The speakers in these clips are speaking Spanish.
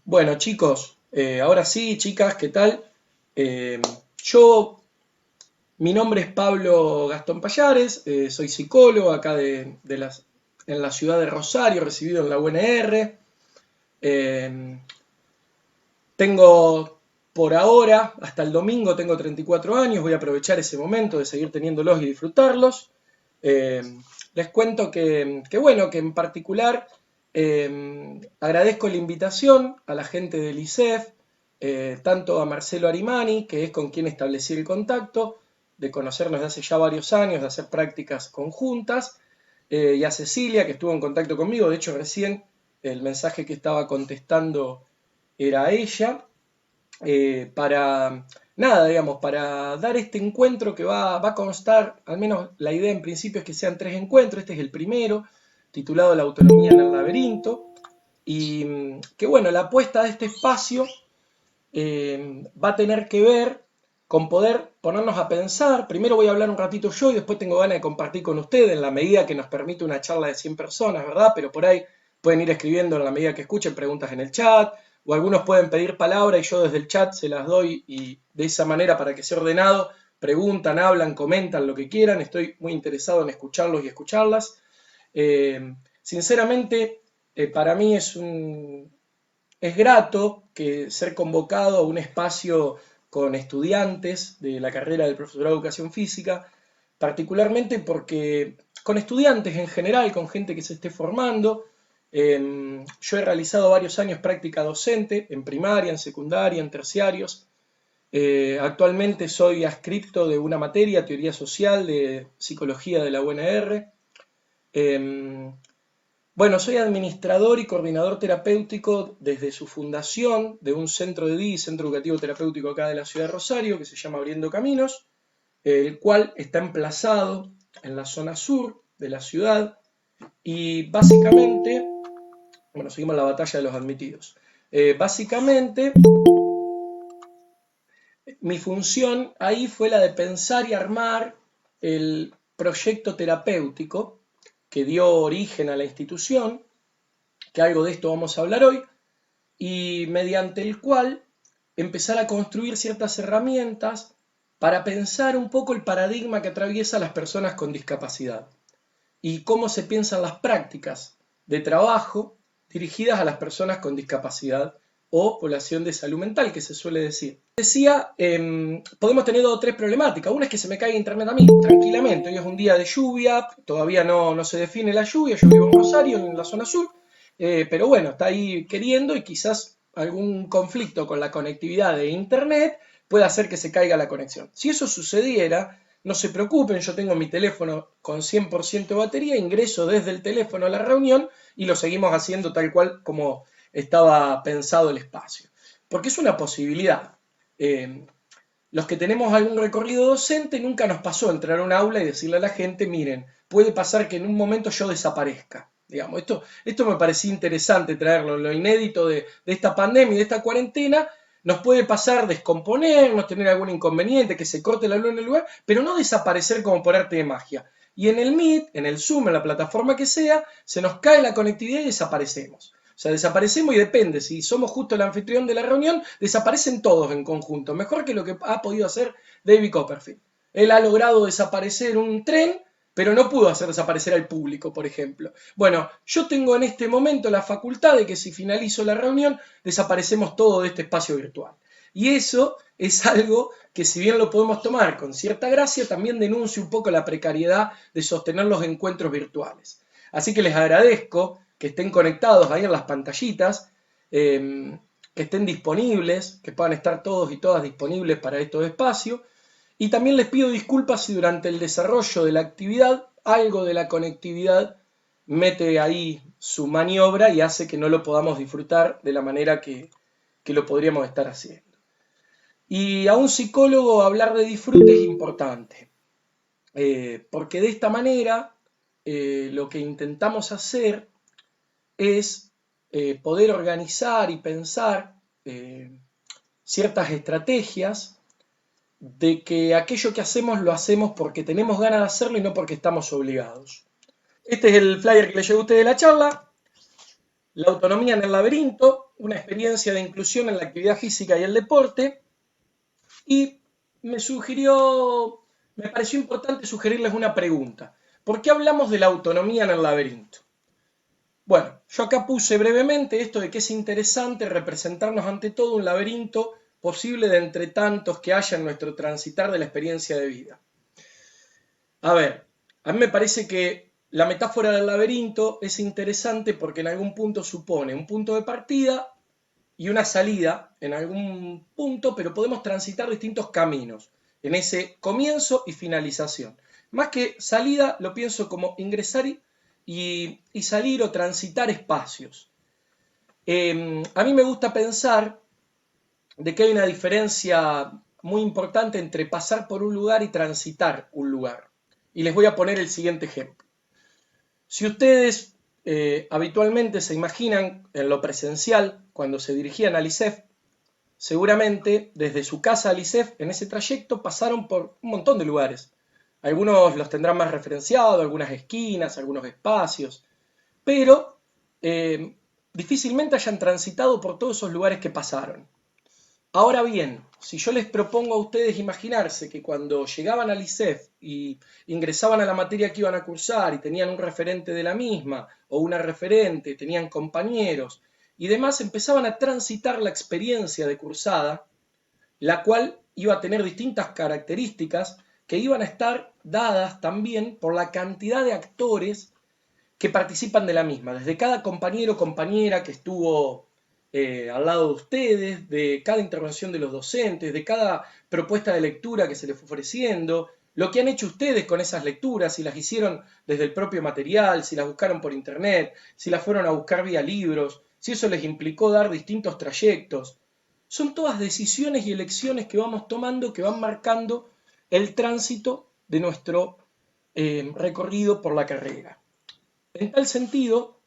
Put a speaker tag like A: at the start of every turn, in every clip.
A: Bueno, chicos, ahora sí, chicas, ¿qué tal? Eh, yo, mi nombre es Pablo Gastón Payares, soy psicólogo acá en la ciudad de Rosario, recibido en la UNR. Eh, tengo, por ahora, hasta el domingo, tengo 34 años, voy a aprovechar ese momento de seguir teniéndolos y disfrutarlos. Eh, Les cuento bueno, que en particular agradezco la invitación a la gente del ISEF, tanto a Marcelo Arimani, que es con quien establecí el contacto, de conocernos desde hace ya varios años, de hacer prácticas conjuntas, y a Cecilia, que estuvo en contacto conmigo. De hecho, recién el mensaje que estaba contestando era ella, para nada, digamos, para dar este encuentro que va a constar, al menos la idea en principio es que sean tres encuentros. Este es el primero, titulado La autonomía en el laberinto, y que bueno, la apuesta de este espacio va a tener que ver con poder ponernos a pensar. Primero voy a hablar un ratito yo y después tengo ganas de compartir con ustedes en la medida que nos permite una charla de 100 personas, ¿verdad? Pero por ahí pueden ir escribiendo en la medida que escuchen preguntas en el chat, o algunos pueden pedir palabra y yo desde el chat se las doy, y de esa manera, para que sea ordenado, preguntan, hablan, comentan lo que quieran. Estoy muy interesado en escucharlos y escucharlas. Sinceramente, para mí es grato que ser convocado a un espacio con estudiantes de la carrera del profesorado de educación física, particularmente porque con estudiantes en general, con gente que se esté formando. Yo he realizado varios años práctica docente en primaria, en secundaria, en terciarios. Actualmente soy adscripto de una materia, teoría social de psicología de la UNR. Eh, bueno, soy administrador y coordinador terapéutico desde su fundación de un centro de día, centro educativo terapéutico acá de la ciudad de Rosario, que se llama Abriendo Caminos, el cual está emplazado en la zona sur de la ciudad. Y básicamente, bueno, seguimos la batalla de los admitidos. Básicamente, mi función ahí fue la de pensar y armar el proyecto terapéutico que dio origen a la institución, que algo de esto vamos a hablar hoy, y mediante el cual empezar a construir ciertas herramientas para pensar un poco el paradigma que atraviesa a las personas con discapacidad y cómo se piensan las prácticas de trabajo dirigidas a las personas con discapacidad o población de salud mental, que se suele decir. Decía, podemos tener dos o tres problemáticas. Una es que se me caiga internet a mí tranquilamente. Hoy es un día de lluvia, todavía no se define la lluvia. Yo vivo en Rosario, en la zona sur, pero bueno, está ahí queriendo, y quizás algún conflicto con la conectividad de internet puede hacer que se caiga la conexión. Si eso sucediera, no se preocupen, yo tengo mi teléfono con 100% de batería, ingreso desde el teléfono a la reunión y lo seguimos haciendo tal cual como estaba pensado el espacio. Porque es una posibilidad. Eh, los que tenemos algún recorrido docente, nunca nos pasó entrar a un aula y decirle a la gente: miren, puede pasar que en un momento yo desaparezca. Digamos, esto me parecía interesante traerlo, lo inédito de esta pandemia y de esta cuarentena. Nos puede pasar descomponernos, tener algún inconveniente, que se corte la luz en el lugar, pero no desaparecer como por arte de magia. Y en el Meet, en el Zoom, en la plataforma que sea, se nos cae la conectividad y desaparecemos. O sea, desaparecemos, y depende, si somos justo el anfitrión de la reunión, desaparecen todos en conjunto. Mejor que lo que ha podido hacer David Copperfield. Él ha logrado desaparecer un tren, pero no pudo hacer desaparecer al público, por ejemplo. Bueno, yo tengo en este momento la facultad de que si finalizo la reunión, desaparecemos todo de este espacio virtual. Y eso es algo que, si bien lo podemos tomar con cierta gracia, también denuncia un poco la precariedad de sostener los encuentros virtuales. Así que les agradezco que estén conectados ahí en las pantallitas, que estén disponibles, que puedan estar todos y todas disponibles para estos espacios. Y también les pido disculpas si durante el desarrollo de la actividad algo de la conectividad mete ahí su maniobra y hace que no lo podamos disfrutar de la manera que lo podríamos estar haciendo. Y a un psicólogo hablar de disfrute es importante, porque de esta manera lo que intentamos hacer es poder organizar y pensar ciertas estrategias de que aquello que hacemos lo hacemos porque tenemos ganas de hacerlo y no porque estamos obligados. Este es el flyer que les llevo a ustedes de la charla: La autonomía en el laberinto. una experiencia de inclusión en la actividad física y el deporte, y me pareció importante sugerirles una pregunta. ¿Por qué hablamos de la autonomía en el laberinto? Bueno, yo acá puse brevemente esto de que es interesante representarnos ante todo un laberinto posible de entre tantos que haya en nuestro transitar de la experiencia de vida. A ver, a mí me parece que la metáfora del laberinto es interesante porque en algún punto supone un punto de partida y una salida en algún punto, pero podemos transitar distintos caminos en ese comienzo y finalización. Más que salida, lo pienso como ingresar y salir o transitar espacios. A mí me gusta pensar de que hay una diferencia muy importante entre pasar por un lugar y transitar un lugar. Y les voy a poner el siguiente ejemplo. Si ustedes habitualmente se imaginan en lo presencial, cuando se dirigían al ISEF, seguramente desde su casa al ISEF, en ese trayecto, pasaron por un montón de lugares. Algunos los tendrán más referenciados, algunas esquinas, algunos espacios, pero difícilmente hayan transitado por todos esos lugares que pasaron. Ahora bien, si yo les propongo a ustedes imaginarse que cuando llegaban al ISEF y ingresaban a la materia que iban a cursar y tenían un referente de la misma o una referente, tenían compañeros y demás, empezaban a transitar la experiencia de cursada, la cual iba a tener distintas características que iban a estar dadas también por la cantidad de actores que participan de la misma, desde cada compañero o compañera que estuvo al lado de ustedes, de cada intervención de los docentes, de cada propuesta de lectura que se les fue ofreciendo, lo que han hecho ustedes con esas lecturas, si las hicieron desde el propio material, si las buscaron por internet, si las fueron a buscar vía libros, si eso les implicó dar distintos trayectos. Son todas decisiones y elecciones que vamos tomando que van marcando el tránsito de nuestro recorrido por la carrera. En tal sentido,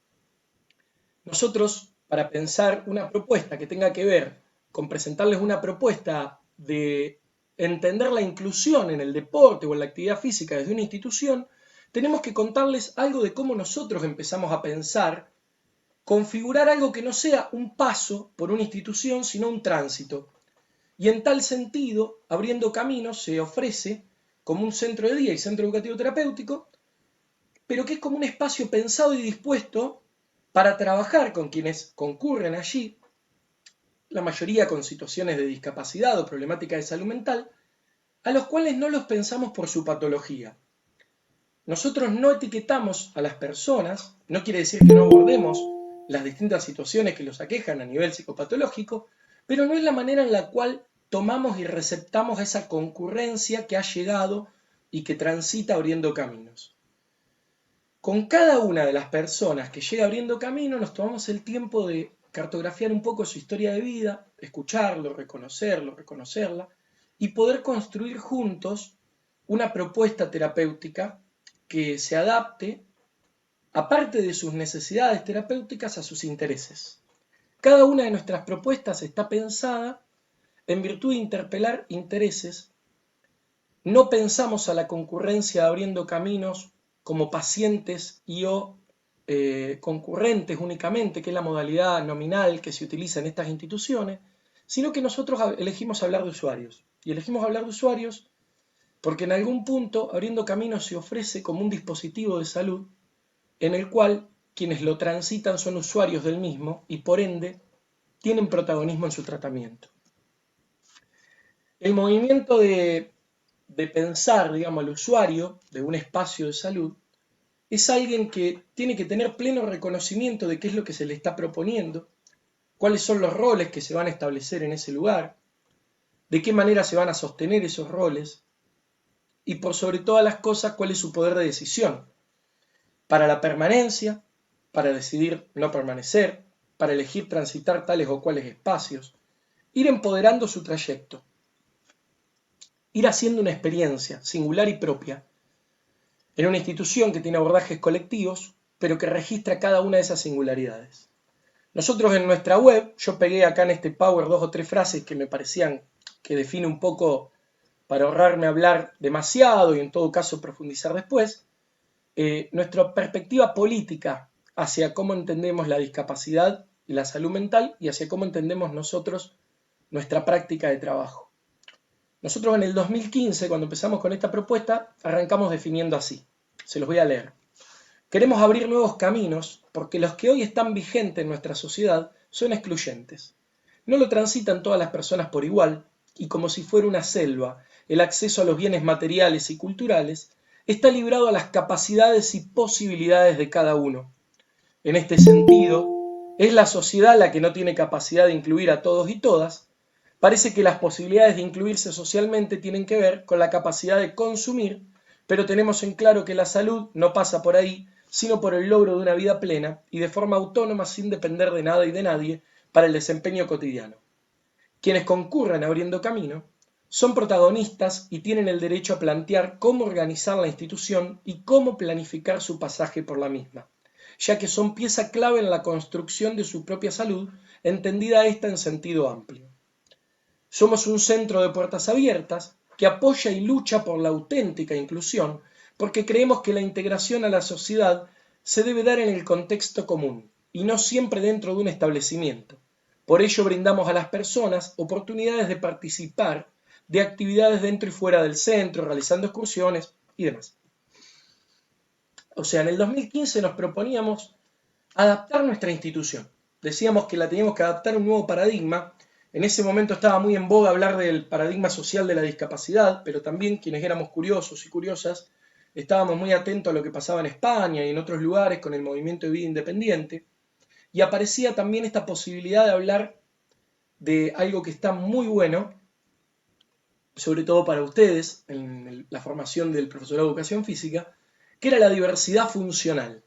A: nosotros, para pensar una propuesta que tenga que ver con presentarles una propuesta de entender la inclusión en el deporte o en la actividad física desde una institución, tenemos que contarles algo de cómo nosotros empezamos a pensar, configurar algo que no sea un paso por una institución, sino un tránsito. Y en tal sentido, Abriendo Caminos se ofrece como un centro de día y centro educativo terapéutico, pero que es como un espacio pensado y dispuesto para trabajar con quienes concurren allí, la mayoría con situaciones de discapacidad o problemática de salud mental, a los cuales no los pensamos por su patología. Nosotros no etiquetamos a las personas, no quiere decir que no abordemos las distintas situaciones que los aquejan a nivel psicopatológico, pero no es la manera en la cual tomamos y receptamos esa concurrencia que ha llegado y que transita abriendo caminos. Con cada una de las personas que llega abriendo camino nos tomamos el tiempo de cartografiar un poco su historia de vida, escucharlo, reconocerla y poder construir juntos una propuesta terapéutica que se adapte, aparte de sus necesidades terapéuticas, a sus intereses. Cada una de nuestras propuestas está pensada en virtud de interpelar intereses. No pensamos a la concurrencia de Abriendo Caminos como pacientes y o concurrentes únicamente, que es la modalidad nominal que se utiliza en estas instituciones, sino que nosotros elegimos hablar de usuarios. Y elegimos hablar de usuarios porque en algún punto Abriendo Caminos se ofrece como un dispositivo de salud en el cual quienes lo transitan son usuarios del mismo y por ende tienen protagonismo en su tratamiento. El movimiento de pensar, digamos, al usuario de un espacio de salud es alguien que tiene que tener pleno reconocimiento de qué es lo que se le está proponiendo, cuáles son los roles que se van a establecer en ese lugar, de qué manera se van a sostener esos roles y por sobre todas las cosas cuál es su poder de decisión para la permanencia, para decidir no permanecer, para elegir transitar tales o cuales espacios, ir empoderando su trayecto, ir haciendo una experiencia singular y propia en una institución que tiene abordajes colectivos, pero que registra cada una de esas singularidades. Nosotros en nuestra web, yo pegué acá en este Power 2 o 3 frases que me parecían que define un poco para ahorrarme hablar demasiado y en todo caso profundizar después, nuestra perspectiva política hacia cómo entendemos la discapacidad y la salud mental y hacia cómo entendemos nosotros nuestra práctica de trabajo. Nosotros en el 2015, cuando empezamos con esta propuesta, arrancamos definiendo así. Se los voy a leer. Queremos abrir nuevos caminos porque los que hoy están vigentes en nuestra sociedad son excluyentes. No lo transitan todas las personas por igual y como si fuera una selva, el acceso a los bienes materiales y culturales está librado a las capacidades y posibilidades de cada uno. En este sentido, es la sociedad la que no tiene capacidad de incluir a todos y todas. Parece que las posibilidades de incluirse socialmente tienen que ver con la capacidad de consumir, pero tenemos en claro que la salud no pasa por ahí, sino por el logro de una vida plena y de forma autónoma sin depender de nada y de nadie para el desempeño cotidiano. Quienes concurran abriendo camino son protagonistas y tienen el derecho a plantear cómo organizar la institución y cómo planificar su pasaje por la misma, ya que son pieza clave en la construcción de su propia salud, entendida esta en sentido amplio. Somos un centro de puertas abiertas que apoya y lucha por la auténtica inclusión, porque creemos que la integración a la sociedad se debe dar en el contexto común y no siempre dentro de un establecimiento. Por ello brindamos a las personas oportunidades de participar de actividades dentro y fuera del centro, realizando excursiones y demás. O sea, en el 2015 nos proponíamos adaptar nuestra institución. Decíamos que la teníamos que adaptar a un nuevo paradigma. En ese momento estaba muy en boga hablar del paradigma social de la discapacidad, pero también quienes éramos curiosos y curiosas estábamos muy atentos a lo que pasaba en España y en otros lugares con el movimiento de vida independiente. Y aparecía también esta posibilidad de hablar de algo que está muy bueno, sobre todo para ustedes, en la formación del profesorado de educación física, que era la diversidad funcional.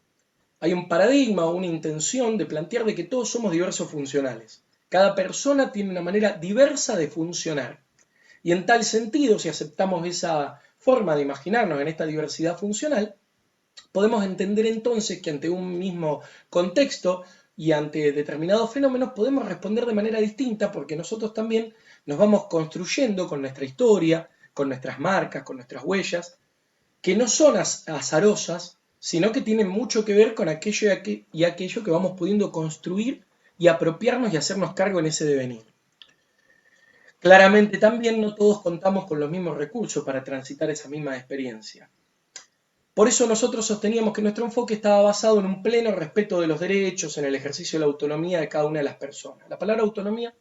A: Hay un paradigma o una intención de plantear de que todos somos diversos funcionales. Cada persona tiene una manera diversa de funcionar. Y en tal sentido, si aceptamos esa forma de imaginarnos en esta diversidad funcional, podemos entender entonces que ante un mismo contexto y ante determinados fenómenos podemos responder de manera distinta porque nosotros también nos vamos construyendo con nuestra historia, con nuestras marcas, con nuestras huellas, que no son azarosas, sino que tienen mucho que ver con aquello y aquello que vamos pudiendo construir y apropiarnos y hacernos cargo en ese devenir. Claramente también no todos contamos con los mismos recursos para transitar esa misma experiencia. Por eso nosotros sosteníamos que nuestro enfoque estaba basado en un pleno respeto de los derechos, en el ejercicio de la autonomía de cada una de las personas. La palabra autonomía,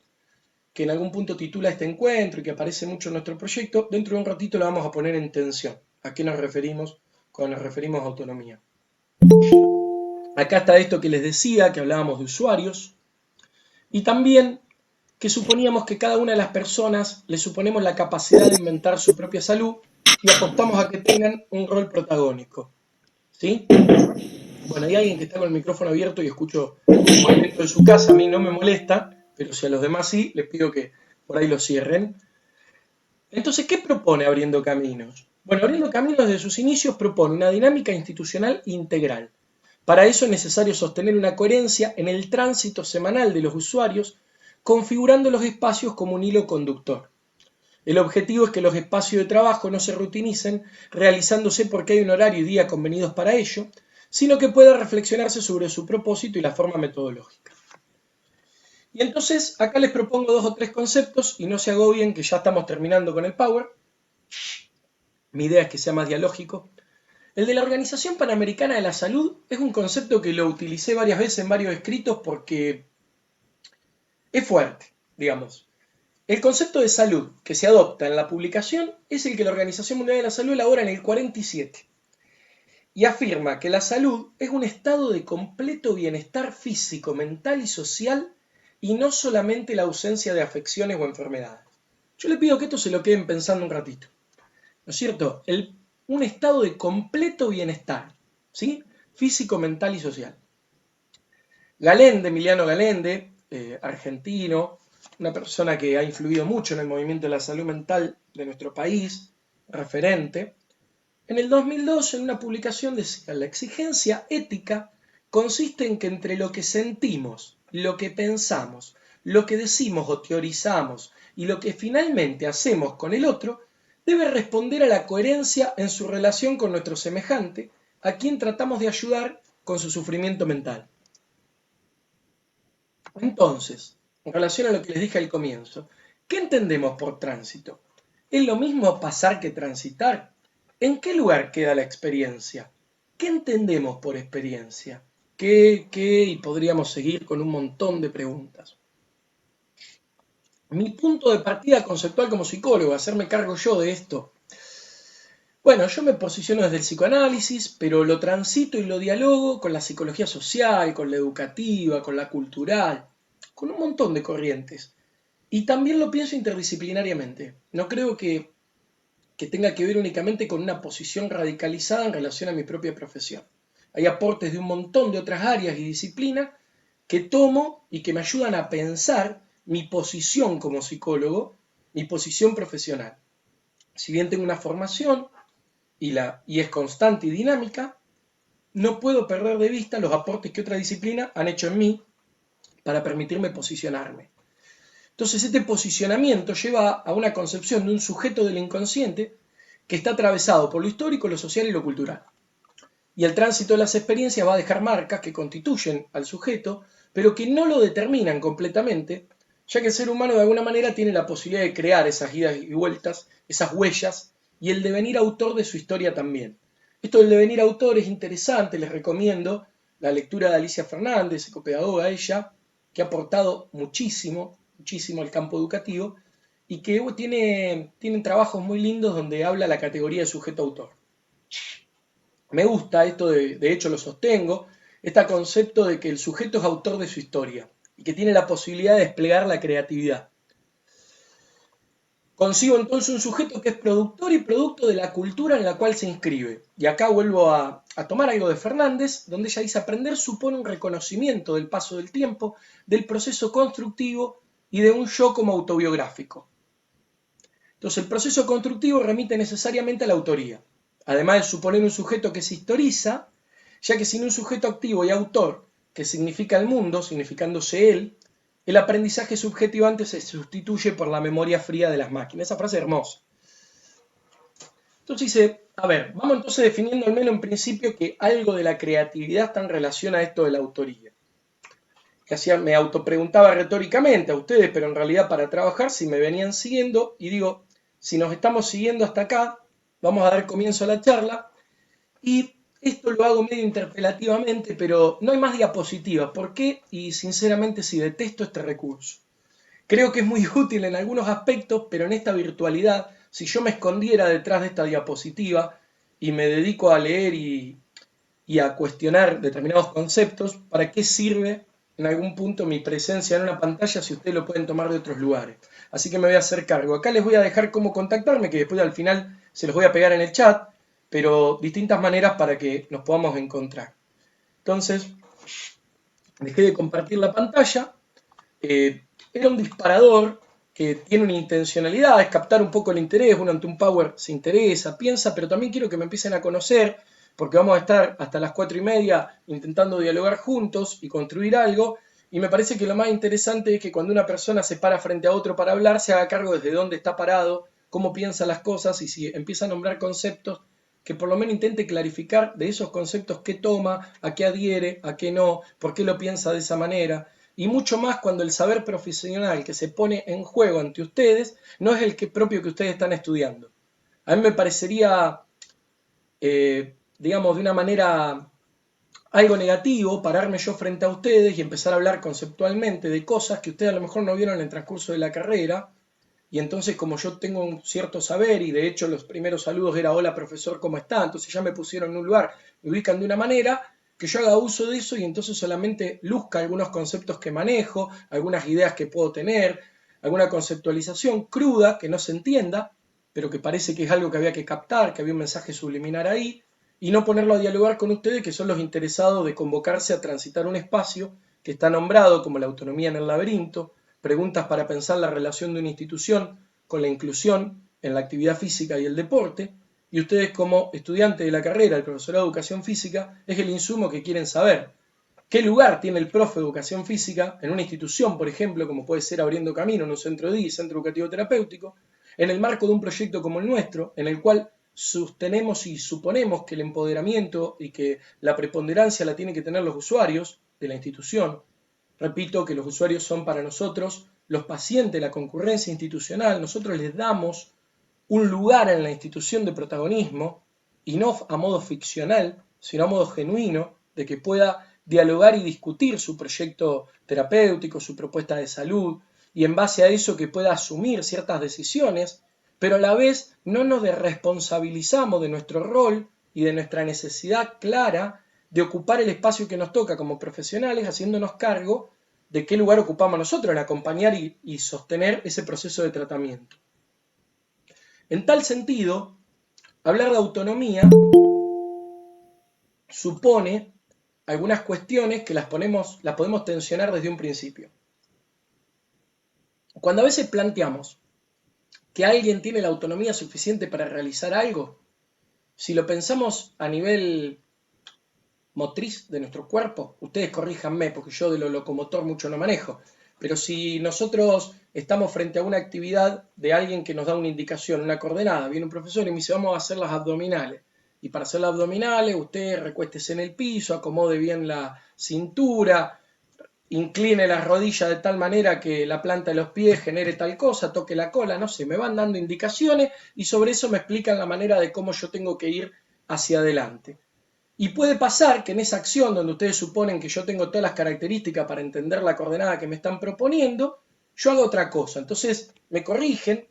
A: que en algún punto titula este encuentro y que aparece mucho en nuestro proyecto, dentro de un ratito la vamos a poner en tensión. ¿A qué nos referimos cuando nos referimos a autonomía? Acá está esto que les decía, que hablábamos de usuarios, y también que suponíamos que cada una de las personas le suponemos la capacidad de inventar su propia salud y apostamos a que tengan un rol protagónico. ¿Sí? Bueno, hay alguien que está con el micrófono abierto y escucho el movimiento de su casa, a mí no me molesta, pero si a los demás sí, les pido que por ahí lo cierren. Entonces, ¿qué propone Abriendo Caminos? Bueno, Abriendo Caminos desde sus inicios propone una dinámica institucional integral. Para eso es necesario sostener una coherencia en el tránsito semanal de los usuarios, configurando los espacios como un hilo conductor. El objetivo es que los espacios de trabajo no se rutinicen realizándose porque hay un horario y día convenidos para ello, sino que pueda reflexionarse sobre su propósito y la forma metodológica. Y entonces acá les propongo 2 o 3 conceptos y no se agobien que ya estamos terminando con el Power. Mi idea es que sea más dialógico. El de la Organización Panamericana de la Salud es un concepto que lo utilicé varias veces en varios escritos porque es fuerte, digamos. El concepto de salud que se adopta en la publicación es el que la Organización Mundial de la Salud elabora en el 47 y afirma que la salud es un estado de completo bienestar físico, mental y social y no solamente la ausencia de afecciones o enfermedades. Yo les pido que esto se lo queden pensando un ratito, ¿no es cierto? Un estado de completo bienestar, ¿sí? Físico, mental y social. Galende, Emiliano Galende, argentino, una persona que ha influido mucho en el movimiento de la salud mental de nuestro país, referente, en el 2002 en una publicación decía: la exigencia ética consiste en que entre lo que sentimos, lo que pensamos, lo que decimos o teorizamos y lo que finalmente hacemos con el otro, debe responder a la coherencia en su relación con nuestro semejante, a quien tratamos de ayudar con su sufrimiento mental. Entonces, en relación a lo que les dije al comienzo, ¿qué entendemos por tránsito? ¿Es lo mismo pasar que transitar? ¿En qué lugar queda la experiencia? ¿Qué entendemos por experiencia? Y podríamos seguir con un montón de preguntas. Mi punto de partida conceptual como psicólogo, hacerme cargo yo de esto. Bueno, yo me posiciono desde el psicoanálisis, pero lo transito y lo dialogo con la psicología social, con la educativa, con la cultural, con un montón de corrientes. Y también lo pienso interdisciplinariamente. No creo que tenga que ver únicamente con una posición radicalizada en relación a mi propia profesión. Hay aportes de un montón de otras áreas y disciplinas que tomo y que me ayudan a pensar mi posición como psicólogo, mi posición profesional. Si bien tengo una formación y es constante y dinámica, no puedo perder de vista los aportes que otras disciplinas han hecho en mí para permitirme posicionarme. Entonces este posicionamiento lleva a una concepción de un sujeto del inconsciente que está atravesado por lo histórico, lo social y lo cultural. Y el tránsito de las experiencias va a dejar marcas que constituyen al sujeto, pero que no lo determinan completamente, ya que el ser humano de alguna manera tiene la posibilidad de crear esas idas y vueltas, esas huellas, y el devenir autor de su historia también. Esto del devenir autor es interesante, les recomiendo la lectura de Alicia Fernández, psicopedagoga ella, que ha aportado muchísimo, muchísimo al campo educativo, y que tienen trabajos muy lindos donde habla la categoría de sujeto-autor. Me gusta esto, de hecho lo sostengo, este concepto de que el sujeto es autor de su historia y que tiene la posibilidad de desplegar la creatividad. Consigo entonces un sujeto que es productor y producto de la cultura en la cual se inscribe. Y acá vuelvo a tomar algo de Fernández, donde ella dice: aprender supone un reconocimiento del paso del tiempo, del proceso constructivo y de un yo como autobiográfico. Entonces el proceso constructivo remite necesariamente a la autoría, además de suponer un sujeto que se historiza, ya que sin un sujeto activo y autor, que significa el mundo, significándose él, el aprendizaje subjetivante se sustituye por la memoria fría de las máquinas. Esa frase es hermosa. Entonces dice, a ver, vamos entonces definiendo al menos en principio que algo de la creatividad está en relación a esto de la autoría. Que me autopreguntaba retóricamente a ustedes, pero en realidad para trabajar, si me venían siguiendo, y digo, si nos estamos siguiendo hasta acá, vamos a dar comienzo a la charla, y esto lo hago medio interpelativamente, pero no hay más diapositivas. ¿Por qué? Y sinceramente sí, detesto este recurso. Creo que es muy útil en algunos aspectos, pero en esta virtualidad, si yo me escondiera detrás de esta diapositiva y me dedico a leer y a cuestionar determinados conceptos, ¿para qué sirve en algún punto mi presencia en una pantalla si ustedes lo pueden tomar de otros lugares? Así que me voy a hacer cargo. Acá les voy a dejar cómo contactarme, que después al final se los voy a pegar en el chat, pero distintas maneras para que nos podamos encontrar. Entonces, dejé de compartir la pantalla. Era un disparador que tiene una intencionalidad, es captar un poco el interés. Uno ante un Power se interesa, piensa, pero también quiero que me empiecen a conocer, porque vamos a estar hasta las 4:30 intentando dialogar juntos y construir algo. Y me parece que lo más interesante es que cuando una persona se para frente a otro para hablar, se haga cargo desde dónde está parado, cómo piensa las cosas, y si empieza a nombrar conceptos, que por lo menos intente clarificar de esos conceptos qué toma, a qué adhiere, a qué no, por qué lo piensa de esa manera. Y mucho más cuando el saber profesional que se pone en juego ante ustedes no es el propio que ustedes están estudiando. A mí me parecería, digamos, de una manera algo negativo pararme yo frente a ustedes y empezar a hablar conceptualmente de cosas que ustedes a lo mejor no vieron en el transcurso de la carrera. Y entonces, como yo tengo un cierto saber, y de hecho los primeros saludos era hola profesor, ¿cómo está? Entonces ya me pusieron en un lugar, me ubican de una manera, que yo haga uso de eso y entonces solamente luzca algunos conceptos que manejo, algunas ideas que puedo tener, alguna conceptualización cruda que no se entienda, pero que parece que es algo que había que captar, que había un mensaje subliminar ahí, y no ponerlo a dialogar con ustedes, que son los interesados de convocarse a transitar un espacio que está nombrado como la autonomía en el laberinto, preguntas para pensar la relación de una institución con la inclusión en la actividad física y el deporte, y ustedes como estudiantes de la carrera, el profesorado de educación física, es el insumo que quieren saber. ¿Qué lugar tiene el profe de educación física en una institución, por ejemplo, como puede ser Abriendo Camino, en un centro de centro educativo terapéutico, en el marco de un proyecto como el nuestro, en el cual sostenemos y suponemos que el empoderamiento y que la preponderancia la tienen que tener los usuarios de la institución, Repito que los usuarios son para nosotros los pacientes, la concurrencia institucional. Nosotros les damos un lugar en la institución de protagonismo, y no a modo ficcional, sino a modo genuino, de que pueda dialogar y discutir su proyecto terapéutico, su propuesta de salud, y en base a eso que pueda asumir ciertas decisiones, pero a la vez no nos responsabilizamos de nuestro rol y de nuestra necesidad clara de ocupar el espacio que nos toca como profesionales, haciéndonos cargo de qué lugar ocupamos nosotros en acompañar y sostener ese proceso de tratamiento. En tal sentido, hablar de autonomía supone algunas cuestiones que las podemos tensionar desde un principio. Cuando a veces planteamos que alguien tiene la autonomía suficiente para realizar algo, si lo pensamos a nivel motriz de nuestro cuerpo, ustedes corríjanme porque yo de lo locomotor mucho no manejo, pero si nosotros estamos frente a una actividad de alguien que nos da una indicación, una coordenada, viene un profesor y me dice vamos a hacer las abdominales, y para hacer las abdominales usted recuéstese en el piso, acomode bien la cintura, incline las rodillas de tal manera que la planta de los pies genere tal cosa, toque la cola, no sé, me van dando indicaciones y sobre eso me explican la manera de cómo yo tengo que ir hacia adelante. Y puede pasar que en esa acción donde ustedes suponen que yo tengo todas las características para entender la coordenada que me están proponiendo, yo hago otra cosa. Entonces me corrigen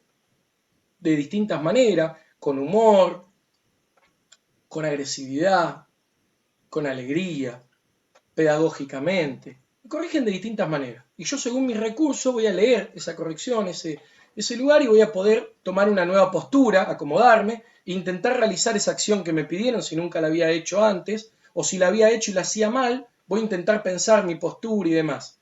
A: de distintas maneras, con humor, con agresividad, con alegría, pedagógicamente. Me corrigen de distintas maneras. Y yo según mis recursos voy a leer esa corrección, ese lugar y voy a poder tomar una nueva postura, acomodarme e intentar realizar esa acción que me pidieron si nunca la había hecho antes, o si la había hecho y la hacía mal, voy a intentar pensar mi postura y demás.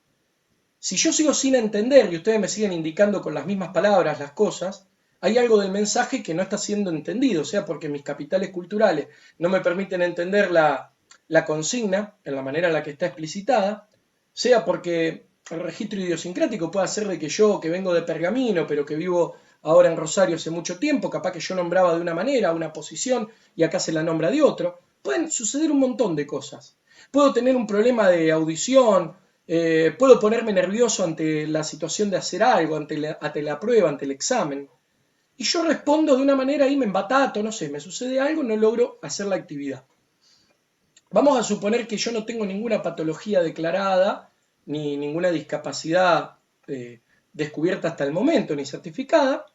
A: Si yo sigo sin entender y ustedes me siguen indicando con las mismas palabras las cosas, hay algo del mensaje que no está siendo entendido, o sea, porque mis capitales culturales no me permiten entender la consigna en la manera en la que está explicitada, sea porque el registro idiosincrático puede ser de que yo, que vengo de Pergamino, pero que vivo ahora en Rosario hace mucho tiempo, capaz que yo nombraba de una manera, una posición, y acá se la nombra de otro. Pueden suceder un montón de cosas. Puedo tener un problema de audición, puedo ponerme nervioso ante la situación de hacer algo, ante la prueba, ante el examen. Y yo respondo de una manera y me embatato, no sé, me sucede algo, no logro hacer la actividad. Vamos a suponer que yo no tengo ninguna patología declarada, ni ninguna discapacidad descubierta hasta el momento, ni certificada.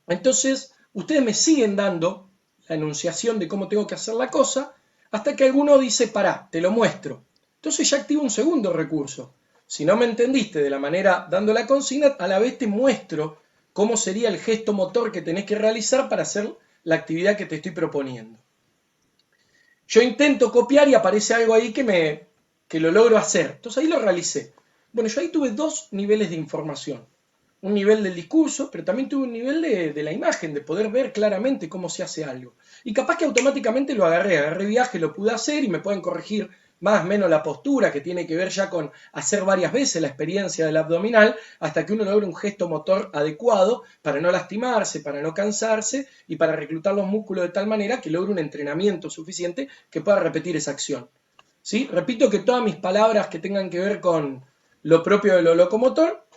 A: Entonces, ustedes me siguen dando la enunciación de cómo tengo que hacer la cosa, hasta que alguno dice, pará, te lo muestro. Entonces ya activo un segundo recurso. Si no me entendiste de la manera dando la consigna, a la vez te muestro cómo sería el gesto motor que tenés que realizar para hacer la actividad que te estoy proponiendo. Yo intento copiar y aparece algo ahí que lo logro hacer. Entonces ahí lo realicé. Bueno, yo ahí tuve dos niveles de información. Un nivel del discurso, pero también tuve un nivel de la imagen, de poder ver claramente cómo se hace algo. Y capaz que automáticamente lo agarré viaje, lo pude hacer y me pueden corregir más o menos la postura, que tiene que ver ya con hacer varias veces la experiencia del abdominal, hasta que uno logre un gesto motor adecuado para no lastimarse, para no cansarse y para reclutar los músculos de tal manera que logre un entrenamiento suficiente que pueda repetir esa acción. ¿Sí? Repito que todas mis palabras que tengan que ver con lo propio de lo locomotor,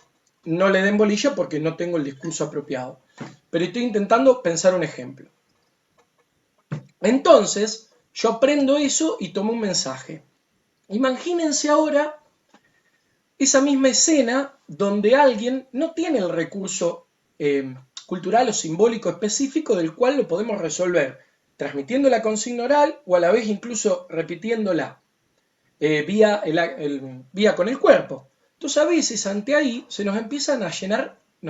A: no le den bolilla porque no tengo el discurso apropiado. Pero estoy intentando pensar un ejemplo. Entonces, yo aprendo eso y tomo un mensaje. Imagínense ahora esa misma escena donde alguien no tiene el recurso cultural o simbólico específico del cual lo podemos resolver, transmitiendo la consigna oral o a la vez incluso repitiéndola vía con el cuerpo. Entonces a veces ante ahí nos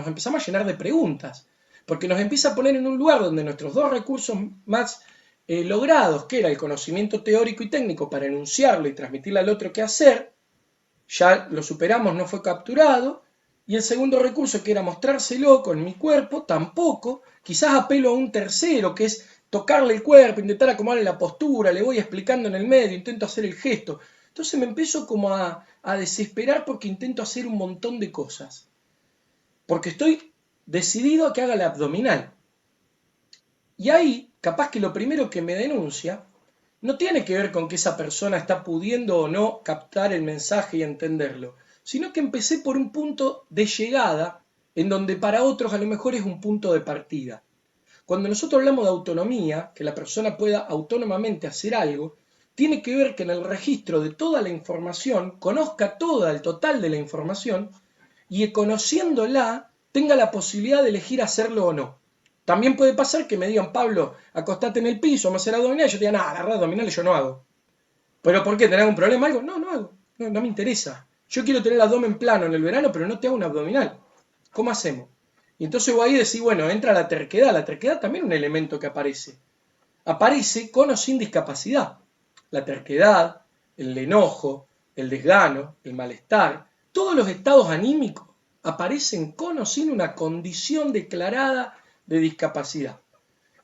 A: empezamos a llenar de preguntas, porque nos empieza a poner en un lugar donde nuestros dos recursos más logrados, que era el conocimiento teórico y técnico para enunciarlo y transmitirle al otro qué hacer, ya lo superamos, no fue capturado, y el segundo recurso, que era mostrárselo con mi cuerpo, tampoco, quizás apelo a un tercero, que es tocarle el cuerpo, intentar acomodarle la postura, le voy explicando en el medio, intento hacer el gesto. Entonces me empiezo como a desesperar porque intento hacer un montón de cosas. Porque estoy decidido a que haga la abdominal. Y ahí, capaz que lo primero que me denuncia no tiene que ver con que esa persona está pudiendo o no captar el mensaje y entenderlo, sino que empecé por un punto de llegada en donde para otros a lo mejor es un punto de partida. Cuando nosotros hablamos de autonomía, que la persona pueda autónomamente hacer algo, tiene que ver que en el registro de toda la información, conozca toda el total de la información y conociéndola tenga la posibilidad de elegir hacerlo o no. También puede pasar que me digan, Pablo, acostate en el piso, vamos a hacer abdominales, y yo te diga, nada, agarrar abdominales yo no hago. ¿Pero por qué? ¿Tenés algún problema? ¿Algo? No, no hago. No, no me interesa. Yo quiero tener el abdomen plano en el verano, pero no te hago un abdominal. ¿Cómo hacemos? Y entonces vos ahí decís, bueno, entra la terquedad. La terquedad también es un elemento que aparece. Aparece con o sin discapacidad. La terquedad, el enojo, el desgano, el malestar, todos los estados anímicos aparecen con o sin una condición declarada de discapacidad.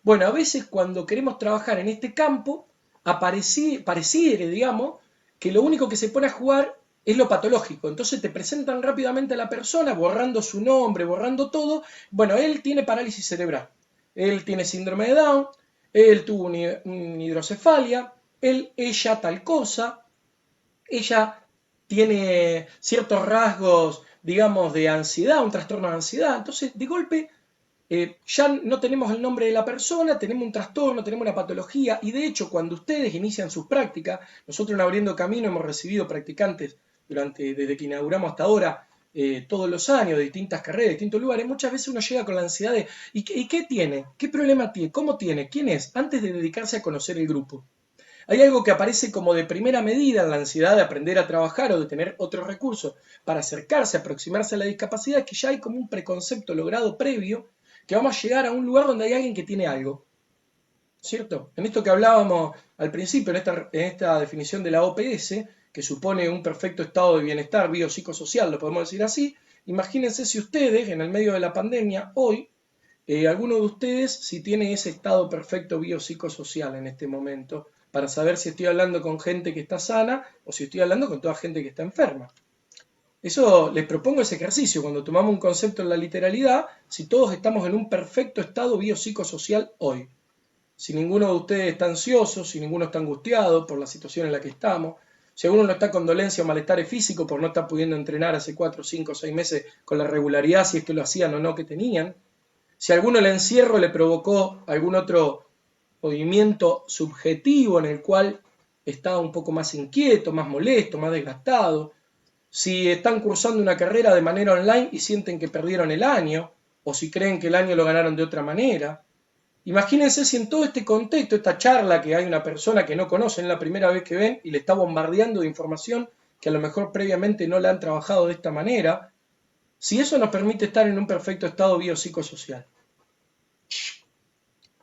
A: Bueno, a veces cuando queremos trabajar en este campo, pareciera, digamos, que lo único que se pone a jugar es lo patológico. Entonces te presentan rápidamente a la persona, borrando su nombre, borrando todo. Bueno, él tiene parálisis cerebral, él tiene síndrome de Down, él tuvo una hidrocefalia, ella tal cosa, ella tiene ciertos rasgos, digamos, de ansiedad, un trastorno de ansiedad. Entonces, de golpe, ya no tenemos el nombre de la persona, tenemos un trastorno, tenemos una patología, y de hecho cuando ustedes inician sus prácticas, nosotros en Abriendo Camino hemos recibido practicantes desde que inauguramos hasta ahora, todos los años, de distintas carreras, de distintos lugares, muchas veces uno llega con la ansiedad de ¿y qué tiene? ¿Qué problema tiene? ¿Cómo tiene? ¿Quién es? Antes de dedicarse a conocer el grupo. Hay algo que aparece como de primera medida en la ansiedad de aprender a trabajar o de tener otros recursos para acercarse, aproximarse a la discapacidad, que ya hay como un preconcepto logrado previo, que vamos a llegar a un lugar donde hay alguien que tiene algo, ¿cierto? En esto que hablábamos al principio, en esta definición de la OPS, que supone un perfecto estado de bienestar biopsicosocial, lo podemos decir así, imagínense si ustedes, en el medio de la pandemia, hoy, alguno de ustedes, si tiene ese estado perfecto biopsicosocial en este momento, para saber si estoy hablando con gente que está sana o si estoy hablando con toda gente que está enferma. Eso les propongo ese ejercicio, cuando tomamos un concepto en la literalidad, si todos estamos en un perfecto estado biopsicosocial hoy. Si ninguno de ustedes está ansioso, si ninguno está angustiado por la situación en la que estamos, si alguno no está con dolencia o malestares físicos por no estar pudiendo entrenar hace 4, 5, 6 meses con la regularidad, si es que lo hacían o no que tenían, si a alguno el encierro le provocó algún otro movimiento subjetivo en el cual estaba un poco más inquieto, más molesto, más desgastado, si están cursando una carrera de manera online y sienten que perdieron el año, o si creen que el año lo ganaron de otra manera. Imagínense si en todo este contexto, esta charla que hay una persona que no conocen la primera vez que ven y le está bombardeando de información que a lo mejor previamente no la han trabajado de esta manera, si eso nos permite estar en un perfecto estado biopsicosocial.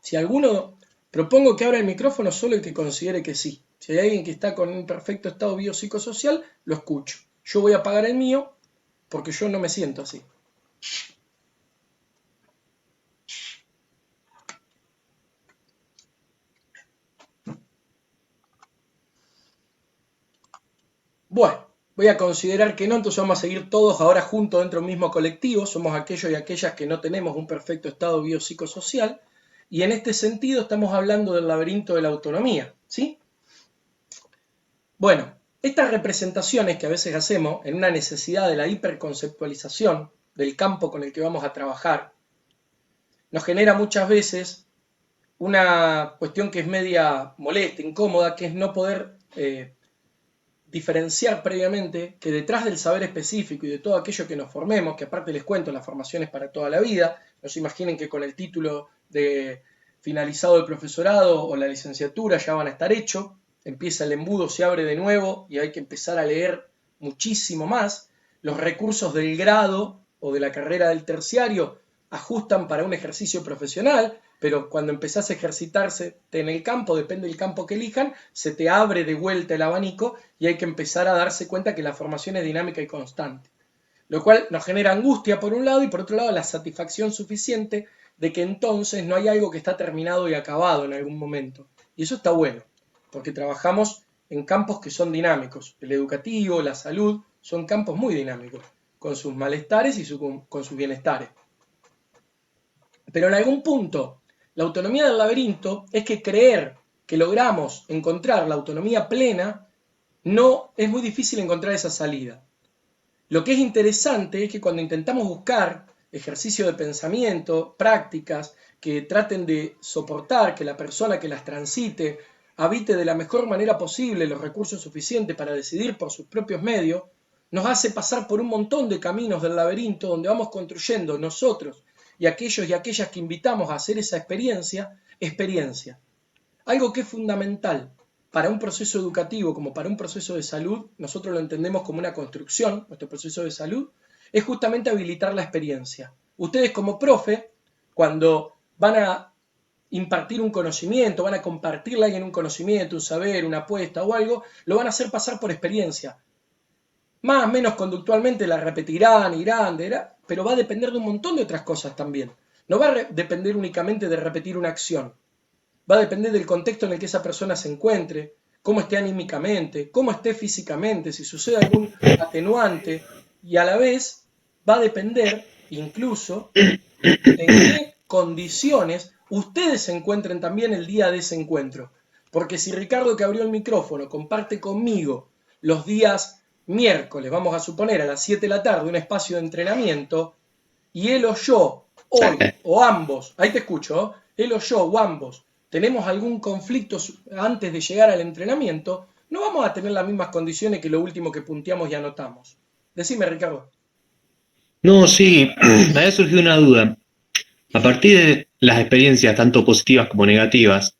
A: Si alguno, propongo que abra el micrófono solo el que considere que sí. Si hay alguien que está con un perfecto estado biopsicosocial, lo escucho. Yo voy a apagar el mío porque yo no me siento así. Bueno, voy a considerar que no, entonces vamos a seguir todos ahora juntos dentro de un mismo colectivo. Somos aquellos y aquellas que no tenemos un perfecto estado biopsicosocial. Y en este sentido estamos hablando del laberinto de la autonomía, ¿sí? Bueno, estas representaciones que a veces hacemos en una necesidad de la hiperconceptualización del campo con el que vamos a trabajar, nos genera muchas veces una cuestión que es media molesta, incómoda, que es no poder diferenciar previamente que detrás del saber específico y de todo aquello que nos formemos, que aparte les cuento, la formación es para toda la vida, no se imaginen que con el título de finalizado el profesorado o la licenciatura ya van a estar hechos, empieza el embudo, se abre de nuevo y hay que empezar a leer muchísimo más. Los recursos del grado o de la carrera del terciario ajustan para un ejercicio profesional, pero cuando empezás a ejercitarse en el campo, depende del campo que elijan, se te abre de vuelta el abanico y hay que empezar a darse cuenta que la formación es dinámica y constante. Lo cual nos genera angustia por un lado y por otro lado la satisfacción suficiente de que entonces no hay algo que está terminado y acabado en algún momento. Y eso está bueno, porque trabajamos en campos que son dinámicos. El educativo, la salud, son campos muy dinámicos, con sus malestares y con sus bienestares. Pero en algún punto, la autonomía del laberinto es que creer que logramos encontrar la autonomía plena, no es muy difícil encontrar esa salida. Lo que es interesante es que cuando intentamos buscar ejercicios de pensamiento, prácticas que traten de soportar que la persona que las transite habite de la mejor manera posible los recursos suficientes para decidir por sus propios medios, nos hace pasar por un montón de caminos del laberinto donde vamos construyendo nosotros y aquellos y aquellas que invitamos a hacer esa experiencia. Algo que es fundamental para un proceso educativo como para un proceso de salud, nosotros lo entendemos como una construcción, nuestro proceso de salud, es justamente habilitar la experiencia. Ustedes como profe, cuando van a impartir un conocimiento, van a compartirle a alguien un conocimiento, un saber, una apuesta o algo, lo van a hacer pasar por experiencia. Más o menos conductualmente la repetirán, irán, pero va a depender de un montón de otras cosas también. No va a depender únicamente de repetir una acción. Va a depender del contexto en el que esa persona se encuentre, cómo esté anímicamente, cómo esté físicamente, si sucede algún atenuante, y a la vez va a depender incluso en qué condiciones ustedes se encuentren también el día de ese encuentro. Porque si Ricardo, que abrió el micrófono, comparte conmigo los días miércoles, vamos a suponer a las 7 de la tarde, un espacio de entrenamiento, y él o yo, hoy, o ambos, ahí te escucho, él o yo o ambos, tenemos algún conflicto antes de llegar al entrenamiento, no vamos a tener las mismas condiciones que lo último que punteamos y anotamos. Decime, Ricardo.
B: No, sí, me había surgido una duda. A partir de las experiencias, tanto positivas como negativas,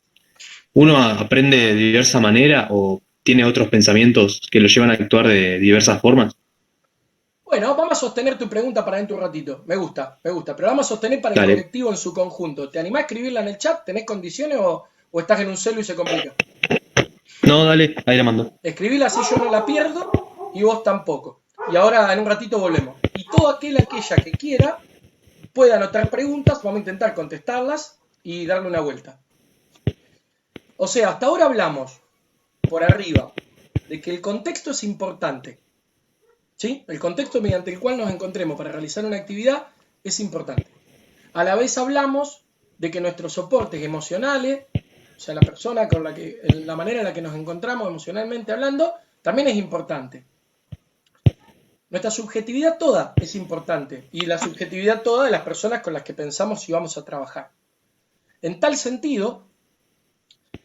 B: ¿uno aprende de diversa manera o tiene otros pensamientos que lo llevan a actuar de diversas formas?
A: Bueno, vamos a sostener tu pregunta para dentro de un ratito. Me gusta, pero vamos a sostener para el
B: Dale.
A: colectivo en su conjunto. ¿Te animás a escribirla en el chat? ¿Tenés condiciones o estás en un celu y se complica?
B: No, dale, ahí la mando.
A: Escribíla así yo no la pierdo y vos tampoco. Y ahora en un ratito volvemos. Y todo aquella que quiera puede anotar preguntas, vamos a intentar contestarlas y darle una vuelta. O sea, hasta ahora hablamos por arriba de que el contexto es importante. ¿Sí? El contexto mediante el cual nos encontremos para realizar una actividad es importante. A la vez hablamos de que nuestros soportes emocionales, o sea, la persona con la manera en la que nos encontramos emocionalmente hablando, también es importante. Nuestra subjetividad toda es importante y la subjetividad toda de las personas con las que pensamos y vamos a trabajar. En tal sentido,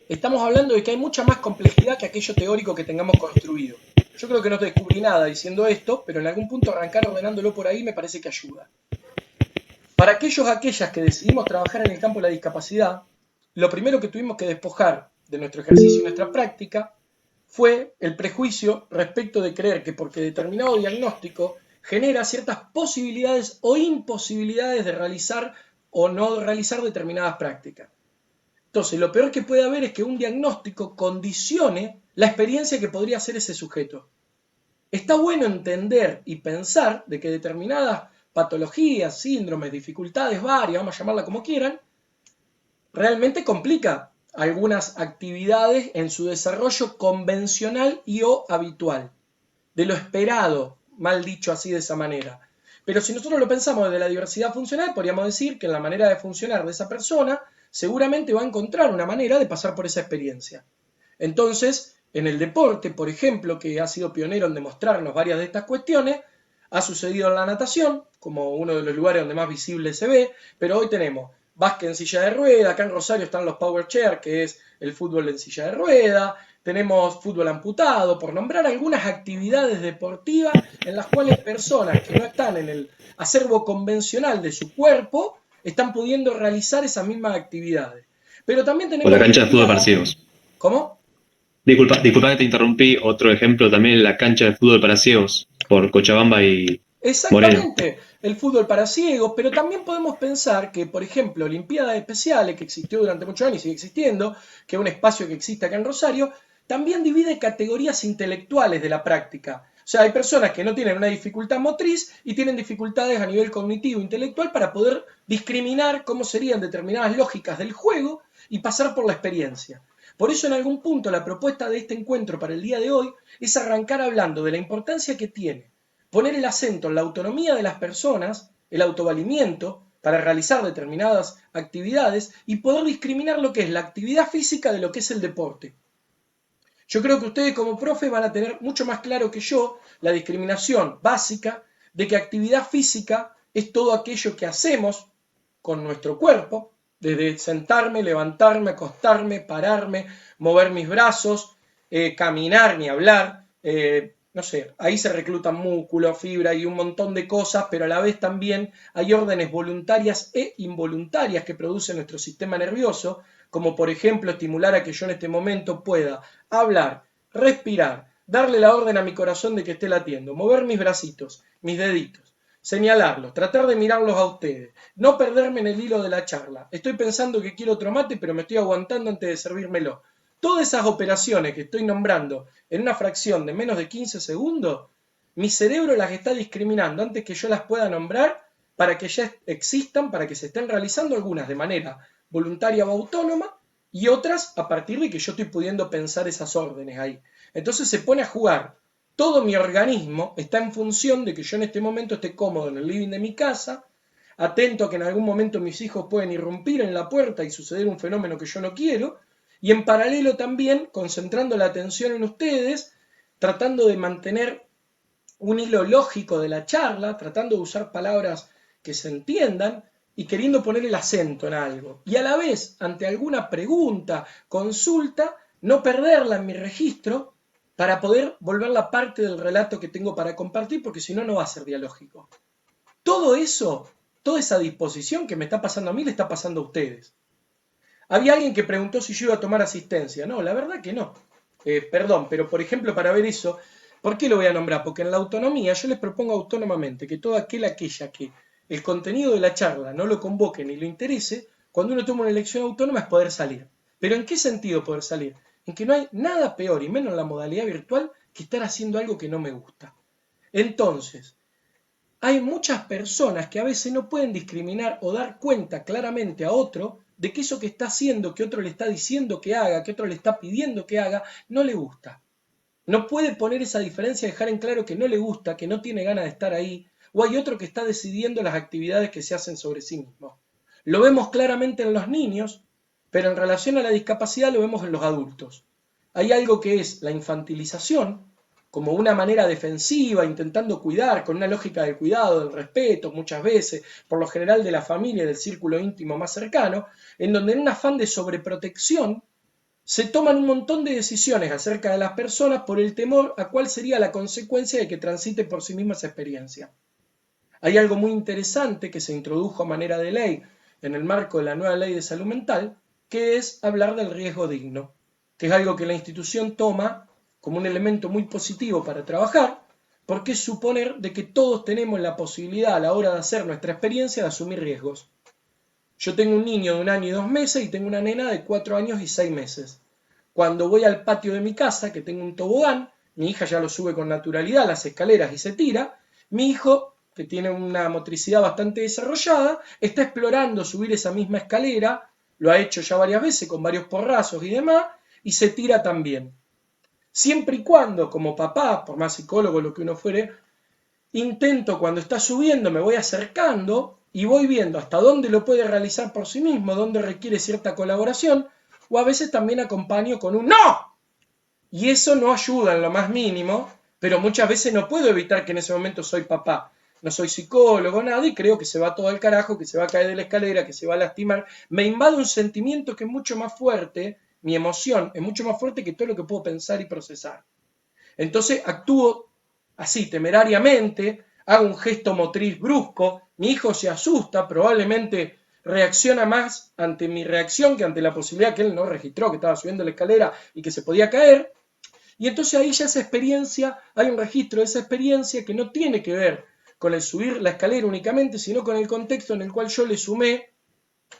A: estamos hablando de que hay mucha más complejidad que aquello teórico que tengamos construido. Yo creo que no te descubrí nada diciendo esto, pero en algún punto arrancar ordenándolo por ahí me parece que ayuda. Para aquellas que decidimos trabajar en el campo de la discapacidad, lo primero que tuvimos que despojar de nuestro ejercicio y nuestra práctica fue el prejuicio respecto de creer que porque determinado diagnóstico genera ciertas posibilidades o imposibilidades de realizar o no realizar determinadas prácticas. Entonces, lo peor que puede haber es que un diagnóstico condicione la experiencia que podría hacer ese sujeto. Está bueno entender y pensar de que determinadas patologías, síndromes, dificultades varias, vamos a llamarla como quieran, realmente complica algunas actividades en su desarrollo convencional y o habitual, de lo esperado, mal dicho así de esa manera. Pero si nosotros lo pensamos desde la diversidad funcional, podríamos decir que en la manera de funcionar de esa persona, seguramente va a encontrar una manera de pasar por esa experiencia. Entonces, en el deporte, por ejemplo, que ha sido pionero en demostrarnos varias de estas cuestiones, ha sucedido en la natación, como uno de los lugares donde más visible se ve, pero hoy tenemos básquet en silla de rueda, acá en Rosario están los power chair, que es el fútbol en silla de rueda, tenemos fútbol amputado, por nombrar algunas actividades deportivas en las cuales personas que no están en el acervo convencional de su cuerpo están pudiendo realizar esas mismas actividades. Pero también
B: O la
A: tenemos
B: cancha de fútbol para
A: actividades.
B: ciegos.
A: ¿Cómo?
B: Disculpa que te interrumpí. Otro ejemplo también la cancha de fútbol para ciegos por Cochabamba y Moreno.
A: Exactamente, el fútbol para ciegos, pero también podemos pensar que, por ejemplo, Olimpiadas Especiales, que existió durante muchos años y sigue existiendo, que es un espacio que existe acá en Rosario, también divide categorías intelectuales de la práctica. O sea, hay personas que no tienen una dificultad motriz y tienen dificultades a nivel cognitivo, intelectual, para poder discriminar cómo serían determinadas lógicas del juego y pasar por la experiencia. Por eso, en algún punto, la propuesta de este encuentro para el día de hoy es arrancar hablando de la importancia que tiene poner el acento en la autonomía de las personas, el autovalimiento, para realizar determinadas actividades y poder discriminar lo que es la actividad física de lo que es el deporte. Yo creo que ustedes como profes van a tener mucho más claro que yo la discriminación básica de que actividad física es todo aquello que hacemos con nuestro cuerpo, desde sentarme, levantarme, acostarme, pararme, mover mis brazos, caminar ni hablar, no sé, ahí se reclutan músculos, fibra y un montón de cosas, pero a la vez también hay órdenes voluntarias e involuntarias que produce nuestro sistema nervioso, como por ejemplo estimular a que yo en este momento pueda hablar, respirar, darle la orden a mi corazón de que esté latiendo, mover mis bracitos, mis deditos, señalarlos, tratar de mirarlos a ustedes, no perderme en el hilo de la charla. Estoy pensando que quiero otro mate, pero me estoy aguantando antes de servírmelo. Todas esas operaciones que estoy nombrando en una fracción de menos de 15 segundos, mi cerebro las está discriminando antes que yo las pueda nombrar para que ya existan, para que se estén realizando algunas de manera voluntaria o autónoma y otras a partir de que yo estoy pudiendo pensar esas órdenes ahí. Entonces se pone a jugar. Todo mi organismo está en función de que yo en este momento esté cómodo en el living de mi casa, atento a que en algún momento mis hijos pueden irrumpir en la puerta y suceder un fenómeno que yo no quiero, y en paralelo también concentrando la atención en ustedes, tratando de mantener un hilo lógico de la charla, tratando de usar palabras que se entiendan y queriendo poner el acento en algo. Y a la vez, ante alguna pregunta, consulta, no perderla en mi registro para poder volverla parte del relato que tengo para compartir, porque si no, no va a ser dialógico. Todo eso, toda esa disposición que me está pasando a mí, le está pasando a ustedes. Había alguien que preguntó si yo iba a tomar asistencia. No, la verdad que no. Perdón, pero por ejemplo, para ver eso, ¿por qué lo voy a nombrar? Porque en la autonomía yo les propongo autónomamente que todo aquella que el contenido de la charla no lo convoque ni le interese, cuando uno toma una elección autónoma es poder salir. ¿Pero en qué sentido poder salir? En que no hay nada peor, y menos en la modalidad virtual, que estar haciendo algo que no me gusta. Entonces, hay muchas personas que a veces no pueden discriminar o dar cuenta claramente a otro de que eso que está haciendo, que otro le está diciendo que haga, que otro le está pidiendo que haga, no le gusta. No puede poner esa diferencia, dejar en claro que no le gusta, que no tiene ganas de estar ahí, o hay otro que está decidiendo las actividades que se hacen sobre sí mismo. Lo vemos claramente en los niños, pero en relación a la discapacidad lo vemos en los adultos. Hay algo que es la infantilización, como una manera defensiva, intentando cuidar, con una lógica del cuidado, del respeto, muchas veces, por lo general de la familia y del círculo íntimo más cercano, en donde en un afán de sobreprotección se toman un montón de decisiones acerca de las personas por el temor a cuál sería la consecuencia de que transite por sí misma esa experiencia. Hay algo muy interesante que se introdujo a manera de ley en el marco de la nueva ley de salud mental, que es hablar del riesgo digno, que es algo que la institución toma como un elemento muy positivo para trabajar, porque es suponer de que todos tenemos la posibilidad a la hora de hacer nuestra experiencia de asumir riesgos. Yo tengo un niño de 1 año y 2 meses y tengo una nena de 4 años y 6 meses. Cuando voy al patio de mi casa, que tengo un tobogán, mi hija ya lo sube con naturalidad a las escaleras y se tira, mi hijo, que tiene una motricidad bastante desarrollada, está explorando subir esa misma escalera, lo ha hecho ya varias veces con varios porrazos y demás, y se tira también. Siempre y cuando, como papá, por más psicólogo lo que uno fuere, intento cuando está subiendo, me voy acercando y voy viendo hasta dónde lo puede realizar por sí mismo, dónde requiere cierta colaboración, o a veces también acompaño con un ¡no! Y eso no ayuda en lo más mínimo, pero muchas veces no puedo evitar que en ese momento soy papá. No soy psicólogo, nada, y creo que se va todo al carajo, que se va a caer de la escalera, que se va a lastimar. Me invade un sentimiento que es mucho más fuerte, mi emoción es mucho más fuerte que todo lo que puedo pensar y procesar. Entonces actúo así, temerariamente, hago un gesto motriz brusco, mi hijo se asusta, probablemente reacciona más ante mi reacción que ante la posibilidad que él no registró, que estaba subiendo la escalera y que se podía caer. Y entonces ahí ya esa experiencia, hay un registro de esa experiencia que no tiene que ver con el subir la escalera únicamente, sino con el contexto en el cual yo le sumé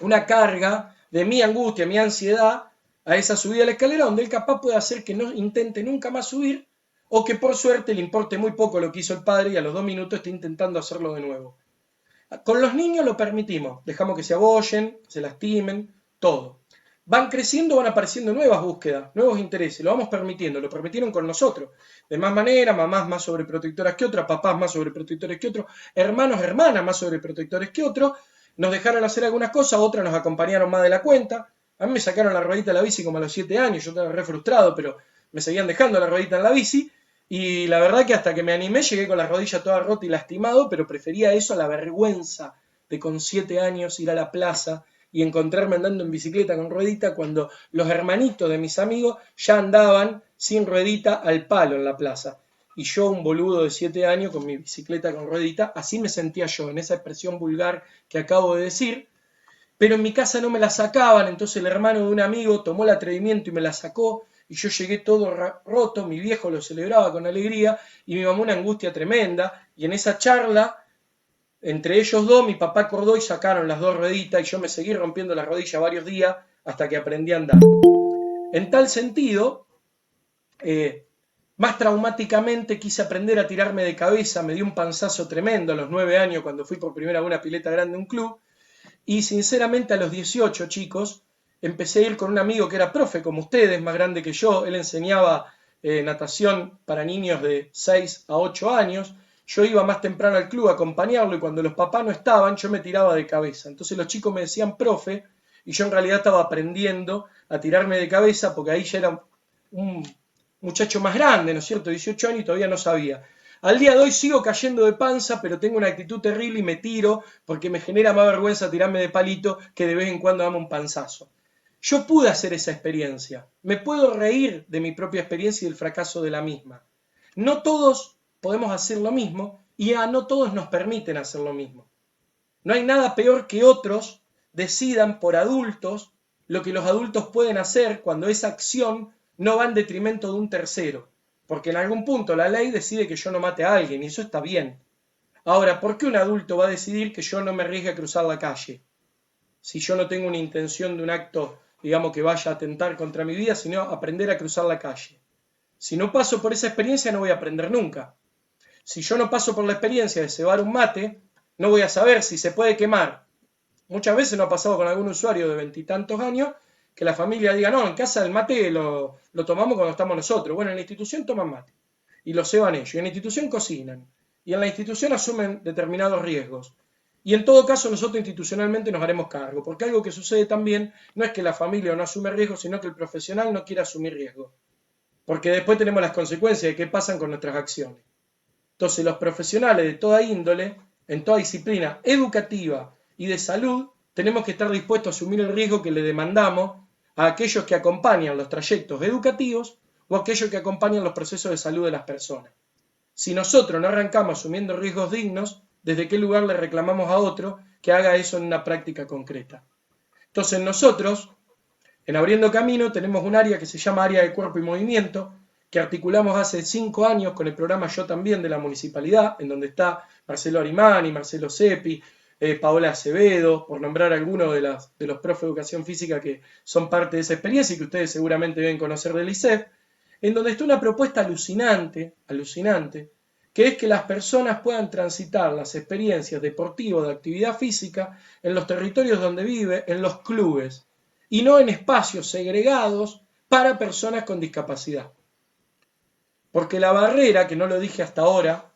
A: una carga de mi angustia, mi ansiedad a esa subida de la escalera, donde él capaz puede hacer que no intente nunca más subir, o que por suerte le importe muy poco lo que hizo el padre y a los 2 minutos esté intentando hacerlo de nuevo. Con los niños lo permitimos, dejamos que se abollen, se lastimen, todo. Van creciendo, van apareciendo nuevas búsquedas, nuevos intereses, lo vamos permitiendo, lo permitieron con nosotros. De más manera, mamás más sobreprotectoras que otras, papás más sobreprotectores que otros, hermanos, hermanas más sobreprotectores que otros, nos dejaron hacer algunas cosas, otras nos acompañaron más de la cuenta. A mí me sacaron la ruedita de la bici como a los 7 años, yo estaba re frustrado, pero me seguían dejando la ruedita en la bici. Y la verdad que hasta que me animé llegué con la rodilla toda rota y lastimado, pero prefería eso a la vergüenza de con 7 años ir a la plaza y encontrarme andando en bicicleta con ruedita cuando los hermanitos de mis amigos ya andaban sin ruedita al palo en la plaza. Y yo, un boludo de 7 años con mi bicicleta con ruedita, así me sentía yo, en esa expresión vulgar que acabo de decir, pero en mi casa no me la sacaban, entonces el hermano de un amigo tomó el atrevimiento y me la sacó, y yo llegué todo roto, mi viejo lo celebraba con alegría, y mi mamá una angustia tremenda, y en esa charla, entre ellos dos, mi papá acordó y sacaron las dos rueditas, y yo me seguí rompiendo la rodilla varios días hasta que aprendí a andar. En tal sentido, más traumáticamente quise aprender a tirarme de cabeza, me dio un panzazo tremendo a los 9 años cuando fui por primera vez a una pileta grande de un club, y sinceramente a los 18, chicos, empecé a ir con un amigo que era profe como ustedes, más grande que yo. Él enseñaba natación para niños de 6 a 8 años. Yo iba más temprano al club a acompañarlo y cuando los papás no estaban yo me tiraba de cabeza. Entonces los chicos me decían profe y yo en realidad estaba aprendiendo a tirarme de cabeza porque ahí ya era un muchacho más grande, ¿no es cierto? 18 años y todavía no sabía. Al día de hoy sigo cayendo de panza, pero tengo una actitud terrible y me tiro porque me genera más vergüenza tirarme de palito que de vez en cuando dame un panzazo. Yo pude hacer esa experiencia. Me puedo reír de mi propia experiencia y del fracaso de la misma. No todos podemos hacer lo mismo y no todos nos permiten hacer lo mismo. No hay nada peor que otros decidan por adultos lo que los adultos pueden hacer cuando esa acción no va en detrimento de un tercero. Porque en algún punto la ley decide que yo no mate a alguien y eso está bien. Ahora, ¿por qué un adulto va a decidir que yo no me arriesgue a cruzar la calle? Si yo no tengo una intención de un acto, digamos, que vaya a atentar contra mi vida, sino aprender a cruzar la calle. Si no paso por esa experiencia, no voy a aprender nunca. Si yo no paso por la experiencia de cebar un mate, no voy a saber si se puede quemar. Muchas veces nos ha pasado con algún usuario de 20 y tantos años que la familia diga, no, en casa el mate lo tomamos cuando estamos nosotros. Bueno, en la institución toman mate y lo ceban ellos. Y en la institución cocinan. Y en la institución asumen determinados riesgos. Y en todo caso nosotros institucionalmente nos haremos cargo. Porque algo que sucede también no es que la familia no asume riesgos, sino que el profesional no quiere asumir riesgos. Porque después tenemos las consecuencias de qué pasan con nuestras acciones. Entonces los profesionales de toda índole, en toda disciplina educativa y de salud, tenemos que estar dispuestos a asumir el riesgo que le demandamos a aquellos que acompañan los trayectos educativos o a aquellos que acompañan los procesos de salud de las personas. Si nosotros no arrancamos asumiendo riesgos dignos, ¿desde qué lugar le reclamamos a otro que haga eso en una práctica concreta? Entonces nosotros, en Abriendo Camino, tenemos un área que se llama Área de Cuerpo y Movimiento, que articulamos hace 5 años con el programa Yo También de la Municipalidad, en donde está Marcelo Arimani, Marcelo Seppi, Paola Acevedo, por nombrar algunos de los profes de educación física que son parte de esa experiencia y que ustedes seguramente deben conocer del ISEF, en donde está una propuesta alucinante, que es que las personas puedan transitar las experiencias deportivas de actividad física en los territorios donde vive, en los clubes, y no en espacios segregados para personas con discapacidad. Porque la barrera, que no lo dije hasta ahora,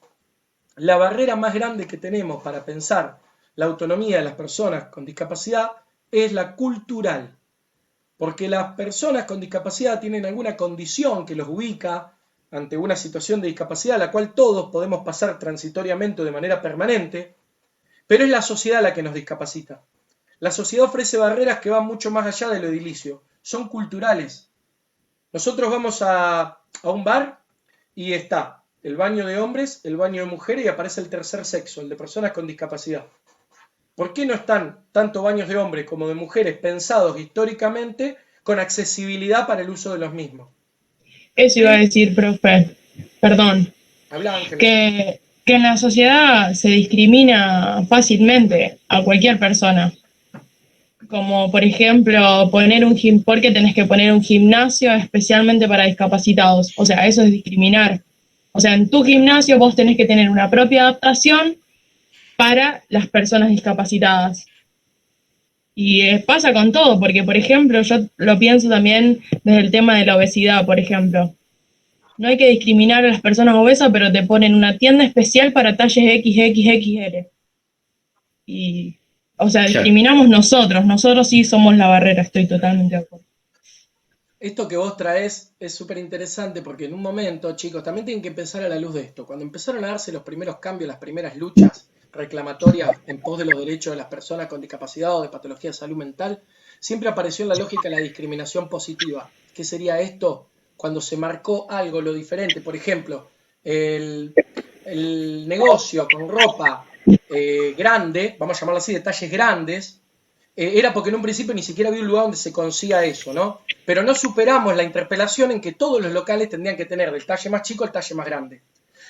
A: la barrera más grande que tenemos para pensar la autonomía de las personas con discapacidad es la cultural. Porque las personas con discapacidad tienen alguna condición que los ubica ante una situación de discapacidad a la cual todos podemos pasar transitoriamente o de manera permanente, pero es la sociedad la que nos discapacita. La sociedad ofrece barreras que van mucho más allá de lo edilicio, son culturales. Nosotros vamos a un bar y está el baño de hombres, el baño de mujeres y aparece el tercer sexo, el de personas con discapacidad. ¿Por qué no están tanto baños de hombres como de mujeres pensados históricamente con accesibilidad para el uso de los mismos?
C: Eso iba a decir, profe. Perdón.
A: Habla, Ángel.
C: Que en la sociedad se discrimina fácilmente a cualquier persona. Como, por ejemplo, ¿por qué tenés que poner un gimnasio especialmente para discapacitados? O sea, eso es discriminar. O sea, en tu gimnasio vos tenés que tener una propia adaptación para las personas discapacitadas. Y pasa con todo, porque, por ejemplo, yo lo pienso también desde el tema de la obesidad, por ejemplo. No hay que discriminar a las personas obesas, pero te ponen una tienda especial para talles XXXL. Y O sea,
B: Claro.
C: discriminamos nosotros sí somos la barrera, estoy totalmente de acuerdo.
A: Esto que vos traes es súper interesante porque en un momento, chicos, también tienen que pensar a la luz de esto. Cuando empezaron a darse los primeros cambios, las primeras luchas reclamatorias en pos de los derechos de las personas con discapacidad o de patología de salud mental, siempre apareció en la lógica la discriminación positiva. ¿Qué sería esto? Cuando se marcó algo, lo diferente. Por ejemplo, el, el negocio con ropa grande, vamos a llamarlo así, detalles grandes, era porque en un principio ni siquiera había un lugar donde se consiga eso, ¿no? Pero no superamos la interpelación en que todos los locales tendrían que tener del talle más chico al talle más grande.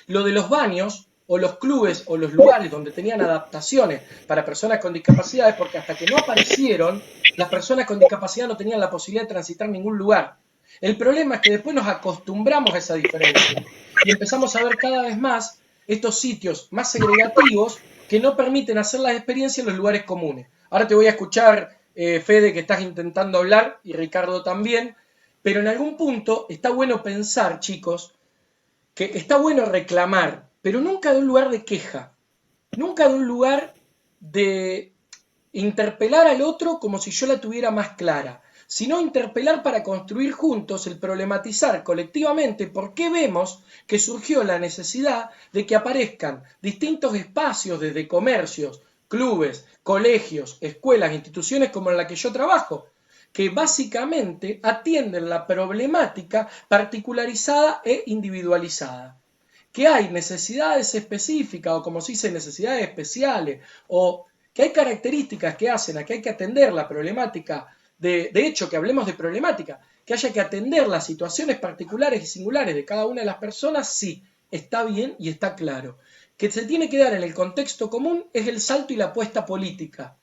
A: Lo de los baños o los clubes o los lugares donde tenían adaptaciones para personas con discapacidades, porque hasta que no aparecieron, las personas con discapacidad no tenían la posibilidad de transitar ningún lugar. El problema es que después nos acostumbramos a esa diferencia y empezamos a ver cada vez más estos sitios más segregativos que no permiten hacer las experiencias en los lugares comunes. Ahora te voy a escuchar, Fede, que estás intentando hablar, y Ricardo también, pero en algún punto está bueno pensar, chicos, que está bueno reclamar, pero nunca de un lugar de queja, nunca de un lugar de interpelar al otro como si yo la tuviera más clara, sino interpelar para construir juntos el problematizar colectivamente por qué vemos que surgió la necesidad de que aparezcan distintos espacios desde comercios, clubes, colegios, escuelas, instituciones como en la que yo trabajo, que básicamente atienden la problemática particularizada e individualizada. Que hay necesidades específicas o como se dice necesidades especiales o que hay características que hacen a que hay que atender la problemática, de hecho que hablemos de problemática, que haya que atender las situaciones particulares y singulares de cada una de las personas, sí, está bien y está claro. Que se tiene que dar en el contexto común es el salto y la apuesta política.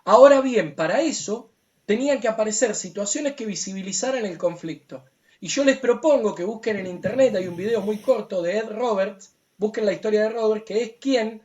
A: Ahora bien, para eso tenían que aparecer situaciones que visibilizaran el conflicto. Y yo les propongo que busquen en internet, hay un video muy corto de Ed Roberts, busquen la historia de Roberts, que es quien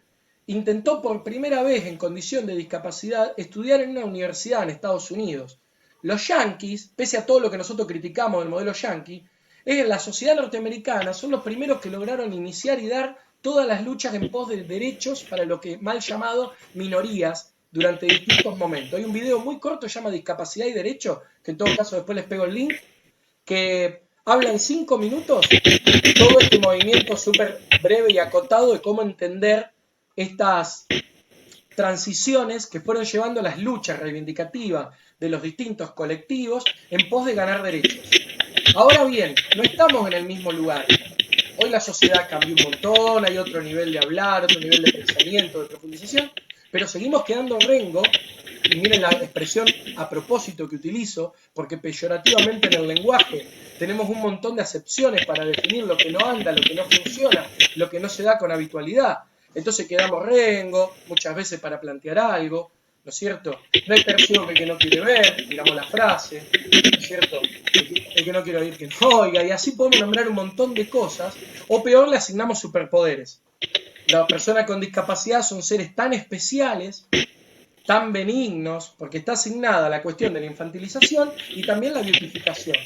A: intentó por primera vez en condición de discapacidad estudiar en una universidad en Estados Unidos. Los yanquis, pese a todo lo que nosotros criticamos del modelo yanqui, en la sociedad norteamericana son los primeros que lograron iniciar y dar todas las luchas en pos de derechos para lo que mal llamado minorías durante distintos momentos. Hay un video muy corto, se llama Discapacidad y Derecho, que en todo caso después les pego el link, que habla en 5 minutos todo este movimiento súper breve y acotado de cómo entender estas transiciones que fueron llevando las luchas reivindicativas de los distintos colectivos en pos de ganar derechos. Ahora bien, no estamos en el mismo lugar. Hoy la sociedad cambió un montón, hay otro nivel de hablar, otro nivel de pensamiento, de profundización, pero seguimos quedando rengo, y miren la expresión a propósito que utilizo, porque peyorativamente en el lenguaje tenemos un montón de acepciones para definir lo que no anda, lo que no funciona, lo que no se da con habitualidad. Entonces quedamos rengo, muchas veces para plantear algo, ¿no es cierto? No hay percibo que el que no quiere ver, digamos la frase, ¿no es cierto? El que no quiere oír que no oiga, y así podemos nombrar un montón de cosas, o peor, le asignamos superpoderes. Las personas con discapacidad son seres tan especiales, tan benignos, porque está asignada la cuestión de la infantilización y también la beautificación.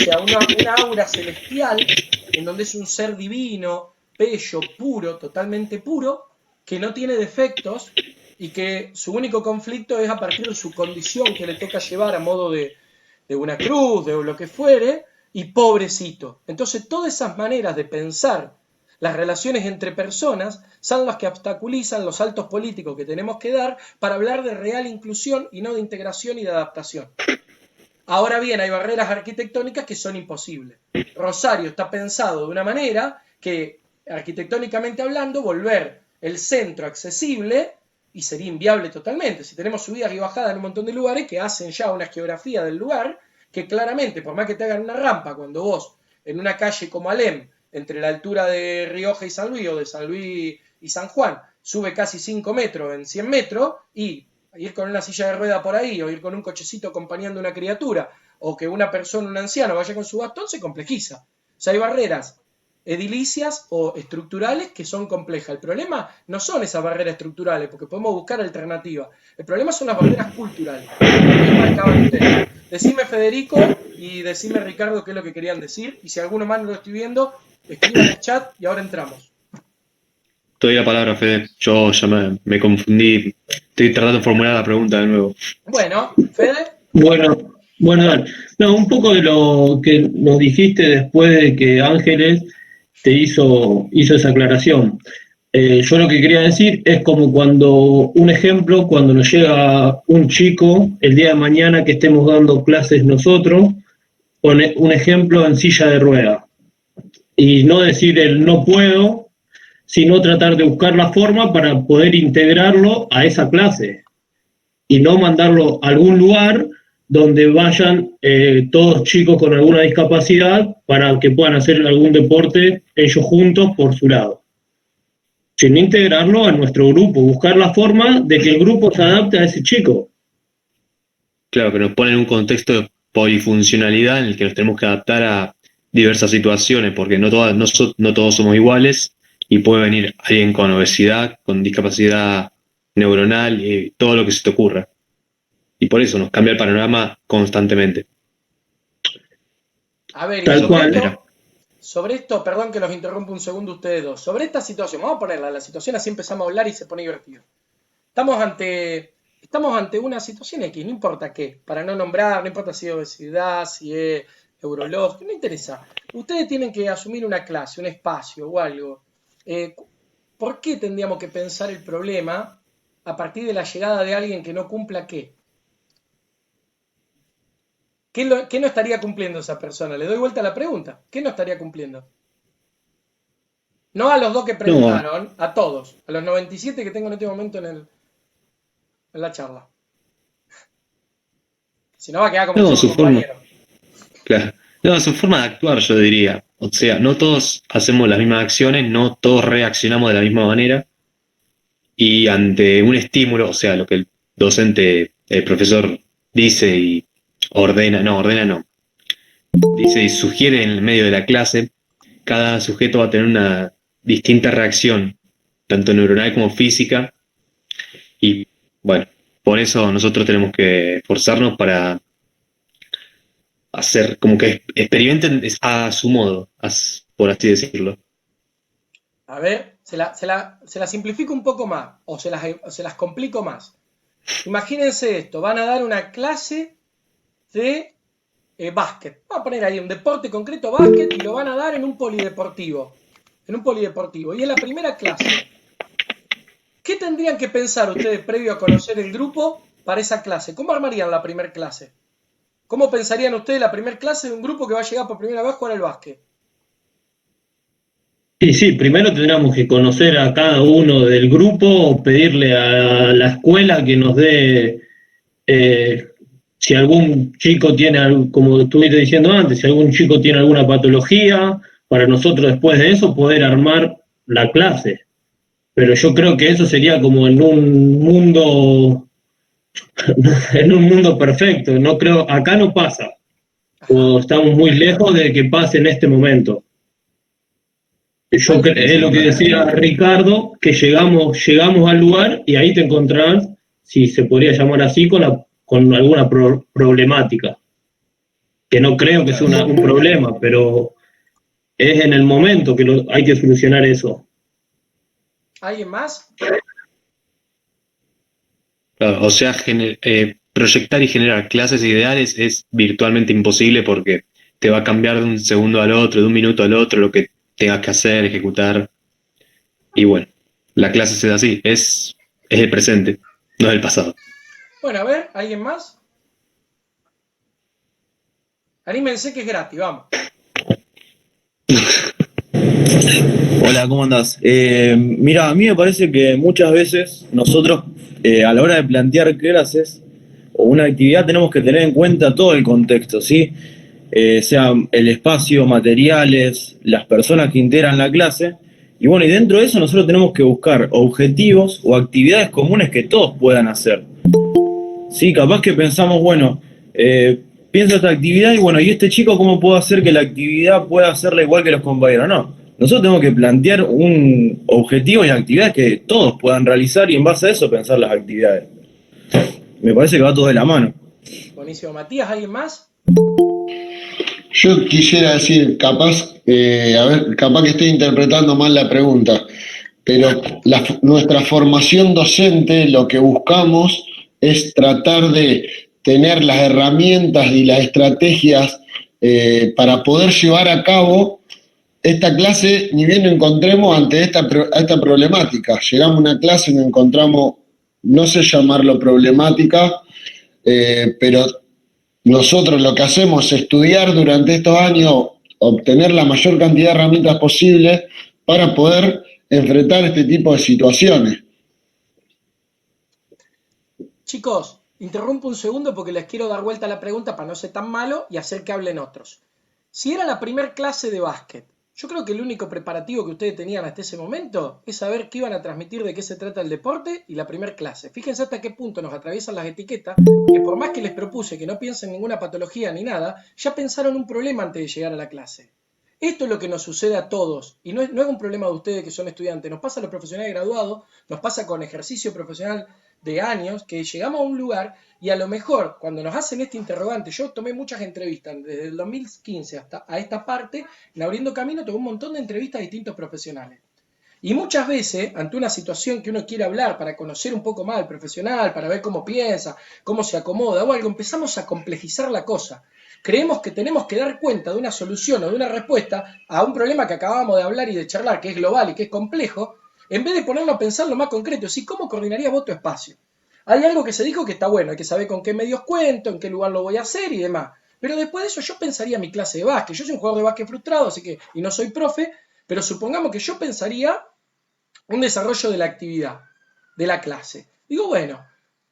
A: O sea, una aura celestial en donde es un ser divino, bello, puro, totalmente puro, que no tiene defectos y que su único conflicto es a partir de su condición que le toca llevar a modo de una cruz, de lo que fuere, y pobrecito. Entonces, todas esas maneras de pensar las relaciones entre personas son las que obstaculizan los saltos políticos que tenemos que dar para hablar de real inclusión y no de integración y de adaptación. Ahora bien, hay barreras arquitectónicas que son imposibles. Rosario está pensado de una manera que, arquitectónicamente hablando, volver el centro accesible y sería inviable totalmente. Si tenemos subidas y bajadas en un montón de lugares que hacen ya una geografía del lugar, que claramente, por más que te hagan una rampa, cuando vos en una calle como Alem, entre la altura de Rioja y San Luis, o de San Luis y San Juan, sube casi 5 metros en 100 metros, y ir con una silla de rueda por ahí, o ir con un cochecito acompañando a una criatura, o que una persona, un anciano, vaya con su bastón, se complejiza. O sea, hay barreras edilicias o estructurales que son complejas. El problema no son esas barreras estructurales, porque podemos buscar alternativas. El problema son las barreras culturales. ¿Qué marcaban ustedes? Decime, Federico, y decime, Ricardo, qué es lo que querían decir. Y si alguno más no lo estoy viendo, escriban en el chat y ahora entramos.
B: te doy la palabra, Fede. Yo ya me confundí. Estoy tratando de formular la pregunta de nuevo.
A: Bueno, Fede.
D: Bueno, dale. No, un poco de lo que nos dijiste después de que Ángeles te hizo esa aclaración. Yo lo que quería decir es como un ejemplo, cuando nos llega un chico el día de mañana que estemos dando clases nosotros, pone un ejemplo en silla de rueda. Y no decir el no puedo, sino tratar de buscar la forma para poder integrarlo a esa clase y no mandarlo a algún lugar donde vayan todos chicos con alguna discapacidad para que puedan hacer algún deporte ellos juntos por su lado. Sino integrarlo a nuestro grupo, buscar la forma de que el grupo se adapte a ese chico.
B: Claro, que nos pone en un contexto de polifuncionalidad en el que nos tenemos que adaptar a diversas situaciones, porque no todos somos iguales y puede venir alguien con obesidad, con discapacidad neuronal y todo lo que se te ocurra. Y por eso nos cambia el panorama constantemente.
A: A ver, y
D: Tal cual.
A: sobre esto, perdón que los interrumpo un segundo ustedes dos. Sobre esta situación, vamos a ponerla la situación, así empezamos a hablar y se pone divertido. Estamos ante una situación X, no importa qué, para no nombrar, no importa si es obesidad, si es urología, no interesa. Ustedes tienen que asumir una clase, un espacio o algo. ¿Por qué tendríamos que pensar el problema a partir de la llegada de alguien que no cumpla qué? ¿Qué no estaría cumpliendo esa persona? Le doy vuelta a la pregunta. ¿Qué no estaría cumpliendo? No a los dos que preguntaron, a todos. A los 97 que tengo en este momento en la charla. Si no va a quedar como
B: su
A: compañero.
B: Claro. No, su forma de actuar, yo diría. O sea, no todos hacemos las mismas acciones, no todos reaccionamos de la misma manera. Y ante un estímulo, o sea, lo que el docente, el profesor dice y ordena no, dice y sugiere en el medio de la clase, cada sujeto va a tener una distinta reacción, tanto neuronal como física, y bueno, por eso nosotros tenemos que esforzarnos para hacer como que experimenten a su modo, por así decirlo.
A: A ver, se la simplifico un poco más, o se las complico más. Imagínense esto, van a dar una clase de básquet. Vamos a poner ahí un deporte concreto, básquet, y lo van a dar en un polideportivo. Y es la primera clase. ¿Qué tendrían que pensar ustedes previo a conocer el grupo para esa clase? ¿Cómo armarían la primera clase? ¿Cómo pensarían ustedes la primera clase de un grupo que va a llegar por primera vez a jugar al básquet?
D: Sí, primero tendríamos que conocer a cada uno del grupo, pedirle a la escuela que nos dé, si algún chico tiene, como estuviste diciendo antes, si algún chico tiene alguna patología, para nosotros después de eso poder armar la clase. Pero yo creo que eso sería como en un mundo, en un mundo perfecto. No creo, acá no pasa, o estamos muy lejos de que pase en este momento. Es lo que decía Ricardo, que llegamos al lugar y ahí te encontrás, si se podría llamar así, con alguna problemática. Que no creo que sea un problema, pero es en el momento que hay que solucionar eso.
A: ¿Alguien más?
B: Claro, o sea, proyectar y generar clases ideales es virtualmente imposible porque te va a cambiar de un segundo al otro, de un minuto al otro, lo que tengas que hacer, ejecutar. Y bueno, la clase se da así, es el presente, no es el pasado.
A: Bueno, a ver, ¿alguien más? Anímense que es gratis, vamos.
E: Hola, ¿cómo andás? Mira, a mí me parece que muchas veces nosotros a la hora de plantear clases o una actividad tenemos que tener en cuenta todo el contexto, ¿sí? Sea el espacio, materiales, las personas que integran la clase. Y bueno, y dentro de eso nosotros tenemos que buscar objetivos o actividades comunes que todos puedan hacer. Sí, capaz que pensamos, bueno, pienso esta actividad y bueno, ¿y este chico cómo puedo hacer que la actividad pueda hacerla igual que los compañeros? No, nosotros tenemos que plantear un objetivo y actividades que todos puedan realizar y en base a eso pensar las actividades. Me parece que va todo de la mano.
A: Buenísimo. Matías, ¿alguien más?
F: Yo quisiera decir, capaz que estoy interpretando mal la pregunta, pero nuestra formación docente lo que buscamos es tratar de tener las herramientas y las estrategias para poder llevar a cabo esta clase, ni bien nos encontremos ante esta problemática. Llegamos a una clase y nos encontramos, no sé llamarlo problemática, pero nosotros lo que hacemos es estudiar durante estos años, obtener la mayor cantidad de herramientas posible para poder enfrentar este tipo de situaciones.
A: Chicos, interrumpo un segundo porque les quiero dar vuelta a la pregunta para no ser tan malo y hacer que hablen otros. Si era la primer clase de básquet, yo creo que el único preparativo que ustedes tenían hasta ese momento es saber qué iban a transmitir, de qué se trata el deporte y la primer clase. Fíjense hasta qué punto nos atraviesan las etiquetas, que por más que les propuse que no piensen en ninguna patología ni nada, ya pensaron un problema antes de llegar a la clase. Esto es lo que nos sucede a todos, y no es un problema de ustedes que son estudiantes, nos pasa a los profesionales graduados, nos pasa con ejercicio profesional de años, que llegamos a un lugar y a lo mejor cuando nos hacen este interrogante, yo tomé muchas entrevistas, desde el 2015 hasta a esta parte, en Abriendo Camino tomé un montón de entrevistas a distintos profesionales. Y muchas veces, ante una situación que uno quiere hablar para conocer un poco más al profesional, para ver cómo piensa, cómo se acomoda o algo, empezamos a complejizar la cosa. Creemos que tenemos que dar cuenta de una solución o de una respuesta a un problema que acabamos de hablar y de charlar, que es global y que es complejo, en vez de ponernos a pensar lo más concreto, es decir, ¿cómo coordinaría vos tu espacio? Hay algo que se dijo que está bueno, hay que saber con qué medios cuento, en qué lugar lo voy a hacer y demás. Pero después de eso yo pensaría mi clase de básquet. Yo soy un jugador de básquet frustrado, así que, y no soy profe, pero supongamos que yo pensaría un desarrollo de la actividad, de la clase. Digo, bueno,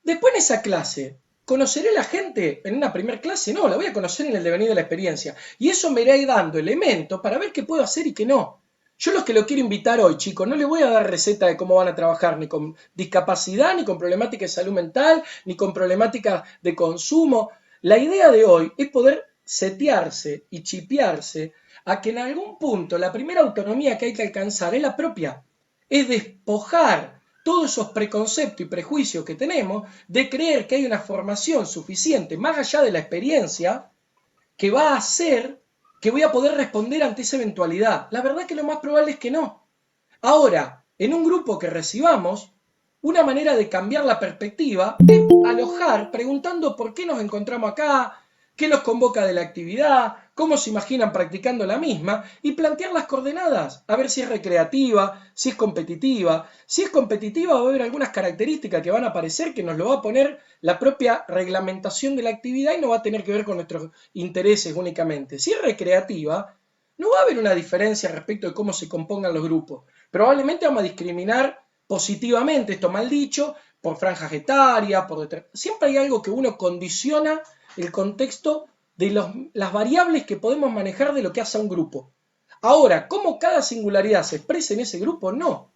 A: después en esa clase, ¿conoceré a la gente en una primer clase? No, la voy a conocer en el devenir de la experiencia. Y eso me irá dando elementos para ver qué puedo hacer y qué no. Yo los que lo quiero invitar hoy, chicos, no les voy a dar receta de cómo van a trabajar ni con discapacidad, ni con problemática de salud mental, ni con problemática de consumo. La idea de hoy es poder setearse y chipearse a que en algún punto la primera autonomía que hay que alcanzar es la propia. Es despojar todos esos preconceptos y prejuicios que tenemos de creer que hay una formación suficiente, más allá de la experiencia, que va a hacer que voy a poder responder ante esa eventualidad. La verdad es que lo más probable es que no. Ahora, en un grupo que recibamos, una manera de cambiar la perspectiva es alojar preguntando por qué nos encontramos acá, qué los convoca de la actividad, cómo se imaginan practicando la misma y plantear las coordenadas, a ver si es recreativa, si es competitiva. Si es competitiva va a haber algunas características que van a aparecer que nos lo va a poner la propia reglamentación de la actividad y no va a tener que ver con nuestros intereses únicamente. Si es recreativa, no va a haber una diferencia respecto de cómo se compongan los grupos. Probablemente vamos a discriminar positivamente, esto mal dicho, por franjas etarias, siempre hay algo que uno condiciona el contexto de las variables que podemos manejar de lo que hace a un grupo. Ahora, ¿cómo cada singularidad se expresa en ese grupo? No.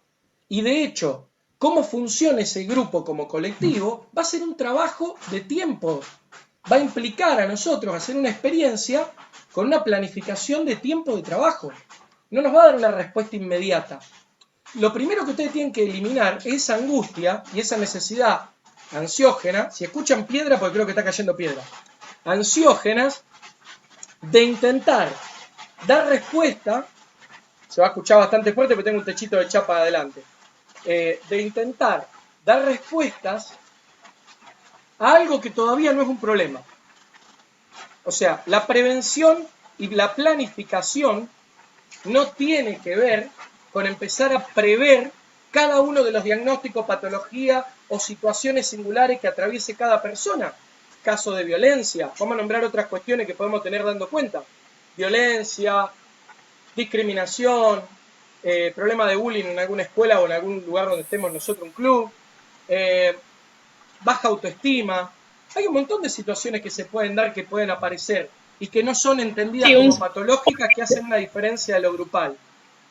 A: Y de hecho, cómo funciona ese grupo como colectivo va a ser un trabajo de tiempo. Va a implicar a nosotros hacer una experiencia con una planificación de tiempo de trabajo. No nos va a dar una respuesta inmediata. Lo primero que ustedes tienen que eliminar es esa angustia y esa necesidad ansiógena. Si escuchan piedra, porque creo que está cayendo piedra. Ansiógenas de intentar dar respuesta, se va a escuchar bastante fuerte porque tengo un techito de chapa adelante, de intentar dar respuestas a algo que todavía no es un problema. O sea, la prevención y la planificación no tiene que ver con empezar a prever cada uno de los diagnósticos, patologías o situaciones singulares que atraviese cada persona. Caso de violencia, vamos a nombrar otras cuestiones que podemos tener dando cuenta. Violencia, discriminación, problema de bullying en alguna escuela o en algún lugar donde estemos nosotros, un club, baja autoestima. Hay un montón de situaciones que se pueden dar, que pueden aparecer y que no son entendidas como patológicas, que hacen una diferencia de lo grupal.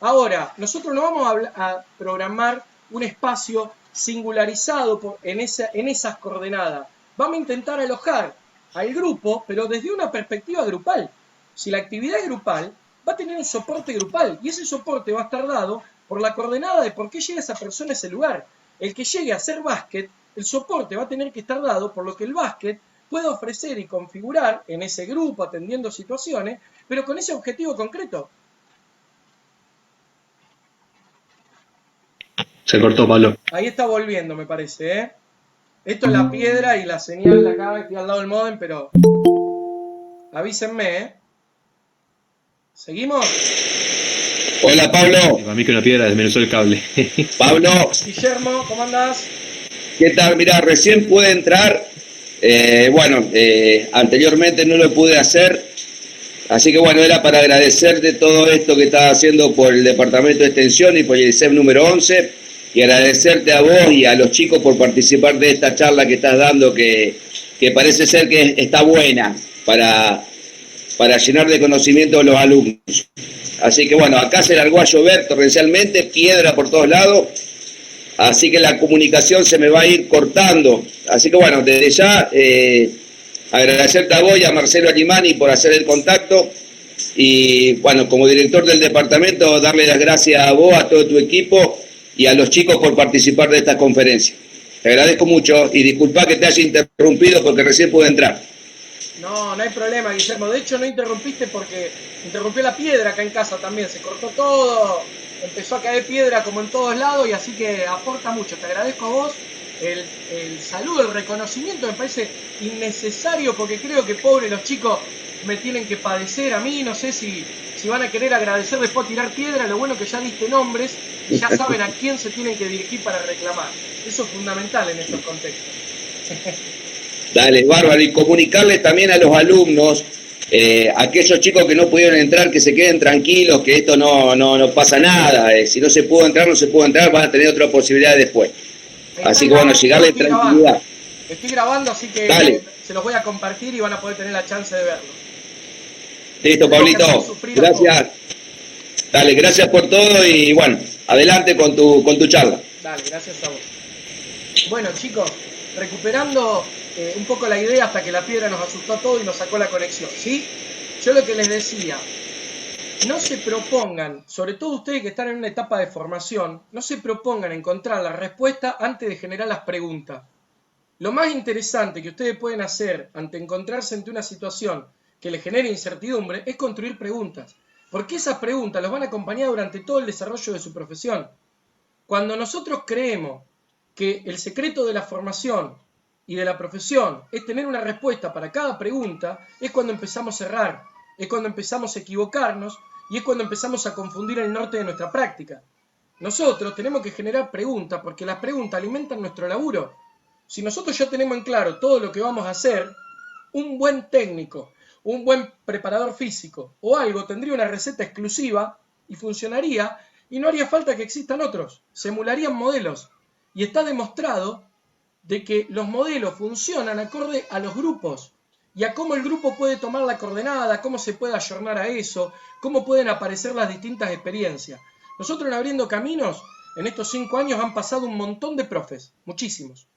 A: Ahora, nosotros no vamos a programar un espacio singularizado en esas coordenadas. Vamos a intentar alojar al grupo, pero desde una perspectiva grupal. Si la actividad es grupal, va a tener un soporte grupal y ese soporte va a estar dado por la coordenada de por qué llega esa persona a ese lugar. El que llegue a hacer básquet, el soporte va a tener que estar dado por lo que el básquet puede ofrecer y configurar en ese grupo, atendiendo situaciones, pero con ese objetivo concreto.
B: Se cortó, Pablo.
A: Ahí está volviendo, me parece, ¿eh? Esto es la piedra y la señal de acá, estoy al lado del módem, pero avísenme, ¿eh? ¿Seguimos?
G: Hola Pablo.
B: Para mí que una piedra desmenuzó el cable.
G: Pablo,
A: Guillermo, ¿cómo andás?
G: ¿qué tal? Mirá, recién pude entrar. Anteriormente no lo pude hacer. Así que bueno, era para agradecerte todo esto que estás haciendo por el Departamento de Extensión y por el ICEP número 11. Y agradecerte a vos y a los chicos por participar de esta charla que estás dando, que parece ser que está buena para llenar de conocimiento a los alumnos. Así que bueno, acá se largó a llover torrencialmente, piedra por todos lados, así que la comunicación se me va a ir cortando. Así que bueno, desde ya agradecerte a vos y a Marcelo Alimani por hacer el contacto y bueno, como director del departamento, darle las gracias a vos, a todo tu equipo y a los chicos por participar de esta conferencia. Te agradezco mucho y disculpa que te haya interrumpido porque recién pude entrar.
A: No, no hay problema, Guillermo. De hecho, no interrumpiste porque interrumpió la piedra acá en casa también. Se cortó todo, empezó a caer piedra como en todos lados y así que aporta mucho. Te agradezco a vos el saludo, el reconocimiento. Me parece innecesario porque creo que pobres los chicos me tienen que padecer a mí. No sé si van a querer agradecer después tirar piedra. Lo bueno que ya diste nombres y ya saben a quién se tienen que dirigir para reclamar. Eso es fundamental en estos contextos.
G: Dale, bárbaro. Y comunicarles también a los alumnos, aquellos chicos que no pudieron entrar, que se queden tranquilos, que esto no pasa nada. Si no se pudo entrar, no se pudo entrar, van a tener otra posibilidad después. Así que bueno, llegarles tranquilidad.
A: Estoy grabando, así que
G: dale,
A: se los voy a compartir y van a poder tener la chance de verlo.
G: Listo, Pablito. Gracias. Dale, gracias por todo y bueno, adelante con tu charla.
A: Dale, gracias a vos. Bueno, chicos, recuperando un poco la idea hasta que la piedra nos asustó a todos y nos sacó la conexión, ¿sí? Yo lo que les decía, no se propongan, sobre todo ustedes que están en una etapa de formación, no se propongan encontrar la respuesta antes de generar las preguntas. Lo más interesante que ustedes pueden hacer ante encontrarse ante una situación que les genere incertidumbre es construir preguntas, porque esas preguntas los van a acompañar durante todo el desarrollo de su profesión. Cuando nosotros creemos que el secreto de la formación y de la profesión es tener una respuesta para cada pregunta, es cuando empezamos a errar, es cuando empezamos a equivocarnos y es cuando empezamos a confundir el norte de nuestra práctica. Nosotros tenemos que generar preguntas porque las preguntas alimentan nuestro laburo. Si nosotros ya tenemos en claro todo lo que vamos a hacer, un buen técnico, un buen preparador físico o algo tendría una receta exclusiva y funcionaría y no haría falta que existan otros, se emularían modelos. Y está demostrado de que los modelos funcionan acorde a los grupos y a cómo el grupo puede tomar la coordenada, cómo se puede ayornar a eso, cómo pueden aparecer las distintas experiencias. Nosotros en Abriendo Caminos, en estos 5 años han pasado un montón de profes, muchísimos.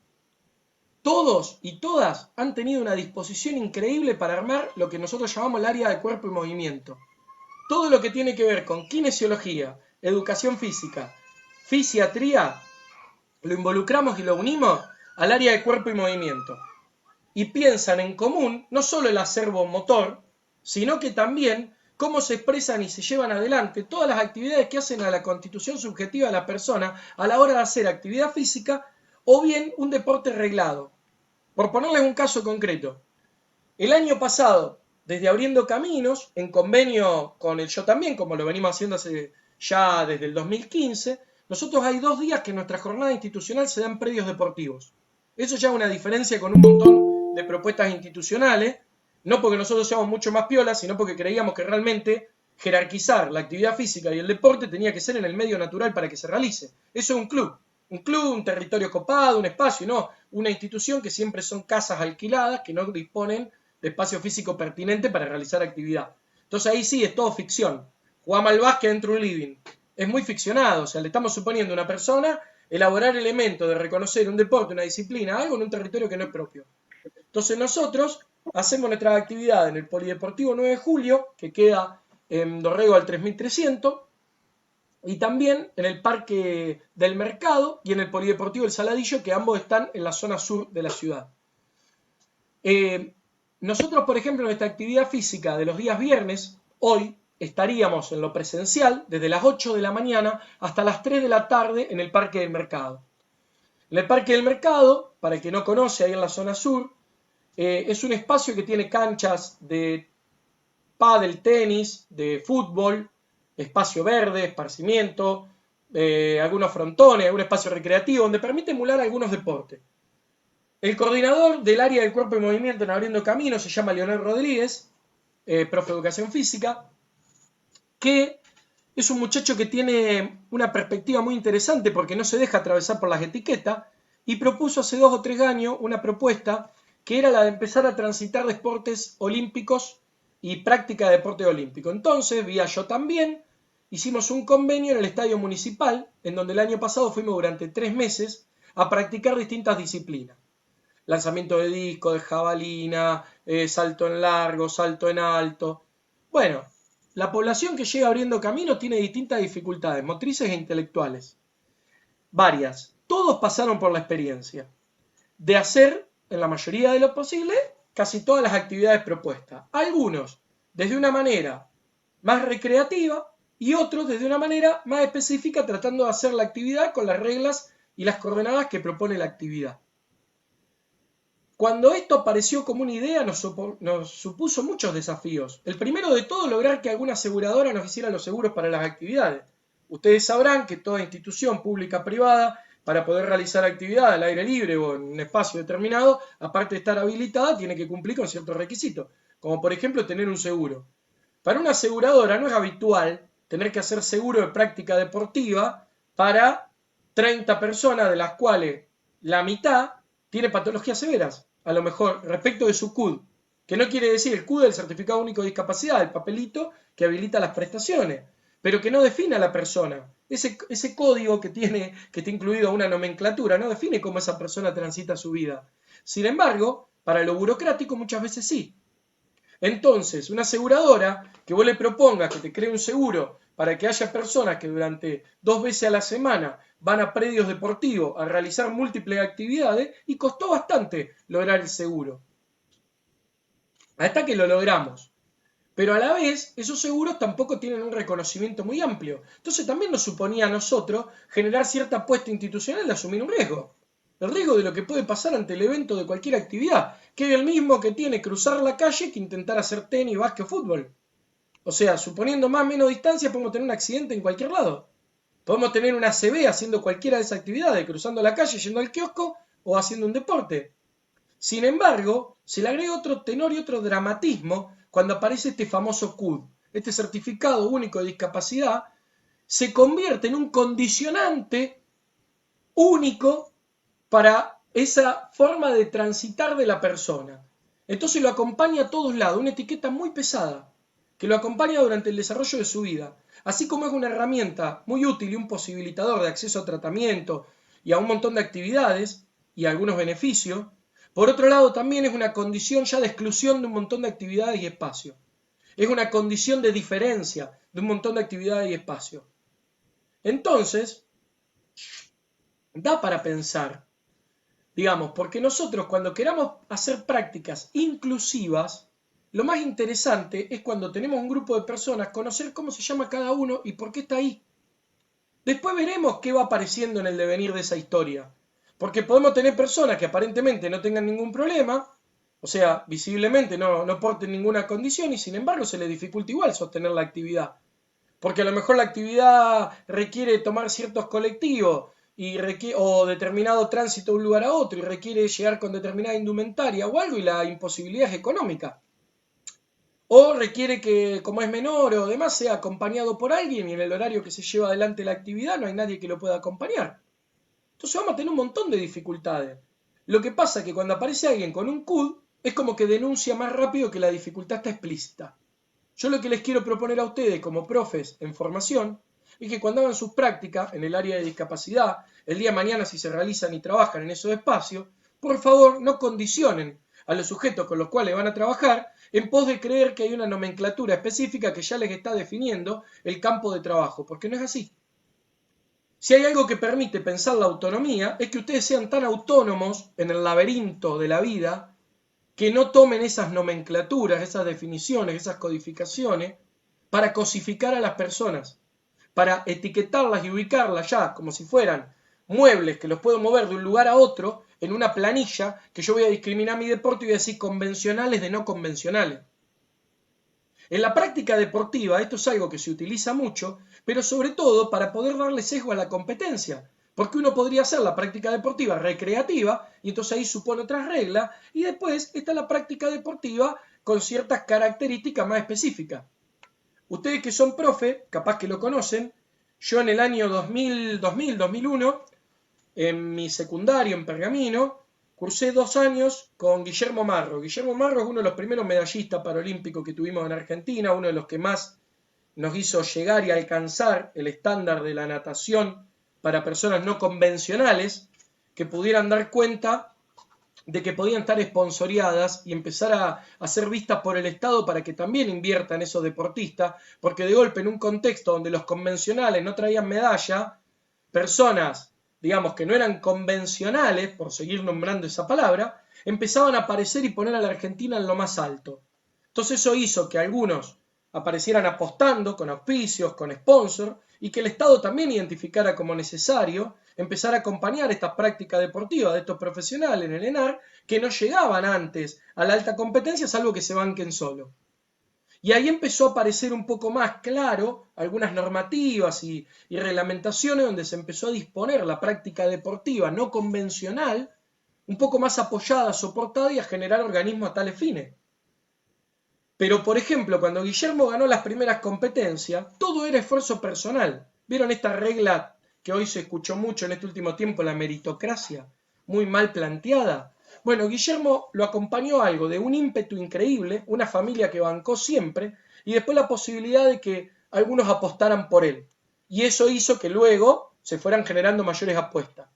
A: Todos y todas han tenido una disposición increíble para armar lo que nosotros llamamos el área de cuerpo y movimiento. Todo lo que tiene que ver con kinesiología, educación física, fisiatría, lo involucramos y lo unimos al área de cuerpo y movimiento. Y piensan en común no solo el acervo motor, sino que también cómo se expresan y se llevan adelante todas las actividades que hacen a la constitución subjetiva de la persona a la hora de hacer actividad física o bien un deporte reglado. Por ponerles un caso concreto, el año pasado, desde Abriendo Caminos, en convenio con el Yo También, como lo venimos haciendo ya desde el 2015, nosotros hay 2 días que nuestra jornada institucional se da en predios deportivos. Eso ya es una diferencia con un montón de propuestas institucionales, no porque nosotros seamos mucho más piolas, sino porque creíamos que realmente jerarquizar la actividad física y el deporte tenía que ser en el medio natural para que se realice. Eso es un club, un territorio copado, un espacio, no una institución que siempre son casas alquiladas que no disponen de espacio físico pertinente para realizar actividad. Entonces ahí sí es todo ficción. Jugamos al básquet dentro de un living. Es muy ficcionado, o sea, le estamos suponiendo a una persona elaborar elementos de reconocer un deporte, una disciplina, algo en un territorio que no es propio. Entonces nosotros hacemos nuestra actividad en el Polideportivo 9 de Julio, que queda en Dorrego al 3300, y también en el Parque del Mercado y en el Polideportivo El Saladillo, que ambos están en la zona sur de la ciudad. Nosotros, por ejemplo, en nuestra actividad física de los días viernes, hoy, estaríamos en lo presencial desde las 8 de la mañana hasta las 3 de la tarde en el Parque del Mercado. En el Parque del Mercado, para el que no conoce, ahí en la zona sur, es un espacio que tiene canchas de pádel, tenis, de fútbol, espacio verde, esparcimiento, algunos frontones, algún espacio recreativo, donde permite emular algunos deportes. El coordinador del área del cuerpo y movimiento en Abriendo Camino se llama Leonel Rodríguez, profe de educación física, que es un muchacho que tiene una perspectiva muy interesante porque no se deja atravesar por las etiquetas y propuso hace 2 o 3 años una propuesta que era la de empezar a transitar deportes olímpicos y práctica de deporte olímpico. Entonces, vía Yo También, hicimos un convenio en el estadio municipal, en donde el año pasado fuimos durante 3 meses a practicar distintas disciplinas. Lanzamiento de disco, de jabalina, salto en largo, salto en alto. Bueno, la población que llega Abriendo Camino tiene distintas dificultades, motrices e intelectuales. Varias. Todos pasaron por la experiencia de hacer, en la mayoría de lo posible, casi todas las actividades propuestas. Algunos desde una manera más recreativa y otros desde una manera más específica, tratando de hacer la actividad con las reglas y las coordenadas que propone la actividad. Cuando esto apareció como una idea, nos supuso muchos desafíos. El primero de todo, lograr que alguna aseguradora nos hiciera los seguros para las actividades. Ustedes sabrán que toda institución pública o privada, para poder realizar actividad al aire libre o en un espacio determinado, aparte de estar habilitada, tiene que cumplir con ciertos requisitos, como por ejemplo tener un seguro. Para una aseguradora no es habitual tener que hacer seguro de práctica deportiva para 30 personas, de las cuales la mitad tiene patologías severas, a lo mejor respecto de su CUD, que no quiere decir el CUD, el Certificado Único de Discapacidad, el papelito que habilita las prestaciones, pero que no define a la persona. Ese código que está incluido una nomenclatura no define cómo esa persona transita su vida. Sin embargo, para lo burocrático muchas veces sí. Entonces, una aseguradora que vos le propongas que te cree un seguro para que haya personas que durante 2 veces a la semana van a predios deportivos a realizar múltiples actividades, y costó bastante lograr el seguro. Hasta que lo logramos. Pero a la vez, esos seguros tampoco tienen un reconocimiento muy amplio. Entonces también nos suponía a nosotros generar cierta apuesta institucional de asumir un riesgo. El riesgo de lo que puede pasar ante el evento de cualquier actividad, que es el mismo que tiene cruzar la calle que intentar hacer tenis, básquet o fútbol. O sea, suponiendo más o menos distancia, podemos tener un accidente en cualquier lado. Podemos tener una ACV haciendo cualquiera de esas actividades, cruzando la calle, yendo al kiosco o haciendo un deporte. Sin embargo, se le agrega otro tenor y otro dramatismo cuando aparece este famoso CUD. Este certificado único de discapacidad se convierte en un condicionante único para esa forma de transitar de la persona. Entonces lo acompaña a todos lados, una etiqueta muy pesada, que lo acompaña durante el desarrollo de su vida. Así como es una herramienta muy útil y un posibilitador de acceso a tratamiento y a un montón de actividades y algunos beneficios, por otro lado también es una condición ya de exclusión de un montón de actividades y espacios. Es una condición de diferencia de un montón de actividades y espacios. Entonces, da para pensar, digamos, porque nosotros cuando queramos hacer prácticas inclusivas, lo más interesante es cuando tenemos un grupo de personas, conocer cómo se llama cada uno y por qué está ahí. Después veremos qué va apareciendo en el devenir de esa historia. Porque podemos tener personas que aparentemente no tengan ningún problema, o sea, visiblemente no porten ninguna condición, y sin embargo se les dificulta igual sostener la actividad. Porque a lo mejor la actividad requiere tomar ciertos colectivos o determinado tránsito de un lugar a otro y requiere llegar con determinada indumentaria o algo, y la imposibilidad es económica. O requiere que, como es menor o demás, sea acompañado por alguien, y en el horario que se lleva adelante la actividad no hay nadie que lo pueda acompañar. Entonces vamos a tener un montón de dificultades. Lo que pasa es que cuando aparece alguien con un CUD, es como que denuncia más rápido que la dificultad está explícita. Yo lo que les quiero proponer a ustedes como profes en formación es que cuando hagan sus prácticas en el área de discapacidad, el día de mañana si se realizan y trabajan en esos espacios, por favor no condicionen a los sujetos con los cuales van a trabajar en pos de creer que hay una nomenclatura específica que ya les está definiendo el campo de trabajo, porque no es así. Si hay algo que permite pensar la autonomía, es que ustedes sean tan autónomos en el laberinto de la vida que no tomen esas nomenclaturas, esas definiciones, esas codificaciones, para cosificar a las personas, para etiquetarlas y ubicarlas ya como si fueran muebles que los puedo mover de un lugar a otro en una planilla que yo voy a discriminar mi deporte y voy a decir convencionales de no convencionales. En la práctica deportiva esto es algo que se utiliza mucho, pero sobre todo para poder darle sesgo a la competencia, porque uno podría hacer la práctica deportiva recreativa y entonces ahí supone otras reglas y después está la práctica deportiva con ciertas características más específicas. Ustedes que son profe, capaz que lo conocen, yo en el año 2001, en mi secundario en Pergamino, cursé 2 años con Guillermo Marro. Guillermo Marro es uno de los primeros medallistas paralímpicos que tuvimos en Argentina, uno de los que más nos hizo llegar y alcanzar el estándar de la natación para personas no convencionales que pudieran dar cuenta de que podían estar esponsoriadas y empezar a ser vistas por el Estado para que también inviertan esos deportistas, porque de golpe en un contexto donde los convencionales no traían medalla, personas, digamos, que no eran convencionales, por seguir nombrando esa palabra, empezaban a aparecer y poner a la Argentina en lo más alto. Entonces eso hizo que algunos aparecieran apostando con auspicios, con sponsors, y que el Estado también identificara como necesario empezar a acompañar estas prácticas deportivas de estos profesionales en el ENAR que no llegaban antes a la alta competencia, salvo que se banquen solo. Y ahí empezó a aparecer un poco más claro algunas normativas y reglamentaciones donde se empezó a disponer la práctica deportiva no convencional, un poco más apoyada, soportada y a generar organismos a tales fines. Pero, por ejemplo, cuando Guillermo ganó las primeras competencias, todo era esfuerzo personal. ¿Vieron esta regla que hoy se escuchó mucho en este último tiempo, la meritocracia? Muy mal planteada. Bueno, Guillermo lo acompañó a algo de un ímpetu increíble, una familia que bancó siempre, y después la posibilidad de que algunos apostaran por él. Y eso hizo que luego se fueran generando mayores apuestas.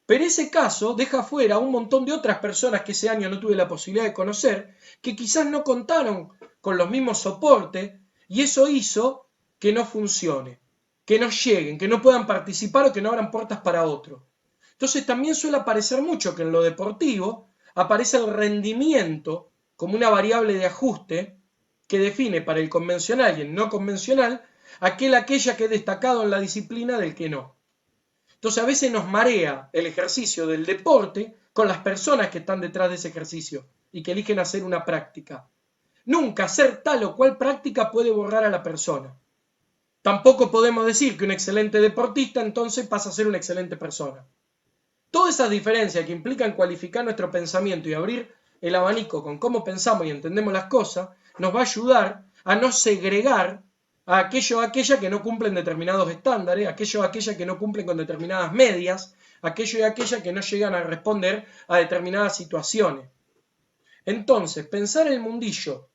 A: Pero ese caso deja fuera a un montón de otras personas que ese año no tuve la posibilidad de conocer, que quizás no contaron con los mismos soportes, y eso hizo que no funcione, que no lleguen, que no puedan participar o que no abran puertas para otro. Entonces también suele aparecer mucho que en lo deportivo aparece el rendimiento como una variable de ajuste que define para el convencional y el no convencional aquella que es destacado en la disciplina del que no. Entonces a veces nos marea el ejercicio del deporte con las personas que están detrás de ese ejercicio y que eligen hacer una práctica. Nunca hacer tal o cual práctica puede borrar a la persona. Tampoco podemos decir que un excelente deportista entonces pasa a ser una excelente persona. Todas esas diferencias que implican cualificar nuestro pensamiento y abrir el abanico con cómo pensamos y entendemos las cosas, nos va a ayudar a no segregar a aquellos o aquellas que no cumplen determinados estándares, a aquellos o aquellas que no cumplen con determinadas medias, a aquellos y aquellas que no llegan a responder a determinadas situaciones. Entonces, pensar el mundillo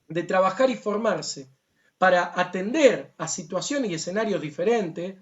A: de trabajar y formarse para atender a situaciones y escenarios diferentes,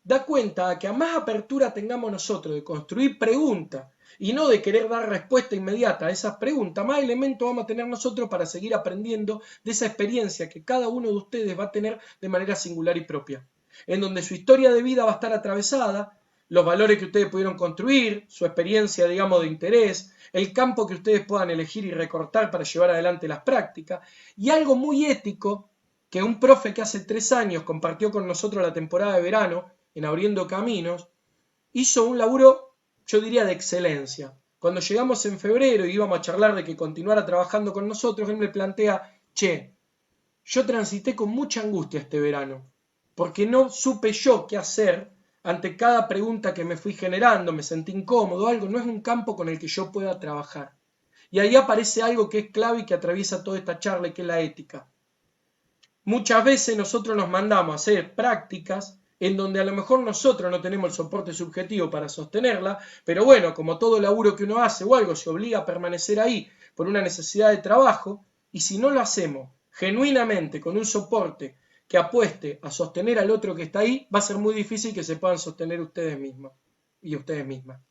A: da cuenta a que a más apertura tengamos nosotros de construir preguntas y no de querer dar respuesta inmediata a esas preguntas, más elementos vamos a tener nosotros para seguir aprendiendo de esa experiencia que cada uno de ustedes va a tener de manera singular y propia, en donde su historia de vida va a estar atravesada, los valores que ustedes pudieron construir, su experiencia, digamos, de interés, el campo que ustedes puedan elegir y recortar para llevar adelante las prácticas, y algo muy ético que un profe que hace 3 años compartió con nosotros la temporada de verano, en Abriendo Caminos, hizo un laburo, yo diría, de excelencia. Cuando llegamos en febrero y íbamos a charlar de que continuara trabajando con nosotros, él me plantea, che, yo transité con mucha angustia este verano, porque no supe yo qué hacer ante cada pregunta que me fui generando, me sentí incómodo, algo, no es un campo con el que yo pueda trabajar. Y ahí aparece algo que es clave y que atraviesa toda esta charla, y que es la ética. Muchas veces nosotros nos mandamos a hacer prácticas en donde a lo mejor nosotros no tenemos el soporte subjetivo para sostenerla, pero bueno, como todo laburo que uno hace o algo se obliga a permanecer ahí por una necesidad de trabajo, y si no lo hacemos genuinamente con un soporte que apueste a sostener al otro que está ahí, va a ser muy difícil que se puedan sostener ustedes mismos y ustedes mismas.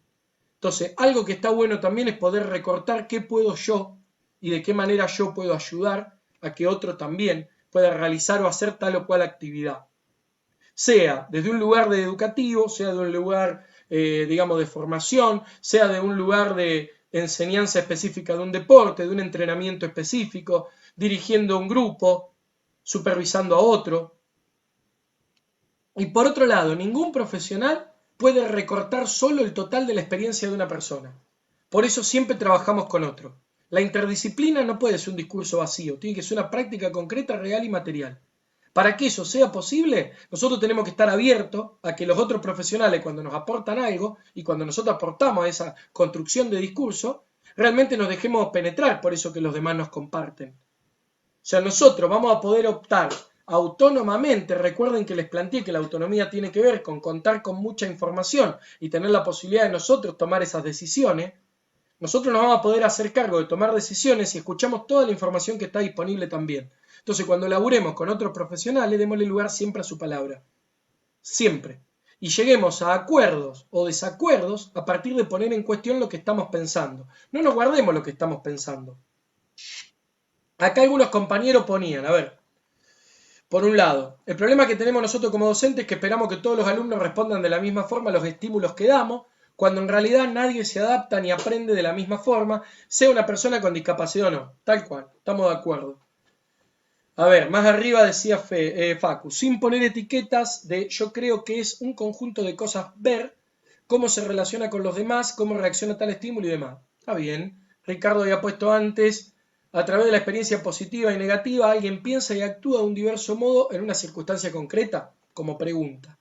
A: Entonces, algo que está bueno también es poder recortar qué puedo yo y de qué manera yo puedo ayudar a que otro también pueda realizar o hacer tal o cual actividad. Sea desde un lugar de educativo, sea de un lugar, digamos, de formación, sea de un lugar de enseñanza específica de un deporte, de un entrenamiento específico, dirigiendo un grupo, supervisando a otro. Y por otro lado, ningún profesional puede recortar solo el total de la experiencia de una persona. Por eso siempre trabajamos con otro. La interdisciplina no puede ser un discurso vacío, tiene que ser una práctica concreta, real y material. Para que eso sea posible, nosotros tenemos que estar abiertos a que los otros profesionales, cuando nos aportan algo y cuando nosotros aportamos a esa construcción de discurso, realmente nos dejemos penetrar por eso que los demás nos comparten. O sea, nosotros vamos a poder optar autónomamente. Recuerden que les planteé que la autonomía tiene que ver con contar con mucha información y tener la posibilidad de nosotros tomar esas decisiones. Nosotros nos vamos a poder hacer cargo de tomar decisiones si escuchamos toda la información que está disponible también. Entonces, cuando laburemos con otros profesionales, démosle lugar siempre a su palabra. Siempre. Y lleguemos a acuerdos o desacuerdos a partir de poner en cuestión lo que estamos pensando. No nos guardemos lo que estamos pensando. Acá algunos compañeros ponían, a ver, por un lado, el problema que tenemos nosotros como docentes es que esperamos que todos los alumnos respondan de la misma forma a los estímulos que damos, cuando en realidad nadie se adapta ni aprende de la misma forma, sea una persona con discapacidad o no. Tal cual, estamos de acuerdo. A ver, más arriba decía Facu, sin poner etiquetas de yo creo que es un conjunto de cosas ver, cómo se relaciona con los demás, cómo reacciona a tal estímulo y demás. Está bien. Ricardo había puesto antes, a través de la experiencia positiva y negativa, alguien piensa y actúa de un diverso modo en una circunstancia concreta, como pregunta.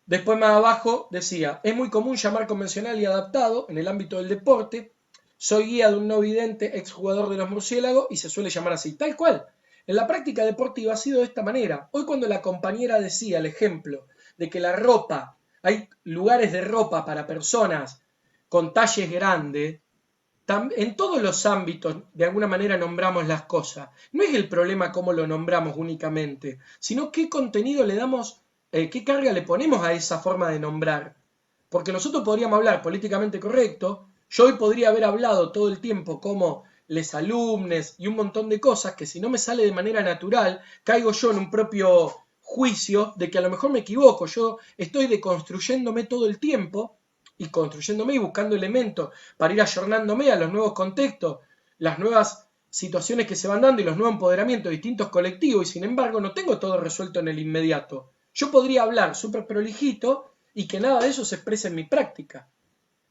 A: Después más abajo decía, es muy común llamar convencional y adaptado en el ámbito del deporte, soy guía de un no vidente exjugador de los murciélagos y se suele llamar así, tal cual. En la práctica deportiva ha sido de esta manera. Hoy cuando la compañera decía el ejemplo de que la ropa, hay lugares de ropa para personas con talles grandes, en todos los ámbitos de alguna manera nombramos las cosas. No es el problema cómo lo nombramos únicamente, sino qué contenido le damos, qué carga le ponemos a esa forma de nombrar. Porque nosotros podríamos hablar políticamente correcto, yo hoy podría haber hablado todo el tiempo como les alumnes y un montón de cosas que si no me sale de manera natural, caigo yo en un propio juicio de que a lo mejor me equivoco. Yo estoy deconstruyéndome todo el tiempo y construyéndome y buscando elementos para ir ayornándome a los nuevos contextos, las nuevas situaciones que se van dando y los nuevos empoderamientos de distintos colectivos y sin embargo no tengo todo resuelto en el inmediato. Yo podría hablar súper prolijito y que nada de eso se exprese en mi práctica.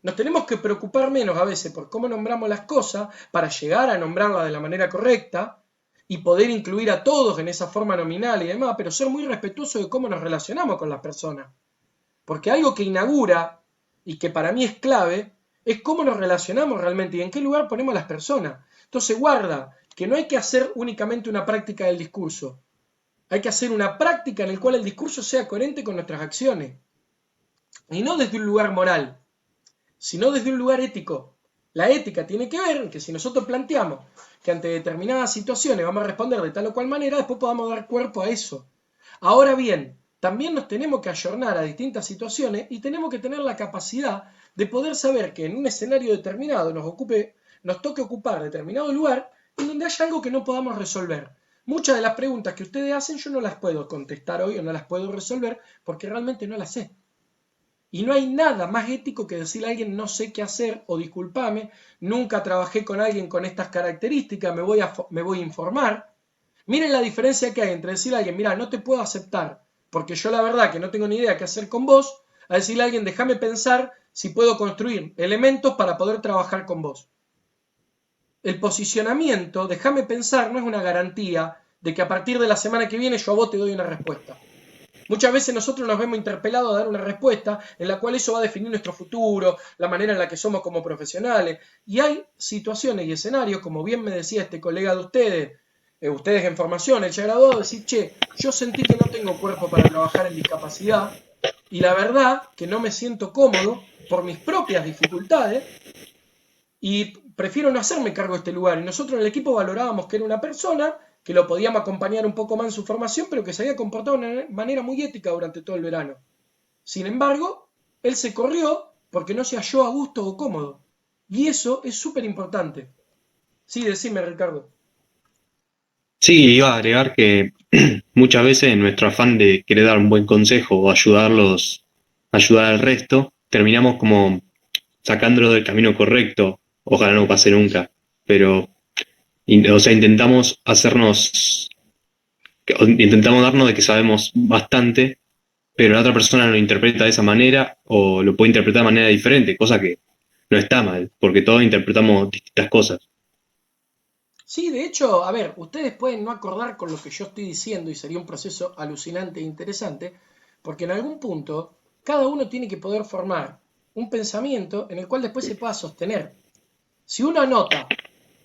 A: Nos tenemos que preocupar menos a veces por cómo nombramos las cosas para llegar a nombrarlas de la manera correcta y poder incluir a todos en esa forma nominal y demás, pero ser muy respetuosos de cómo nos relacionamos con las personas. Porque algo que inaugura y que para mí es clave es cómo nos relacionamos realmente y en qué lugar ponemos a las personas. Entonces guarda que no hay que hacer únicamente una práctica del discurso. Hay que hacer una práctica en la cual el discurso sea coherente con nuestras acciones. Y no desde un lugar moral, sino desde un lugar ético. La ética tiene que ver en que si nosotros planteamos que ante determinadas situaciones vamos a responder de tal o cual manera, después podamos dar cuerpo a eso. Ahora bien, también nos tenemos que ayornar a distintas situaciones y tenemos que tener la capacidad de poder saber que en un escenario determinado nos toque ocupar determinado lugar en donde haya algo que no podamos resolver. Muchas de las preguntas que ustedes hacen yo no las puedo contestar hoy o no las puedo resolver porque realmente no las sé. Y no hay nada más ético que decirle a alguien no sé qué hacer o discúlpame, nunca trabajé con alguien con estas características, me voy a informar. Miren la diferencia que hay entre decirle a alguien, mira, no te puedo aceptar porque yo la verdad que no tengo ni idea qué hacer con vos, a decirle a alguien, déjame pensar si puedo construir elementos para poder trabajar con vos. El posicionamiento, déjame pensar, no es una garantía de que a partir de la semana que viene yo a vos te doy una respuesta. Muchas veces nosotros nos vemos interpelados a dar una respuesta en la cual eso va a definir nuestro futuro, la manera en la que somos como profesionales. Y hay situaciones y escenarios, como bien me decía este colega de ustedes en formación, el ya graduado, decir, che, yo sentí que no tengo cuerpo para trabajar en discapacidad y la verdad que no me siento cómodo por mis propias dificultades y prefiero no hacerme cargo de este lugar. Y nosotros en el equipo valorábamos que era una persona que lo podíamos acompañar un poco más en su formación, pero que se había comportado de una manera muy ética durante todo el verano. Sin embargo, él se corrió porque no se halló a gusto o cómodo. Y eso es súper importante. Sí, decime, Ricardo.
B: Sí, iba a agregar que muchas veces en nuestro afán de querer dar un buen consejo o ayudar al resto, terminamos como sacándolo del camino correcto. Ojalá no pase nunca, pero intentamos hacernos intentamos darnos de que sabemos bastante, pero la otra persona lo interpreta de esa manera o lo puede interpretar de manera diferente, cosa que no está mal, porque todos interpretamos distintas cosas.
A: Sí, de hecho, a ver, ustedes pueden no acordar con lo que yo estoy diciendo y sería un proceso alucinante e interesante, porque en algún punto cada uno tiene que poder formar un pensamiento en el cual después se pueda sostener. Si uno anota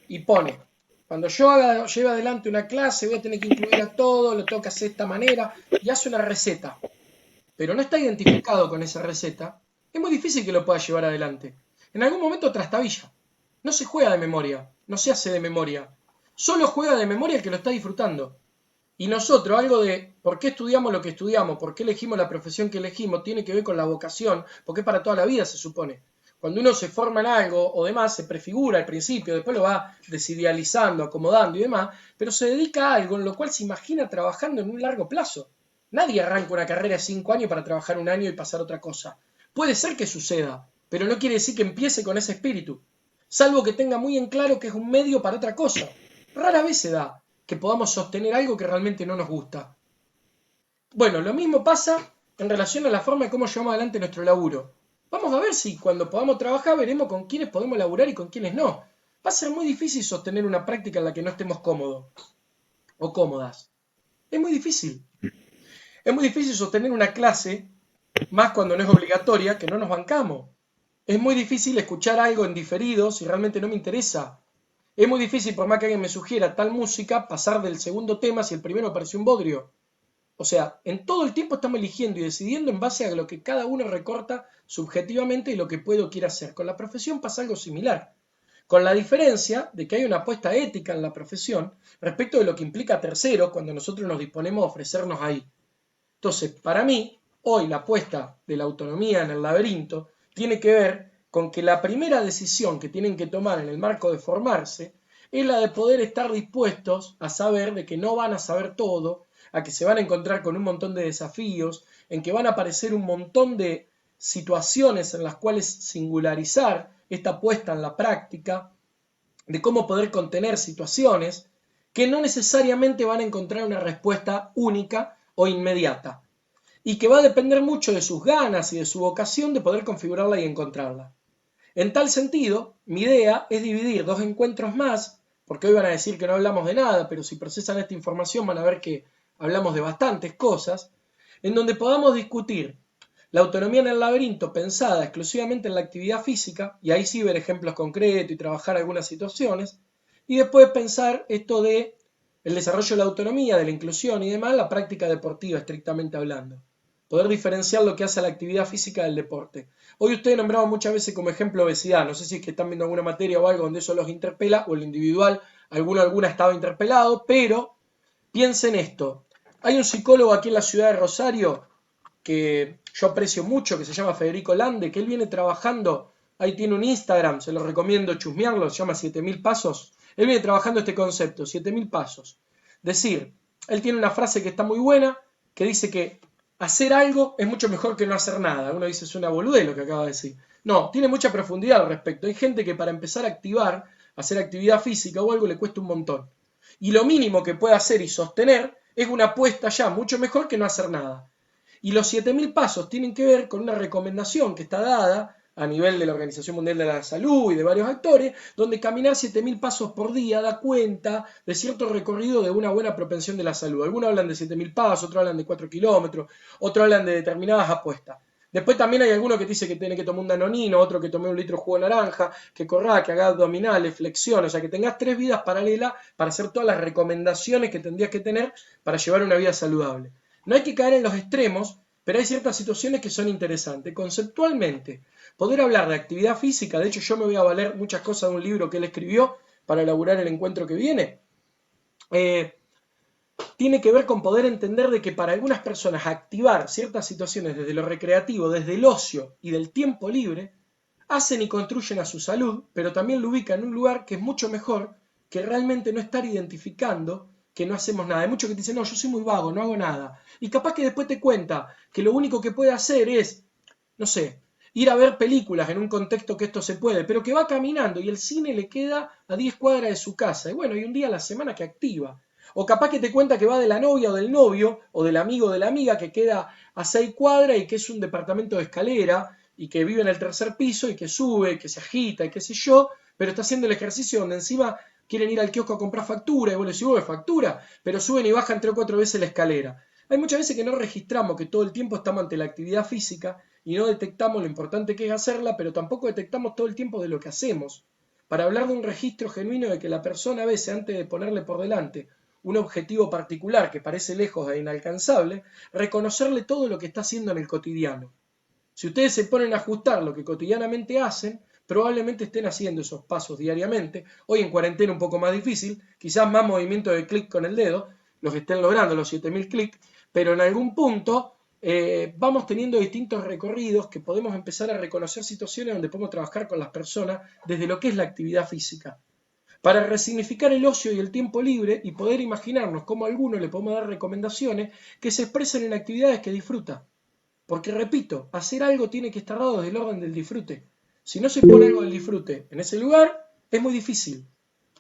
A: y pone, cuando yo lleve adelante una clase voy a tener que incluir a todo, lo tengo que hacer de esta manera, y hace una receta, pero no está identificado con esa receta, es muy difícil que lo pueda llevar adelante. En algún momento trastabilla. No se juega de memoria, no se hace de memoria. Solo juega de memoria el que lo está disfrutando. Y nosotros, algo de por qué estudiamos lo que estudiamos, por qué elegimos la profesión que elegimos, tiene que ver con la vocación, porque es para toda la vida, se supone. Cuando uno se forma en algo o demás, se prefigura al principio, después lo va desidealizando, acomodando y demás, pero se dedica a algo en lo cual se imagina trabajando en un largo plazo. Nadie arranca una carrera de 5 años para trabajar un año y pasar otra cosa. Puede ser que suceda, pero no quiere decir que empiece con ese espíritu, salvo que tenga muy en claro que es un medio para otra cosa. Rara vez se da que podamos sostener algo que realmente no nos gusta. Bueno, lo mismo pasa en relación a la forma de cómo llevamos adelante nuestro laburo. Vamos a ver si cuando podamos trabajar veremos con quiénes podemos laburar y con quiénes no. Va a ser muy difícil sostener una práctica en la que no estemos cómodos o cómodas. Es muy difícil. Es muy difícil sostener una clase, más cuando no es obligatoria, que no nos bancamos. Es muy difícil escuchar algo en diferido si realmente no me interesa. Es muy difícil, por más que alguien me sugiera tal música, pasar del segundo tema si el primero me pareció un bodrio. O sea, en todo el tiempo estamos eligiendo y decidiendo en base a lo que cada uno recorta subjetivamente y lo que puede o quiere hacer. Con la profesión pasa algo similar, con la diferencia de que hay una apuesta ética en la profesión respecto de lo que implica terceros cuando nosotros nos disponemos a ofrecernos ahí. Entonces, para mí, hoy la apuesta de la autonomía en el laberinto tiene que ver con que la primera decisión que tienen que tomar en el marco de formarse es la de poder estar dispuestos a saber de que no van a saber todo, a que se van a encontrar con un montón de desafíos, en que van a aparecer un montón de situaciones en las cuales singularizar esta puesta en la práctica, de cómo poder contener situaciones que no necesariamente van a encontrar una respuesta única o inmediata, y que va a depender mucho de sus ganas y de su vocación de poder configurarla y encontrarla. En tal sentido, mi idea es dividir 2 encuentros más, porque hoy van a decir que no hablamos de nada, pero si procesan esta información van a ver que hablamos de bastantes cosas, en donde podamos discutir la autonomía en el laberinto pensada exclusivamente en la actividad física, y ahí sí ver ejemplos concretos y trabajar algunas situaciones, y después pensar esto de el desarrollo de la autonomía, de la inclusión y demás, la práctica deportiva estrictamente hablando. Poder diferenciar lo que hace la actividad física del deporte. Hoy ustedes nombraban muchas veces como ejemplo obesidad, no sé si es que están viendo alguna materia o algo donde eso los interpela, o el individual, alguna estaba interpelado, pero piensen esto. Hay un psicólogo aquí en la ciudad de Rosario que yo aprecio mucho, que se llama Federico Lande, que él viene trabajando, ahí tiene un Instagram, se lo recomiendo chusmearlo, se llama 7000 pasos. Él viene trabajando este concepto, 7000 pasos. Decir, él tiene una frase que está muy buena, que dice que hacer algo es mucho mejor que no hacer nada. Uno dice, es una boludez lo que acaba de decir. No, tiene mucha profundidad al respecto. Hay gente que para empezar a activar, hacer actividad física o algo le cuesta un montón. Y lo mínimo que puede hacer y sostener es una apuesta ya mucho mejor que no hacer nada. Y los 7000 pasos tienen que ver con una recomendación que está dada a nivel de la Organización Mundial de la Salud y de varios actores, donde caminar 7000 pasos por día da cuenta de cierto recorrido de una buena propensión de la salud. Algunos hablan de 7000 pasos, otros hablan de 4 kilómetros, otros hablan de determinadas apuestas. Después también hay algunos que dicen que tiene que tomar un danonino, otro que tome un litro de jugo de naranja, que corra, que haga abdominales, flexiones, o sea, que tengas 3 vidas paralelas para hacer todas las recomendaciones que tendrías que tener para llevar una vida saludable. No hay que caer en los extremos, pero hay ciertas situaciones que son interesantes. Conceptualmente, poder hablar de actividad física, de hecho yo me voy a valer muchas cosas de un libro que él escribió para elaborar el encuentro que viene, tiene que ver con poder entender de que para algunas personas activar ciertas situaciones desde lo recreativo, desde el ocio y del tiempo libre, hacen y construyen a su salud, pero también lo ubican en un lugar que es mucho mejor que realmente no estar identificando que no hacemos nada. Hay muchos que te dicen, no, yo soy muy vago, no hago nada. Y capaz que después te cuenta que lo único que puede hacer es, no sé, ir a ver películas en un contexto que esto se puede, pero que va caminando y el cine le queda a 10 cuadras de su casa. Y bueno, hay un día a la semana que activa. O capaz que te cuenta que va de la novia o del novio, o del amigo o de la amiga que queda a 6 cuadras y que es un departamento de escalera y que vive en el tercer piso y que sube, que se agita y qué sé yo, pero está haciendo el ejercicio donde encima quieren ir al kiosco a comprar factura y vos le decís, de factura, pero suben y bajan 3 o 4 veces la escalera. Hay muchas veces que no registramos que todo el tiempo estamos ante la actividad física y no detectamos lo importante que es hacerla, pero tampoco detectamos todo el tiempo de lo que hacemos. Para hablar de un registro genuino de que la persona a veces, antes de ponerle por delante un objetivo particular que parece lejos e inalcanzable, reconocerle todo lo que está haciendo en el cotidiano. Si ustedes se ponen a ajustar lo que cotidianamente hacen, probablemente estén haciendo esos pasos diariamente. Hoy en cuarentena un poco más difícil, quizás más movimiento de clic con el dedo, los que estén logrando los 7000 clics, pero en algún punto vamos teniendo distintos recorridos que podemos empezar a reconocer situaciones donde podemos trabajar con las personas desde lo que es la actividad física, para resignificar el ocio y el tiempo libre y poder imaginarnos cómo a alguno le podemos dar recomendaciones que se expresen en actividades que disfruta. Porque repito, hacer algo tiene que estar dado desde el orden del disfrute. Si no se pone algo del disfrute en ese lugar, es muy difícil.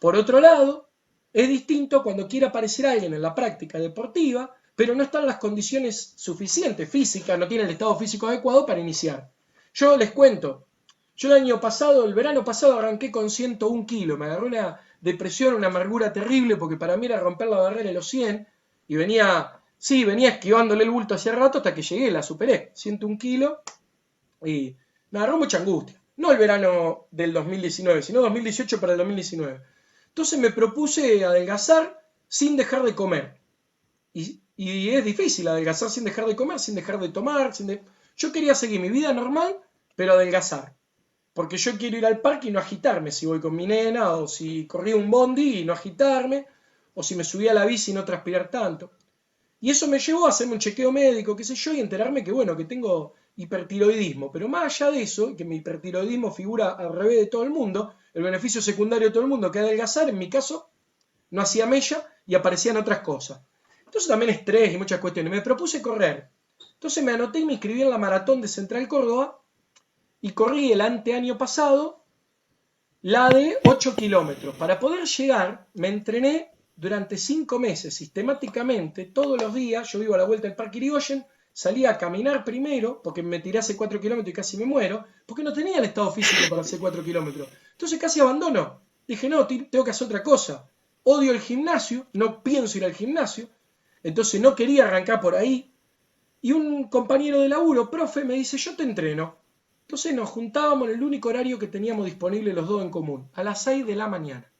A: Por otro lado, es distinto cuando quiere aparecer alguien en la práctica deportiva, pero no están las condiciones suficientes físicas, no tiene el estado físico adecuado para iniciar. Yo les cuento, yo el verano pasado arranqué con 101 kilos, me agarró una depresión, una amargura terrible, porque para mí era romper la barrera de los 100, y venía esquivándole el bulto hacia rato hasta que llegué, la superé, 101 kilos, y me agarró mucha angustia. No el verano del 2019, sino 2018 para el 2019. Entonces me propuse adelgazar sin dejar de comer. Y es difícil adelgazar sin dejar de comer, sin dejar de tomar. Yo quería seguir mi vida normal, pero adelgazar. Porque yo quiero ir al parque y no agitarme si voy con mi nena, o si corría un bondi y no agitarme, o si me subía a la bici y no transpirar tanto. Y eso me llevó a hacerme un chequeo médico, qué sé yo, y enterarme que, bueno, que tengo hipertiroidismo. Pero más allá de eso, que mi hipertiroidismo figura al revés de todo el mundo, el beneficio secundario de todo el mundo, que adelgazar, en mi caso, no hacía mella y aparecían otras cosas. Entonces también estrés y muchas cuestiones. Me propuse correr. Entonces me anoté y me inscribí en la maratón de Central Córdoba y corrí el anteaño pasado la de 8 kilómetros. Para poder llegar, me entrené durante 5 meses, sistemáticamente, todos los días. Yo vivo a la vuelta del Parque Irigoyen, salía a caminar primero, porque me tiré hace 4 kilómetros y casi me muero, porque no tenía el estado físico para hacer 4 kilómetros. Entonces casi abandono. Dije, no, tengo que hacer otra cosa. Odio el gimnasio, no pienso ir al gimnasio, entonces no quería arrancar por ahí. Y un compañero de laburo, profe, me dice, yo te entreno. Entonces nos juntábamos en el único horario que teníamos disponible los dos en común, a las 6 de la mañana.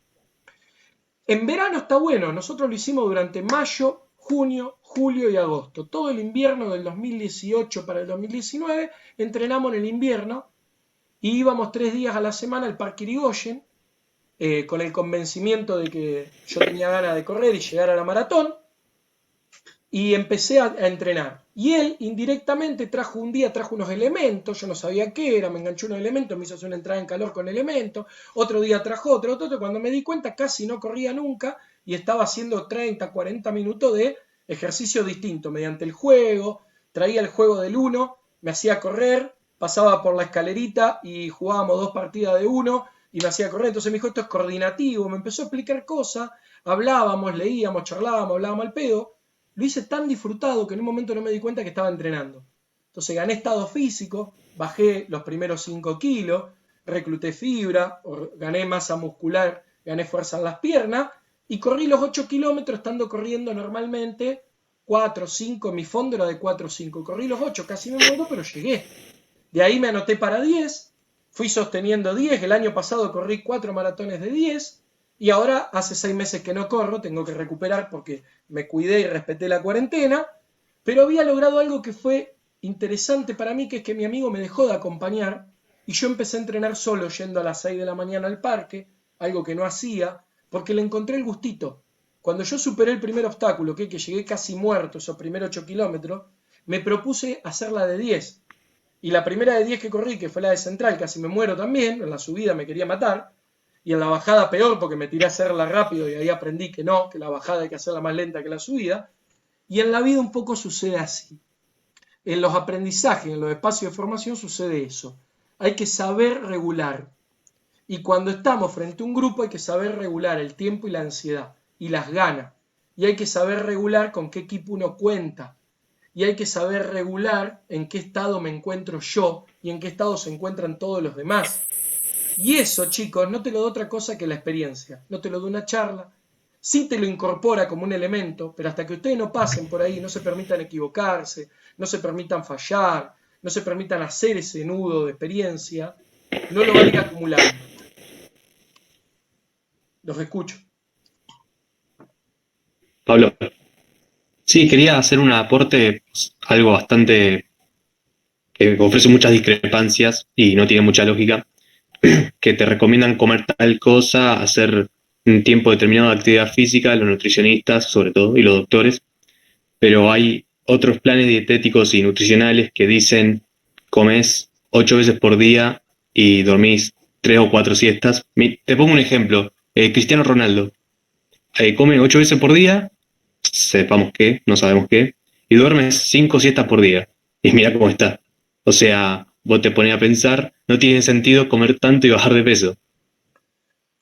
A: En verano está bueno, nosotros lo hicimos durante mayo, junio, julio y agosto. Todo el invierno del 2018 para el 2019 entrenamos en el invierno y íbamos 3 días a la semana al Parque Irigoyen con el convencimiento de que yo tenía ganas de correr y llegar a la maratón, y empecé a entrenar. Y él indirectamente trajo unos elementos, yo no sabía qué era, me enganchó unos elementos, me hizo hacer una entrada en calor con elementos, otro día trajo otro, cuando me di cuenta casi no corría nunca y estaba haciendo 30, 40 minutos de ejercicio distinto, mediante el juego, traía el juego del 1, me hacía correr, pasaba por la escalerita y jugábamos 2 partidas de 1 y me hacía correr. Entonces me dijo, esto es coordinativo, me empezó a explicar cosas, hablábamos, leíamos, charlábamos, hablábamos al pedo. Lo hice tan disfrutado que en un momento no me di cuenta que estaba entrenando. Entonces gané estado físico, bajé los primeros 5 kilos, recluté fibra, gané masa muscular, gané fuerza en las piernas y corrí los 8 kilómetros estando corriendo normalmente 4 o 5, mi fondo era de 4 o 5. Corrí los 8, casi me muero, pero llegué. De ahí me anoté para 10, fui sosteniendo 10, el año pasado corrí 4 maratones de 10. Y ahora hace 6 meses que no corro, tengo que recuperar porque me cuidé y respeté la cuarentena, pero había logrado algo que fue interesante para mí, que es que mi amigo me dejó de acompañar y yo empecé a entrenar solo yendo a las 6 de la mañana al parque, algo que no hacía, porque le encontré el gustito. Cuando yo superé el primer obstáculo, que llegué casi muerto esos primeros 8 kilómetros, me propuse hacer la de 10. Y la primera de 10 que corrí, que fue la de Central, casi me muero también, en la subida me quería matar, y en la bajada peor porque me tiré a hacerla rápido y ahí aprendí que no, que la bajada hay que hacerla más lenta que la subida. Y en la vida un poco sucede así. En los aprendizajes, en los espacios de formación sucede eso. Hay que saber regular. Y cuando estamos frente a un grupo hay que saber regular el tiempo y la ansiedad y las ganas. y hay que saber regular con qué equipo uno cuenta. Y hay que saber regular en qué estado me encuentro yo y en qué estado se encuentran todos los demás. Y eso, chicos, no te lo da otra cosa que la experiencia. No te lo da una charla. Sí te lo incorpora como un elemento, pero hasta que ustedes no pasen por ahí, no se permitan equivocarse, no se permitan fallar, no se permitan hacer ese nudo de experiencia, no lo van a ir acumulando. Los escucho.
B: Pablo. Sí, quería hacer un aporte, pues, algo bastante que ofrece muchas discrepancias y no tiene mucha lógica, que te recomiendan comer tal cosa, hacer un tiempo determinado de actividad física, los nutricionistas sobre todo y los doctores, pero hay otros planes dietéticos y nutricionales que dicen comes 8 veces por día y dormís 3 o 4 siestas. Te pongo un ejemplo, Cristiano Ronaldo come 8 veces por día, sepamos qué, no sabemos qué, y duermes 5 siestas por día. Y mira cómo está. O sea, vos te pones a pensar, no tiene sentido comer tanto y bajar de peso.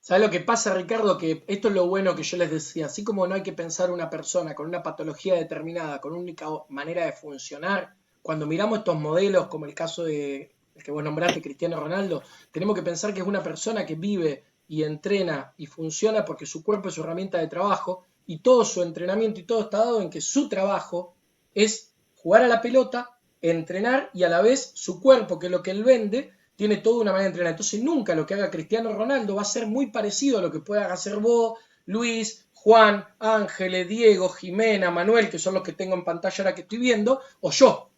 A: ¿Sabes lo que pasa, Ricardo? Que esto es lo bueno que yo les decía. Así como no hay que pensar una persona con una patología determinada, con una única manera de funcionar, cuando miramos estos modelos, como el caso de el que vos nombraste, Cristiano Ronaldo, tenemos que pensar que es una persona que vive y entrena y funciona porque su cuerpo es su herramienta de trabajo y todo su entrenamiento y todo está dado en que su trabajo es jugar a la pelota, entrenar y a la vez su cuerpo, que es lo que él vende, tiene toda una manera de entrenar. Entonces nunca lo que haga Cristiano Ronaldo va a ser muy parecido a lo que pueda hacer vos, Luis, Juan, Ángeles, Diego, Jimena, Manuel, que son los que tengo en pantalla ahora que estoy viendo, o yo.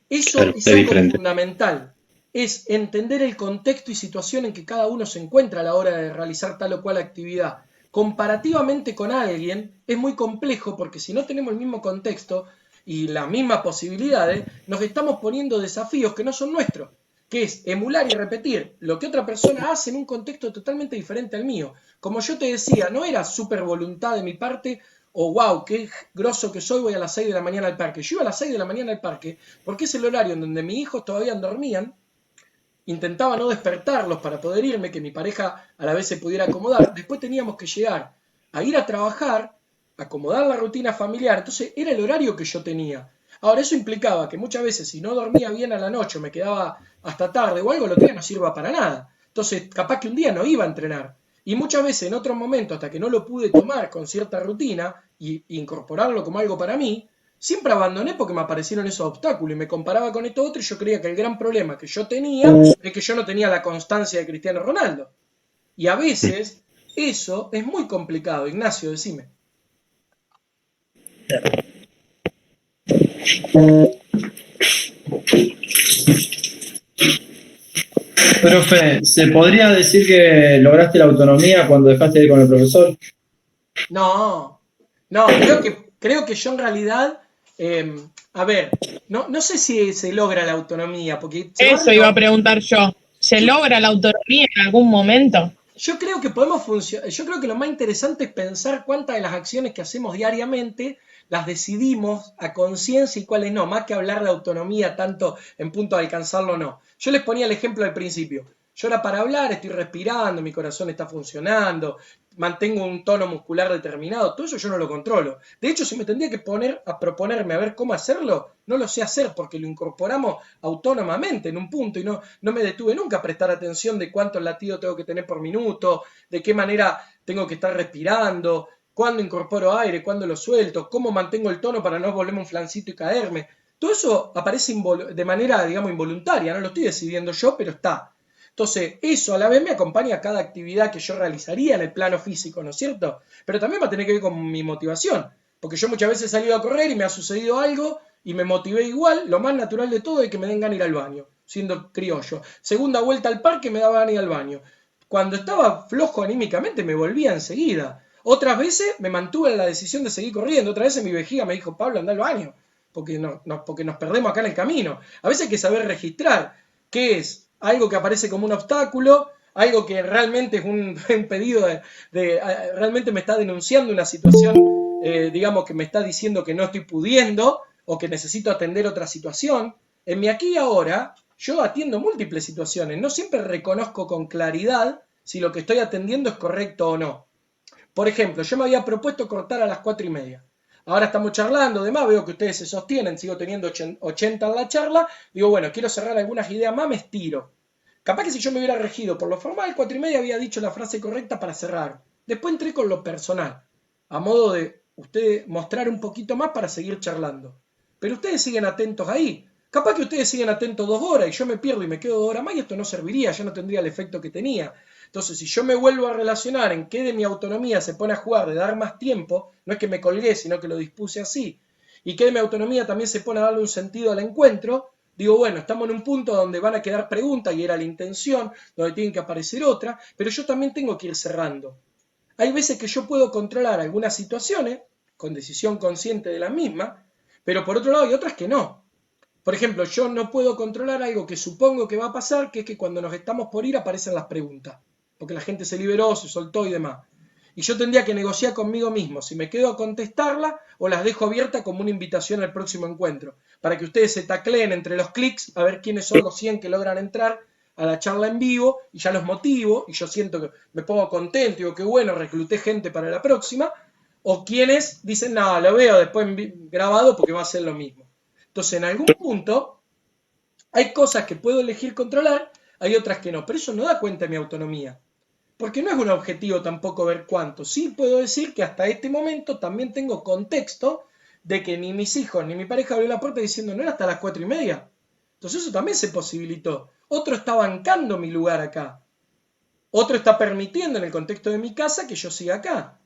A: Eso
B: Claro,
A: es
B: es
A: algo
B: diferente.
A: fundamental. Es entender el contexto y situación en que cada uno se encuentra a la hora de realizar tal o cual actividad. Comparativamente con alguien es muy complejo porque si no tenemos el mismo contexto y las mismas posibilidades, nos estamos poniendo desafíos que no son nuestros, que es emular y repetir lo que otra persona hace en un contexto totalmente diferente al mío. Como yo te decía, no era súper voluntad de mi parte o wow, qué grosso que soy, voy a las 6 de la mañana al parque. Yo iba a las 6 de la mañana al parque porque es el horario en donde mis hijos todavía dormían, intentaba no despertarlos para poder irme, que mi pareja a la vez se pudiera acomodar. Después teníamos que llegar a ir a trabajar, acomodar la rutina familiar. Entonces era el horario que yo tenía. Ahora, eso implicaba que muchas veces si no dormía bien a la noche, me quedaba hasta tarde o algo, el otro día no sirva para nada. Entonces, capaz que un día no iba a entrenar. Y muchas veces en otro momento, hasta que no lo pude tomar con cierta rutina e incorporarlo como algo para mí, siempre abandoné porque me aparecieron esos obstáculos y me comparaba con esto otro y yo creía que el gran problema que yo tenía es que yo no tenía la constancia de Cristiano Ronaldo. Y a veces eso es muy complicado. Ignacio, decime.
H: Profe, ¿se podría decir que lograste la autonomía cuando dejaste de ir con el profesor?
A: No, creo que yo en realidad, a ver, no sé si se logra la autonomía, porque se va
C: Eso iba a preguntar yo. ¿Se logra la autonomía en algún momento?
A: Yo creo que podemos funcionar. Yo creo que lo más interesante es pensar cuántas de las acciones que hacemos diariamente las decidimos a conciencia y cuáles no, más que hablar de autonomía tanto en punto de alcanzarlo o no. Yo les ponía el ejemplo al principio. Yo era para hablar, estoy respirando, mi corazón está funcionando, mantengo un tono muscular determinado, todo eso yo no lo controlo. De hecho, si me tendría que poner a proponerme a ver cómo hacerlo, no lo sé hacer porque lo incorporamos autónomamente en un punto y no me detuve nunca a prestar atención de cuántos latidos tengo que tener por minuto, de qué manera tengo que estar respirando, cuándo incorporo aire, cuándo lo suelto, cómo mantengo el tono para no volverme un flancito y caerme. Todo eso aparece de manera, digamos, involuntaria, no lo estoy decidiendo yo, pero está. Entonces, eso a la vez me acompaña a cada actividad que yo realizaría en el plano físico, ¿no es cierto? Pero también va a tener que ver con mi motivación, porque yo muchas veces he salido a correr y me ha sucedido algo y me motivé igual, lo más natural de todo es que me den ganas de ir al baño, siendo criollo. Segunda vuelta al parque me daba ganas de ir al baño. Cuando estaba flojo anímicamente me volvía enseguida. Otras veces me mantuve en la decisión de seguir corriendo, otras veces mi vejiga me dijo, Pablo, anda al baño, porque nos perdemos acá en el camino. A veces hay que saber registrar qué es algo que aparece como un obstáculo, algo que realmente es un pedido realmente me está denunciando una situación, digamos, que me está diciendo que no estoy pudiendo o que necesito atender otra situación. En mi aquí y ahora, yo atiendo múltiples situaciones, no siempre reconozco con claridad si lo que estoy atendiendo es correcto o no. Por ejemplo, yo me había propuesto cortar a las 4:30. Ahora estamos charlando, demás, veo que ustedes se sostienen, sigo teniendo 80 en la charla. Digo, bueno, quiero cerrar algunas ideas más, me estiro. Capaz que si yo me hubiera regido por lo formal, 4:30 había dicho la frase correcta para cerrar. Después entré con lo personal, a modo de ustedes mostrar un poquito más para seguir charlando. Pero ustedes siguen atentos ahí. Capaz que ustedes siguen atentos 2 horas y yo me pierdo y me quedo 2 horas más y esto no serviría, ya no tendría el efecto que tenía. Entonces, si yo me vuelvo a relacionar en qué de mi autonomía se pone a jugar de dar más tiempo, no es que me colgué, sino que lo dispuse así, y qué de mi autonomía también se pone a darle un sentido al encuentro, digo, bueno, estamos en un punto donde van a quedar preguntas, y era la intención, donde tienen que aparecer otras, pero yo también tengo que ir cerrando. Hay veces que yo puedo controlar algunas situaciones, con decisión consciente de la misma, pero por otro lado hay otras que no. Por ejemplo, yo no puedo controlar algo que supongo que va a pasar, que es que cuando nos estamos por ir aparecen las preguntas, porque la gente se liberó, se soltó y demás. Y yo tendría que negociar conmigo mismo si me quedo a contestarla o las dejo abiertas como una invitación al próximo encuentro, para que ustedes se tacleen entre los clics a ver quiénes son los 100 que logran entrar a la charla en vivo y ya los motivo y yo siento que me pongo contento y digo que bueno, recluté gente para la próxima, o quienes dicen, no, lo veo después grabado porque va a ser lo mismo. Entonces, en algún punto, hay cosas que puedo elegir controlar, hay otras que no, pero eso no da cuenta de mi autonomía. Porque no es un objetivo tampoco ver cuánto. Sí puedo decir que hasta este momento también tengo contexto de que ni mis hijos ni mi pareja abrió la puerta diciendo no era hasta las 4:30. Entonces eso también se posibilitó. Otro está bancando mi lugar acá. Otro está permitiendo en el contexto de mi casa que yo siga acá.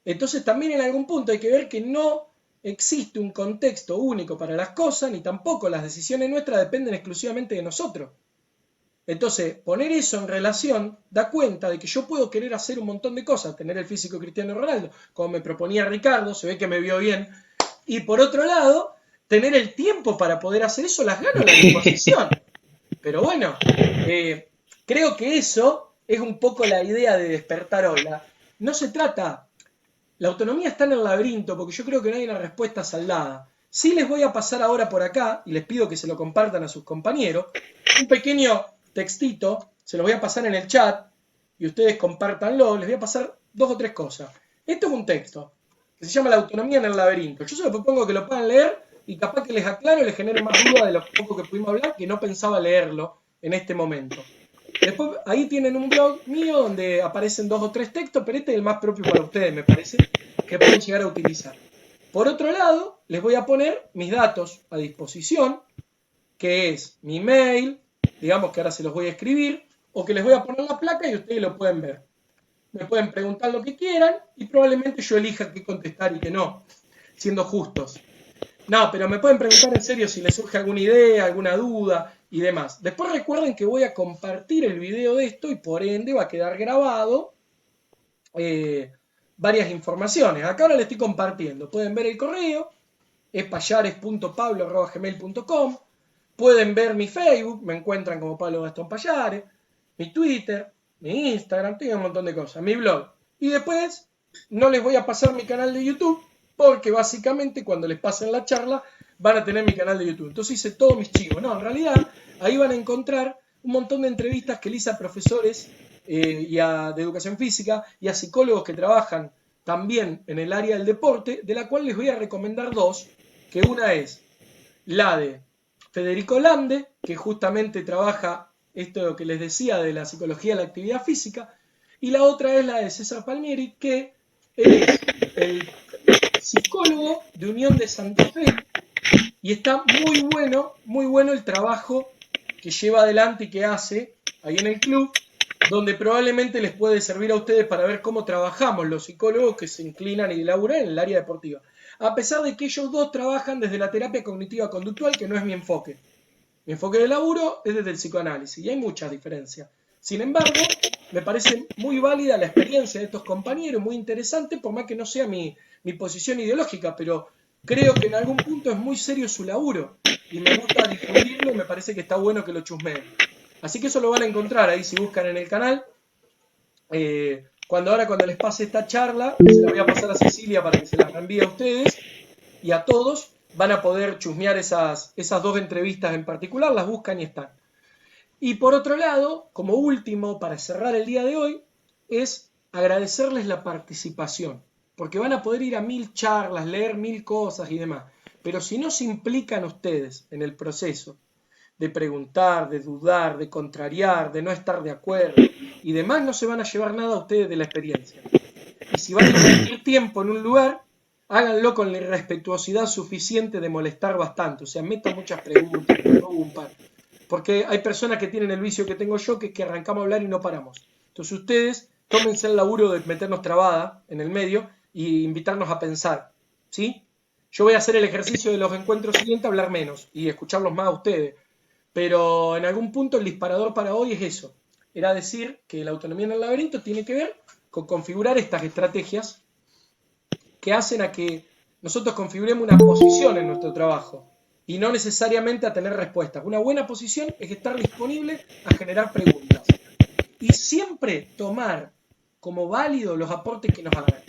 A: Entonces también en algún punto hay que ver que no existe un contexto único para las cosas, ni tampoco las decisiones nuestras dependen exclusivamente de nosotros. Entonces, poner eso en relación da cuenta de que yo puedo querer hacer un montón de cosas, tener el físico de Cristiano Ronaldo, como me proponía Ricardo, se ve que me vio bien, y por otro lado, tener el tiempo para poder hacer eso, las gano a la disposición. Pero bueno, creo que eso es un poco la idea de despertar hoy. No se trata, la autonomía está en el laberinto, porque yo creo que no hay una respuesta saldada. Sí les voy a pasar ahora por acá, y les pido que se lo compartan a sus compañeros, un pequeño textito, se lo voy a pasar en el chat, y ustedes compártanlo, les voy a pasar 2 o 3 cosas. Esto es un texto, que se llama La autonomía en el laberinto. Yo se lo propongo que lo puedan leer, y capaz que les aclaro y les genere más duda de lo poco que pudimos hablar, que no pensaba leerlo en este momento. Después, ahí tienen un blog mío donde aparecen 2 o 3 textos, pero este es el más propio para ustedes, me parece, que pueden llegar a utilizar. Por otro lado, les voy a poner mis datos a disposición, que es mi mail, digamos que ahora se los voy a escribir, o que les voy a poner la placa y ustedes lo pueden ver. Me pueden preguntar lo que quieran y probablemente yo elija qué contestar y qué no, siendo justos. No, pero me pueden preguntar en serio si les surge alguna idea, alguna duda y demás. Después recuerden que voy a compartir el video de esto y por ende va a quedar grabado varias informaciones. Acá ahora les estoy compartiendo. Pueden ver el correo, es payares.pablo@gmail.com. Pueden ver mi Facebook, me encuentran como Pablo Gastón Payares, mi Twitter, mi Instagram, tengo un montón de cosas, mi blog. Y después no les voy a pasar mi canal de YouTube, porque básicamente cuando les pasen la charla van a tener mi canal de YouTube. Entonces hice todos mis chivos. No, en realidad ahí van a encontrar un montón de entrevistas que le hice a profesores de educación física y a psicólogos que trabajan también en el área del deporte, de la cual les voy a recomendar 2, que una es la de Federico Lande, que justamente trabaja esto que les decía de la psicología de la actividad física, y la otra es la de César Palmieri, que es el psicólogo de Unión de Santa Fe, y está muy bueno el trabajo que lleva adelante y que hace ahí en el club, donde probablemente les puede servir a ustedes para ver cómo trabajamos los psicólogos que se inclinan y laburan en el área deportiva. A pesar de que ellos 2 trabajan desde la terapia cognitiva conductual, que no es mi enfoque. Mi enfoque de laburo es desde el psicoanálisis y hay muchas diferencias. Sin embargo, me parece muy válida la experiencia de estos compañeros, muy interesante, por más que no sea mi posición ideológica, pero creo que en algún punto es muy serio su laburo y me gusta difundirlo y me parece que está bueno que lo chusmeen. Así que eso lo van a encontrar ahí si buscan en el canal. Cuando les pase esta charla, se la voy a pasar a Cecilia para que se la envíe a ustedes y a todos, van a poder chusmear esas 2 entrevistas en particular, las buscan y están. Y por otro lado, como último, para cerrar el día de hoy, es agradecerles la participación, porque van a poder ir a 1000 charlas, leer 1000 cosas y demás. Pero si no se implican ustedes en el proceso de preguntar, de dudar, de contrariar, de no estar de acuerdo y demás, no se van a llevar nada a ustedes de la experiencia. Y si van a invertir tiempo en un lugar, háganlo con la irrespetuosidad suficiente de molestar bastante. O sea, metan muchas preguntas, porque hay personas que tienen el vicio que tengo yo, que es que arrancamos a hablar y no paramos. Entonces ustedes tómense el laburo de meternos trabada en el medio y invitarnos a pensar, ¿sí? Yo voy a hacer el ejercicio de los encuentros siguientes, hablar menos y escucharlos más a ustedes. Pero en algún punto el disparador para hoy es eso. Era decir que la autonomía en el laberinto tiene que ver con configurar estas estrategias que hacen a que nosotros configuremos una posición en nuestro trabajo y no necesariamente a tener respuestas. Una buena posición es estar disponible a generar preguntas y siempre tomar como válido los aportes que nos hagan.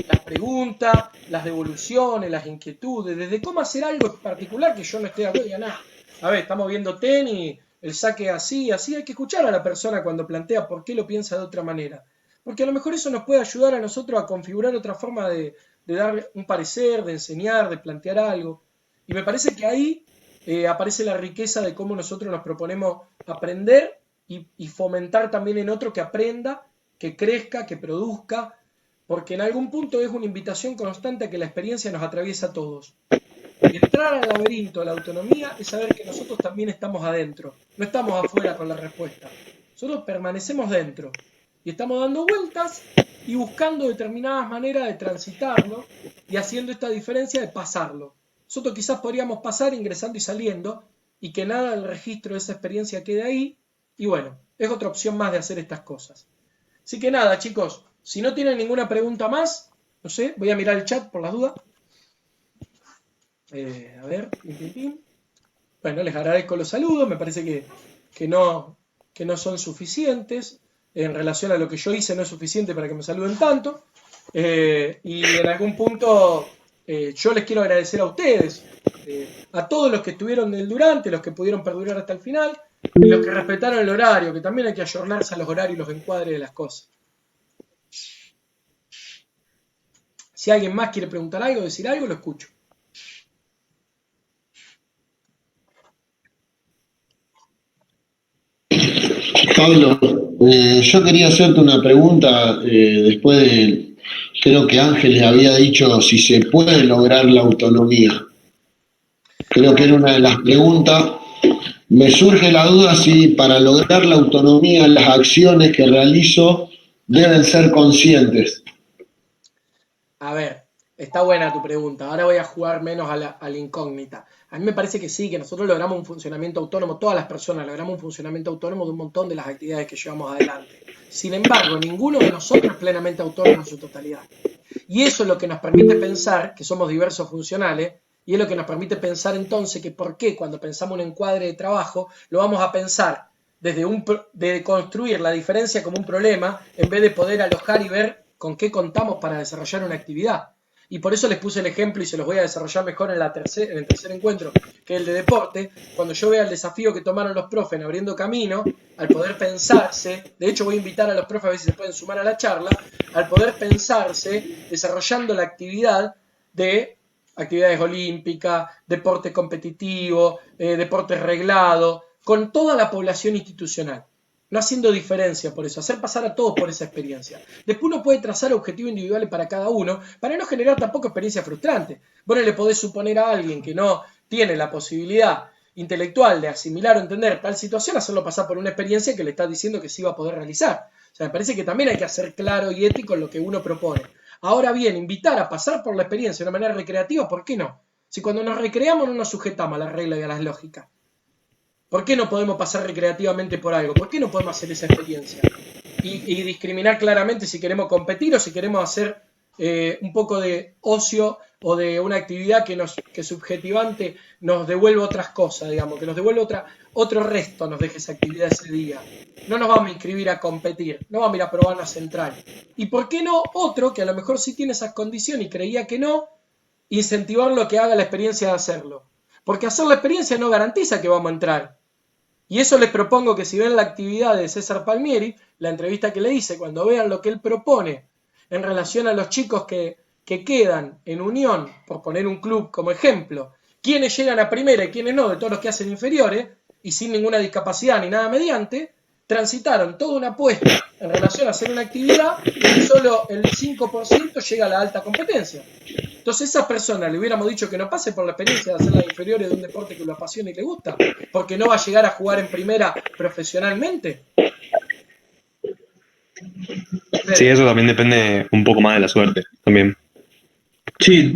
A: Las preguntas, las devoluciones, las inquietudes, desde cómo hacer algo en particular que yo no esté de acuerdo, nada. A ver, estamos viendo tenis, el saque así, así, hay que escuchar a la persona cuando plantea por qué lo piensa de otra manera. Porque a lo mejor eso nos puede ayudar a nosotros a configurar otra forma de dar un parecer, de enseñar, de plantear algo. Y me parece que ahí aparece la riqueza de cómo nosotros nos proponemos aprender y fomentar también en otro que aprenda, que crezca, que produzca, porque en algún punto es una invitación constante a que la experiencia nos atraviesa a todos. Y entrar al laberinto, a la autonomía, es saber que nosotros también estamos adentro, no estamos afuera con la respuesta. Nosotros permanecemos dentro y estamos dando vueltas y buscando determinadas maneras de transitarlo y haciendo esta diferencia de pasarlo. Nosotros quizás podríamos pasar ingresando y saliendo y que nada del registro de esa experiencia quede ahí, y bueno, es otra opción más de hacer estas cosas. Así que nada, chicos, si no tienen ninguna pregunta más, no sé, voy a mirar el chat por las dudas. A ver, bueno, les agradezco los saludos, me parece que no son suficientes. En relación a lo que yo hice no es suficiente para que me saluden tanto. Y en algún punto yo les quiero agradecer a ustedes, a todos los que estuvieron del durante, los que pudieron perdurar hasta el final, y los que respetaron el horario, que también hay que ayornarse a los horarios y los encuadres de las cosas. Si alguien más quiere preguntar algo, decir algo, lo escucho.
F: Pablo, yo quería hacerte una pregunta después de, creo que Ángeles había dicho si se puede lograr la autonomía. Creo que era una de las preguntas. Me surge la duda si para lograr la autonomía las acciones que realizo deben ser conscientes.
A: A ver, está buena tu pregunta. Ahora voy a jugar menos a la incógnita. A mí me parece que sí, que nosotros logramos un funcionamiento autónomo, todas las personas logramos un funcionamiento autónomo de un montón de las actividades que llevamos adelante. Sin embargo, ninguno de nosotros es plenamente autónomo en su totalidad. Y eso es lo que nos permite pensar que somos diversos funcionales, y es lo que nos permite pensar entonces que por qué cuando pensamos un encuadre de trabajo lo vamos a pensar de construir la diferencia como un problema en vez de poder alojar y ver con qué contamos para desarrollar una actividad. Y por eso les puse el ejemplo y se los voy a desarrollar mejor en el tercer encuentro, que es el de deporte. Cuando yo vea el desafío que tomaron los profes en Abriendo Camino, al poder pensarse, de hecho voy a invitar a los profes a ver si se pueden sumar a la charla, al poder pensarse desarrollando la actividad de actividades olímpicas, deporte competitivo, deporte reglado, con toda la población institucional. No haciendo diferencia por eso, hacer pasar a todos por esa experiencia. Después uno puede trazar objetivos individuales para cada uno, para no generar tampoco experiencias frustrantes. Vos no le podés suponer a alguien que no tiene la posibilidad intelectual de asimilar o entender tal situación, hacerlo pasar por una experiencia que le está diciendo que sí va a poder realizar. O sea, me parece que también hay que ser claro y ético en lo que uno propone. Ahora bien, invitar a pasar por la experiencia de una manera recreativa, ¿por qué no? Si cuando nos recreamos no nos sujetamos a las reglas y a las lógicas. ¿Por qué no podemos pasar recreativamente por algo? ¿Por qué no podemos hacer esa experiencia? Y discriminar claramente si queremos competir o si queremos hacer un poco de ocio o de una actividad que subjetivante nos devuelva otras cosas, digamos, que nos devuelva otro resto, nos deje esa actividad ese día. No nos vamos a inscribir a competir, no vamos a ir a probar la central. ¿Y por qué no otro que a lo mejor sí tiene esas condiciones y creía que no, incentivarlo a que haga la experiencia de hacerlo? Porque hacer la experiencia no garantiza que vamos a entrar. Y eso les propongo que si ven la actividad de César Palmieri, la entrevista que le hice, cuando vean lo que él propone en relación a los chicos que quedan en Unión, por poner un club como ejemplo, quiénes llegan a primera y quiénes no, de todos los que hacen inferiores, y sin ninguna discapacidad ni nada mediante, transitaron toda una apuesta en relación a hacer una actividad y solo el 5% llega a la alta competencia. Entonces, a esa persona le hubiéramos dicho que no pase por la experiencia de hacer las inferiores de un deporte que lo apasiona y le gusta, porque no va a llegar a jugar en primera profesionalmente.
B: Sí, eso también depende un poco más de la suerte, también.
D: Sí,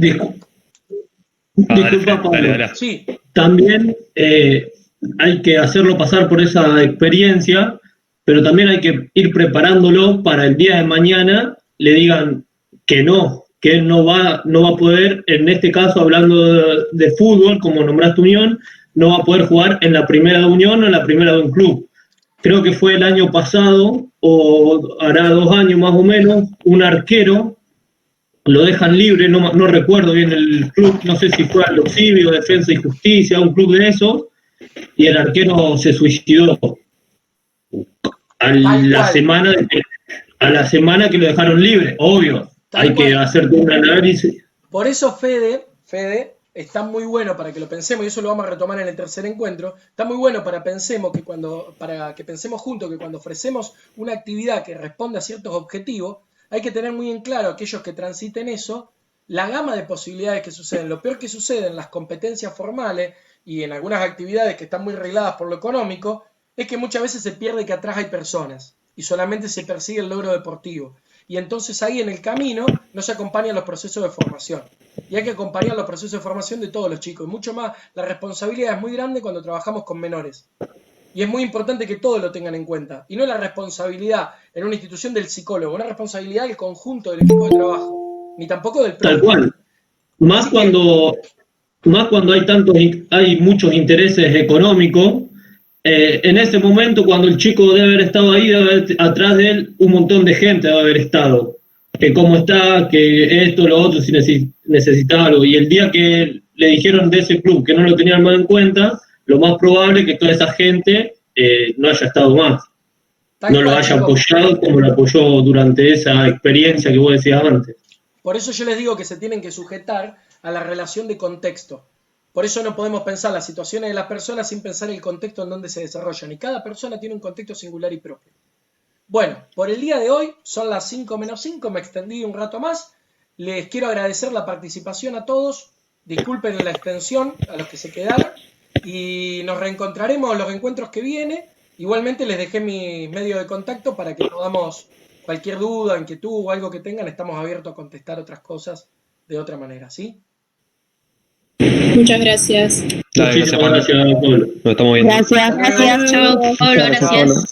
D: disculpa, Pablo.
B: Dale.
A: Sí.
D: También hay que hacerlo pasar por esa experiencia, pero también hay que ir preparándolo para el día de mañana le digan que él no va a poder, en este caso hablando de fútbol, como nombraste Unión, no va a poder jugar en la primera de Unión o en la primera de un club. Creo que fue el año pasado, o hará 2 años más o menos, un arquero lo dejan libre, no recuerdo bien el club, no sé si fue Aldo Civi o Defensa y Justicia, un club de eso, y el arquero se suicidó a la semana que lo dejaron libre, obvio. Hay que hacer un análisis.
A: Por eso Fede, está muy bueno para que lo pensemos, y eso lo vamos a retomar en el tercer encuentro, está muy bueno para que pensemos juntos que cuando ofrecemos una actividad que responde a ciertos objetivos, hay que tener muy en claro aquellos que transiten eso, la gama de posibilidades que suceden. Lo peor que sucede en las competencias formales y en algunas actividades que están muy regladas por lo económico, es que muchas veces se pierde que atrás hay personas y solamente se persigue el logro deportivo. Y entonces ahí en el camino no se acompañan los procesos de formación. Y hay que acompañar los procesos de formación de todos los chicos. Y mucho más, la responsabilidad es muy grande cuando trabajamos con menores. Y es muy importante que todos lo tengan en cuenta. Y no la responsabilidad en una institución del psicólogo, una responsabilidad del conjunto del equipo de trabajo. Ni tampoco del propio.
D: Tal cual. Más cuando hay muchos intereses económicos. En ese momento, cuando el chico debe haber estado ahí, debe haber atrás de él un montón de gente debe haber estado. Que cómo está, que esto, lo otro, si necesitaba algo. Y el día que le dijeron de ese club que no lo tenían más en cuenta, lo más probable es que toda esa gente no haya estado más. No lo haya apoyado como lo apoyó durante esa experiencia que vos decías antes.
A: Por eso yo les digo que se tienen que sujetar a la relación de contexto. Por eso no podemos pensar las situaciones de las personas sin pensar el contexto en donde se desarrollan. Y cada persona tiene un contexto singular y propio. Bueno, por el día de hoy son las 5 menos 5, me extendí un rato más. Les quiero agradecer la participación a todos. Disculpen la extensión a los que se quedaron. Y nos reencontraremos en los encuentros que vienen. Igualmente les dejé mi medio de contacto para que podamos, cualquier duda, inquietud o algo que tengan, estamos abiertos a contestar otras cosas de otra manera, ¿sí?
I: Muchas gracias.
B: Dale,
D: Muchísimas gracias, Pablo.
B: Nos estamos viendo.
I: Gracias.
C: Chao, Pablo, gracias.